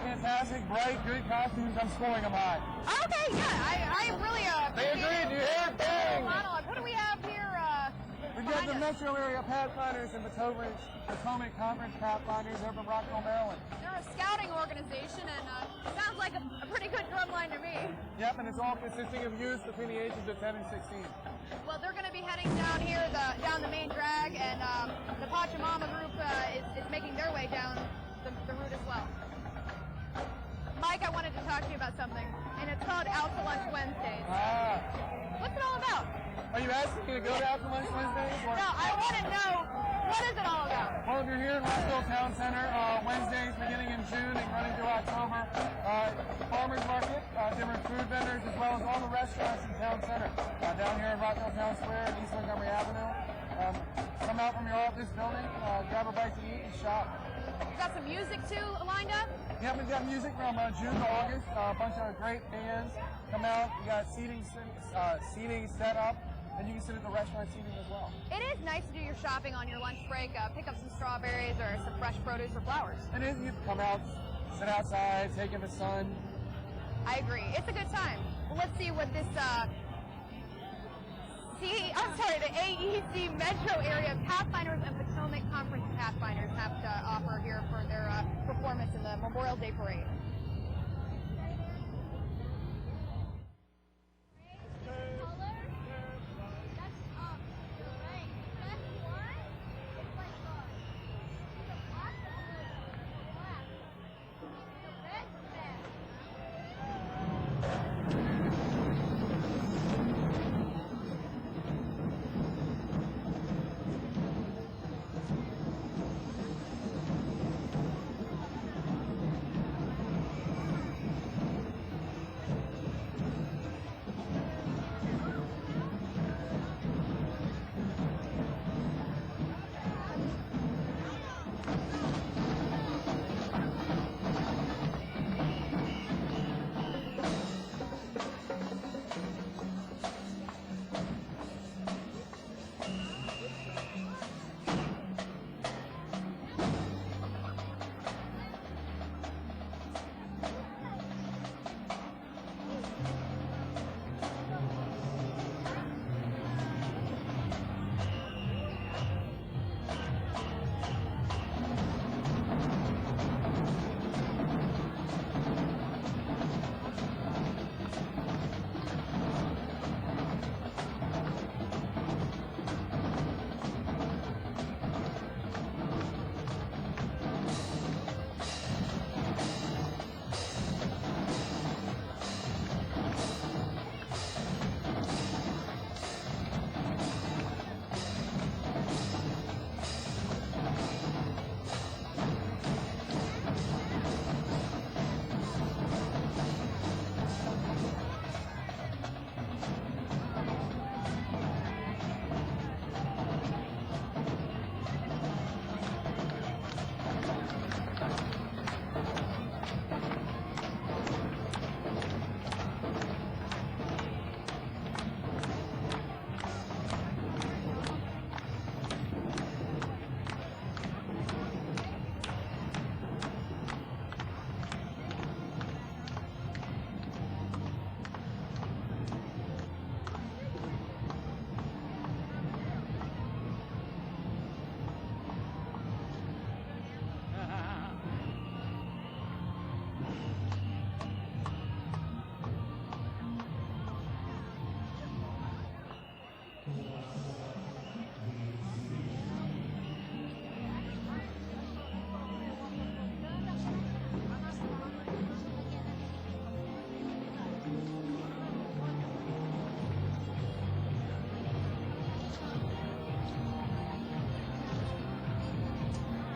fantastic, bright, good costumes. I'm scoring them high. Okay, yeah, I really They agreed. You hear it? Bang! monologue. What do we have here? We've got the Metro Area Pathfinders and Potomac Conference Pathfinders over in Rockville, Maryland. They're a scouting organization, and it sounds like a pretty good drum line to me. Yep, and it's all consisting of youth between the ages of 10 and 16. Well, they're going to be heading down here, down the main drag, and the Pachamama group is making their way down the route as well. Mike, I wanted to talk to you about something, and it's called Out to Lunch Wednesdays. What's it all about? Are you asking me to go to Out to Lunch Wednesdays? Or? No, I want to know, what is it all about? Well, if you're here in Rockville Town Center, Wednesdays beginning in June and running through October, farmers market, different food vendors, as well as all the restaurants in Town Center. Down here in Rockville Town Square and East Montgomery Avenue. Come out from your office building, grab a bite to eat and shop. You got some music too lined up? Yeah, we've got music from June to August. A bunch of great bands come out. We got seating set up, and you can sit at the restaurant seating as well. It is nice to do your shopping on your lunch break, pick up some strawberries or some fresh produce or flowers. It is. You come out, sit outside, take in the sun. I agree. It's a good time. Well, let's see what this the AEC Metro Area Pathfinders and Potomac Conference Pathfinders have to offer here for their performance in the Memorial Day Parade.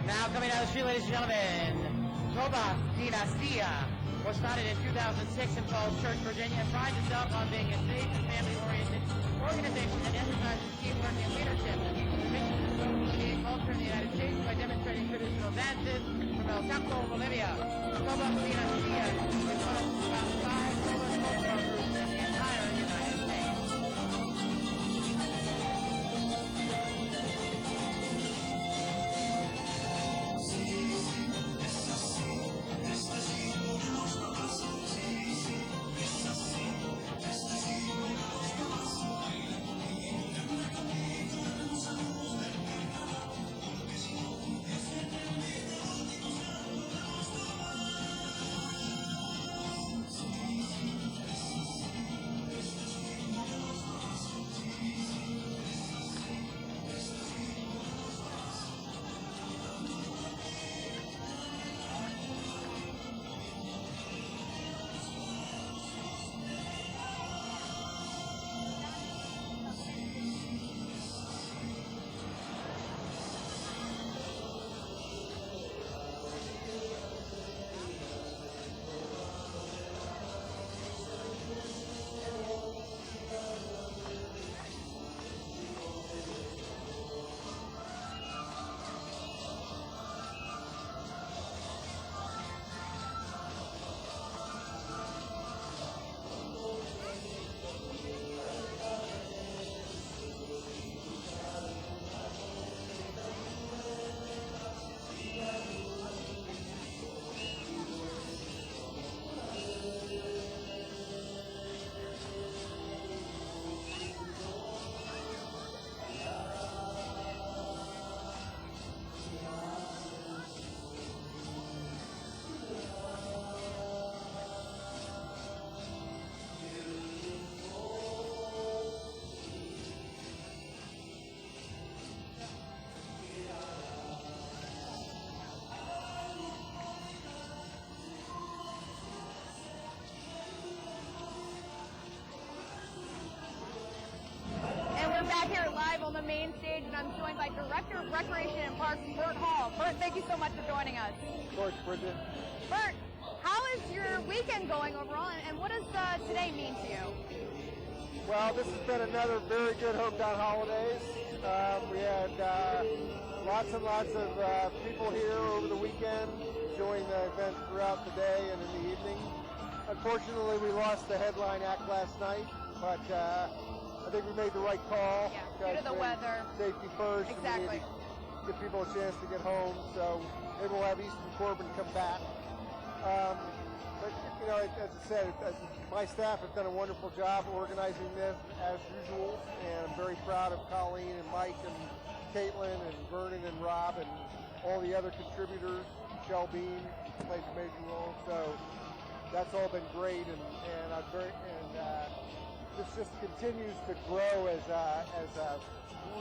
Now coming down the street, ladies and gentlemen, Toba Dinastia was founded in 2006 in Falls Church, Virginia, and prides itself on being a faith and family-oriented organization that emphasizes teamwork and leadership. The mission is to promote Indian culture in the United States by demonstrating traditional dances from El Chaco, Bolivia. Toba Dinastia is one of about 5 Toba cultural groups in the entire United States. main stage, and I'm joined by Director of Recreation and Parks, Bert Hall. Bert, thank you so much for joining us. Of course, Bridget. Bert, how is your weekend going overall, and what does today mean to you? Well, this has been another very good Hometown Holidays. We had lots and lots of people here over the weekend enjoying the event throughout the day and in the evening. Unfortunately, we lost the headline act last night, but I think we made the right call. Yeah, due to the weather. Safety first. Exactly. And we give people a chance to get home, so maybe we'll have Easton Corbin come back. But, you know, as I said, my staff have done a wonderful job organizing this as usual, and I'm very proud of Colleen and Mike and Caitlin and Vernon and Rob and all the other contributors. Michelle Bean plays a major role, so that's all been great, and I'm very this just continues to grow as a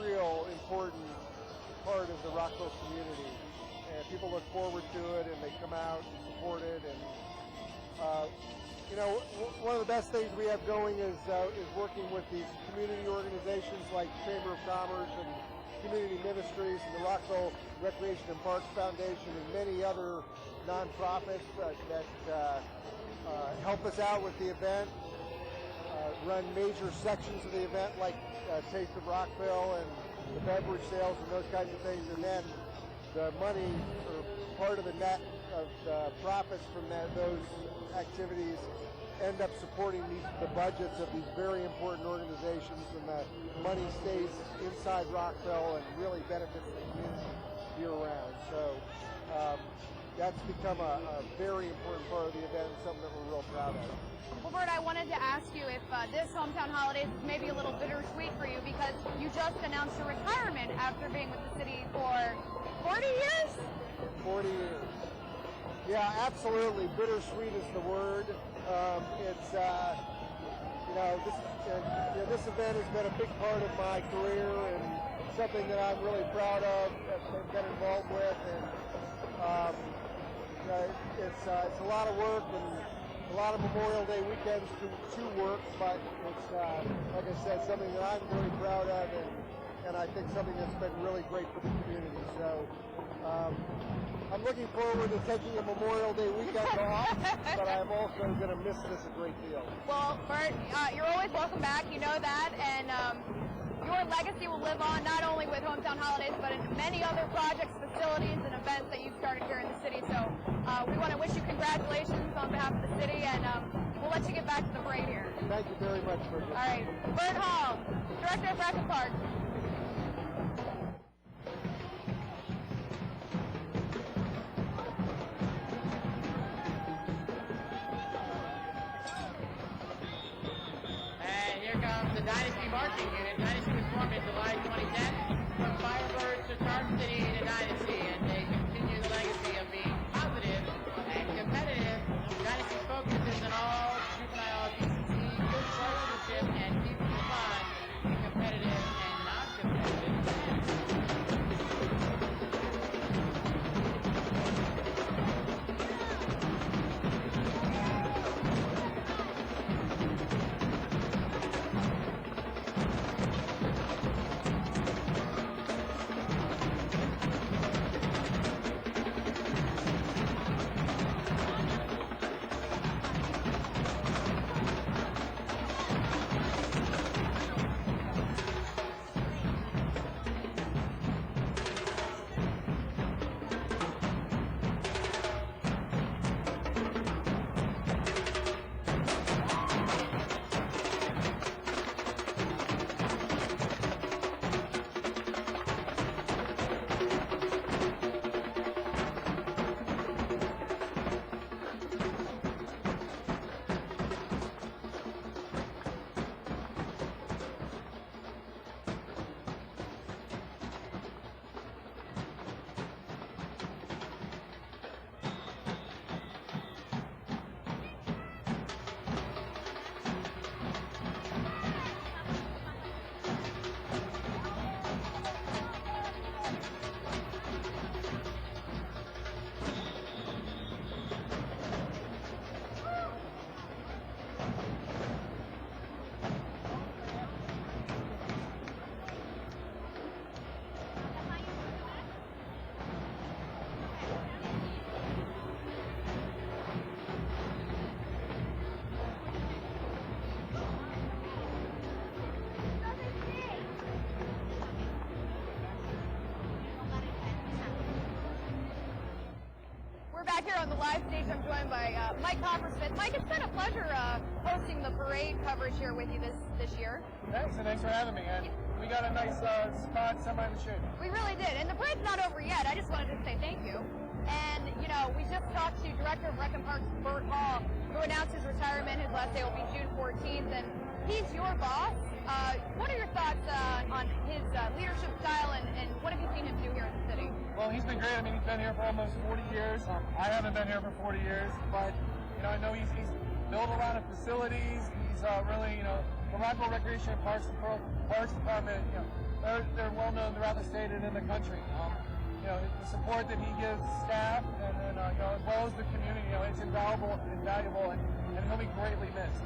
real important part of the Rockville community, and people look forward to it, and they come out and support it, and you know, one of the best things we have going is working with these community organizations like Chamber of Commerce and Community Ministries and the Rockville Recreation and Parks Foundation and many other nonprofits that help us out with the event, run major sections of the event like Taste of Rockville and the beverage sales and those kinds of things, and then the money or part of the net of the profits from those activities end up supporting the budgets of these very important organizations, and the money stays inside Rockville and really benefits the community year-round. So that's become a very important part of the event and something that we're real proud of. Well, Bert, I wanted to ask you if this Hometown Holidays is maybe a little bittersweet for you because you just announced your retirement after being with the city for 40 years? 40 years. Yeah, absolutely. Bittersweet is the word. It's you know, this event has been a big part of my career and something that I'm really proud of, and been involved with, and you know, it's a lot of work and a lot of Memorial Day weekends to work, but it's like I said, something that I'm very proud of, and I think something that's been really great for the community. So. I'm looking forward to taking a Memorial Day weekend off, but I'm also going to miss this a great deal. Well, Bert, you're always welcome back, you know that, and your legacy will live on not only with Hometown Holidays, but in many other projects, facilities, and events that you've started here in the city. So we want to wish you congratulations on behalf of the city, and we'll let you get back to the parade here. Thank you very much, Bridget. All right. Bert Hall, Director of Rec and Parks. The Dynasty Marching Unit. Dynasty was formed in July 2010 from Firebirds to Charm City to Dynasty, and they continue the legacy of being positive and competitive. Dynasty's focus is on all juvenile decency, good sportsmanship, and keeping it fun, and competitive and not competitive. here on the live stage, I'm joined by Mike Coppersmith. Mike, it's been a pleasure hosting the parade coverage here with you this year. Thanks, and thanks for having me. And we got a nice spot semi in the shade. We really did. And the parade's not over yet. I just wanted to say thank you. And, you know, we just talked to Director of Rec and Parks, Bert Hall, who announced his retirement. His last day will be June 14th. And he's your boss. What are your thoughts on his leadership style, and what have you seen him do here in the city? Well, he's been great. I mean, he's been here for almost 40 years. I haven't been here for 40 years, but, you know, I know he's built a lot of facilities. He's really, you know, the Rockville Recreation and Parks Department, you know, they're well known throughout the state and in the country. You know, the support that he gives staff and you know, as well as the community, you know, it's invaluable, and he'll be greatly missed.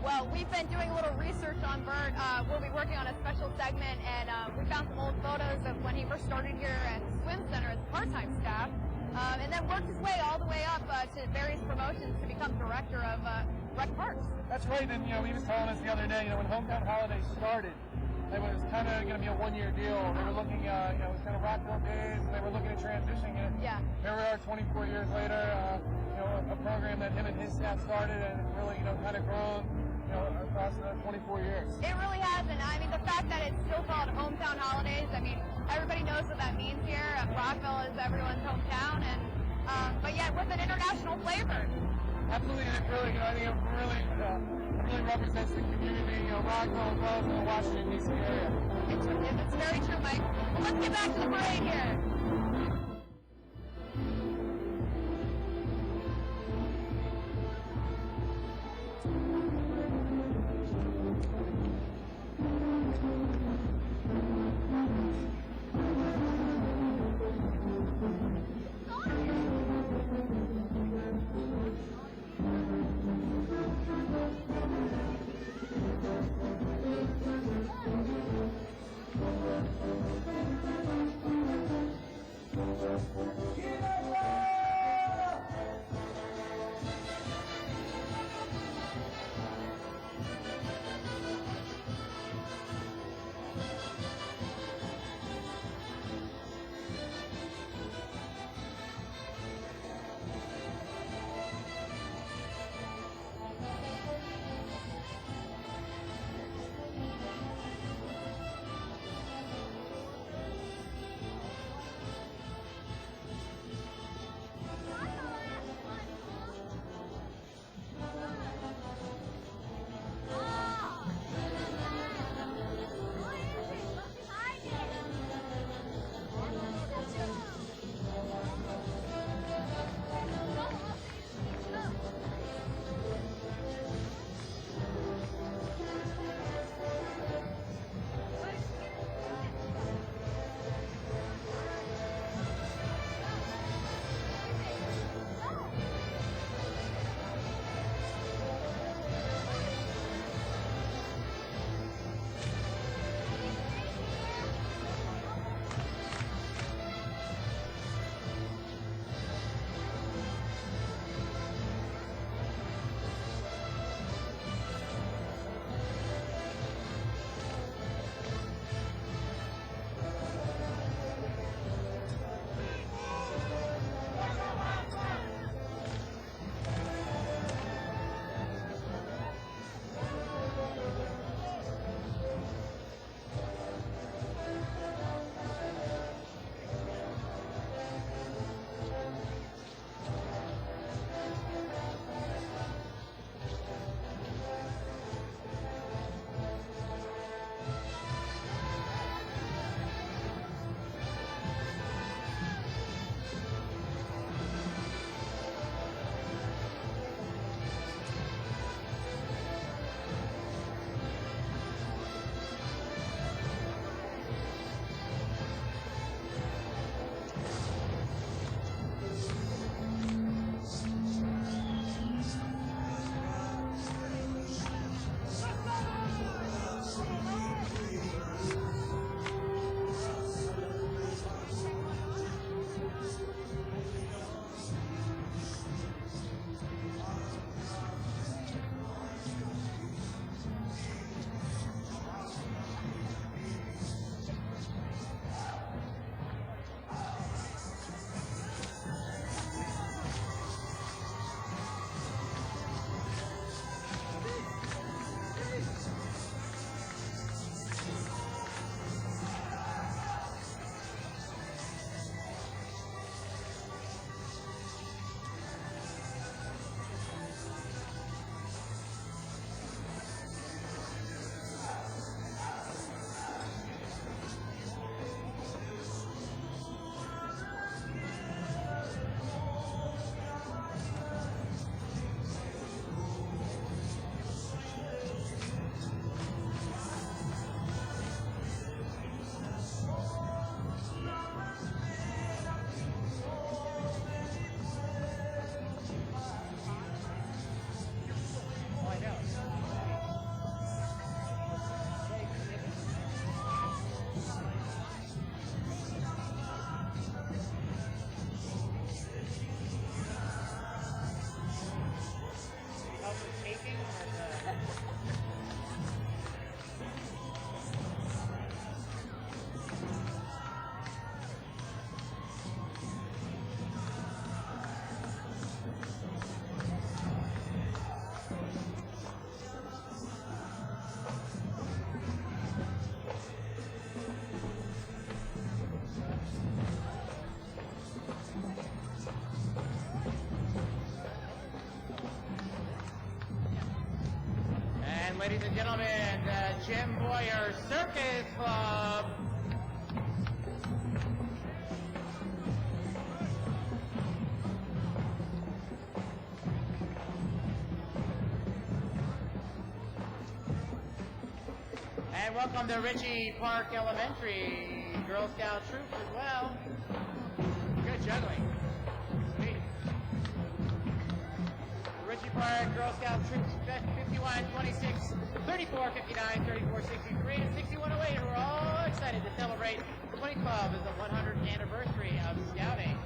Well, we've been doing a little research on Bert. We'll be working on a special segment, and we found some old photos of when he first started here at the Swim Center as part-time staff, and then worked his way all the way up to various promotions to become director of Rec Parks. That's right, and you know, he was telling us the other day, you know, when Hometown Holidays started, it was kind of going to be a one-year deal. They were looking, you know, it was kind of Rockville days, and they were looking at transitioning it. Yeah. Here we are 24 years later, you know, a program that him and his staff started, and it's really, you know, kind of grown, you know, across 24 years. It really has, and I mean, the fact that it's still called Hometown Holidays, I mean, everybody knows what that means here. Rockville is everyone's hometown, and but yet with an international flavor. Absolutely, and it really, you know, I think it really represents the community, you know, Rockville as well as the Washington, D.C. area. It's very true, Mike. Well, let's get back to the parade here. ladies and gentlemen, the Jim Boyer Circus Club. And welcome the Ritchie Park Elementary Girl Scout troop as well. Good juggling. Sweet. Ritchie Park Girl Scout troops 51, 26, 34, 59, 34, 63, and 6108 who are all excited to celebrate 2012 as the 100th anniversary of Scouting.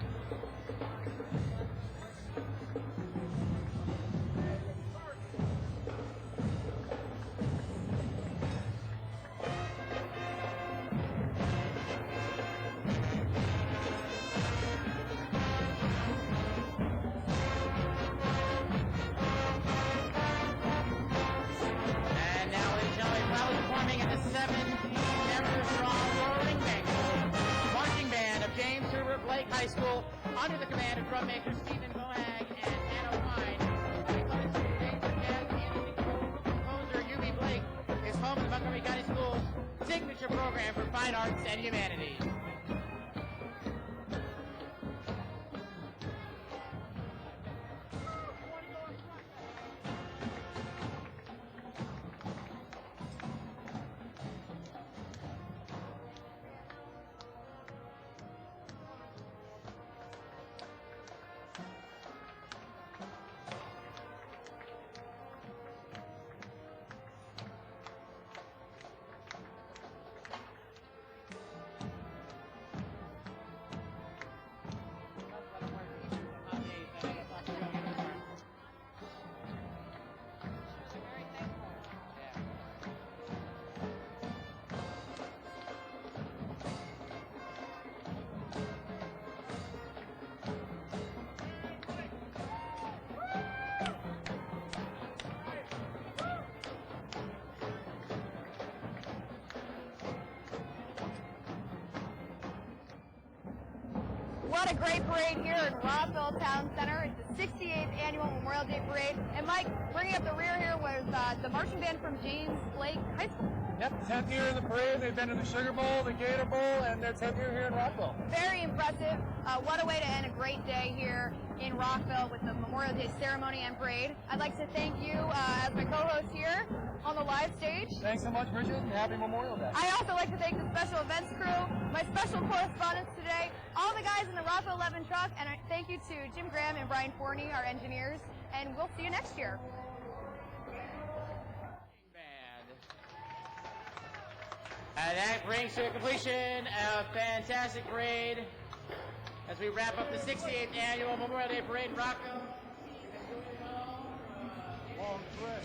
High School, under the command of drum major Stephen Mohag and Anna Wine. Composer Yubi Blake is home to Montgomery County Schools' signature program for fine arts and humanities. What a great parade here in Rockville Town Center. It's the 68th annual Memorial Day Parade. And Mike, bringing up the rear here was the marching band from James Blake High School. Yep, 10th year in the parade. They've been to the Sugar Bowl, the Gator Bowl, and their 10th year here in Rockville. Very impressive. What a way to end a great day here in Rockville with the Memorial Day ceremony and parade. I'd like to thank you as my co-host here on the live stage. Thanks so much, Bridget, and happy Memorial Day. I also like to thank the special events crew, my special correspondents today, all the guys in the Rockville 11 truck, and thank you to Jim Graham and Brian Forney, our engineers, and we'll see you next year. And that brings to a completion a fantastic parade as we wrap up the 68th annual Memorial Day Parade in Rockville. Long trip.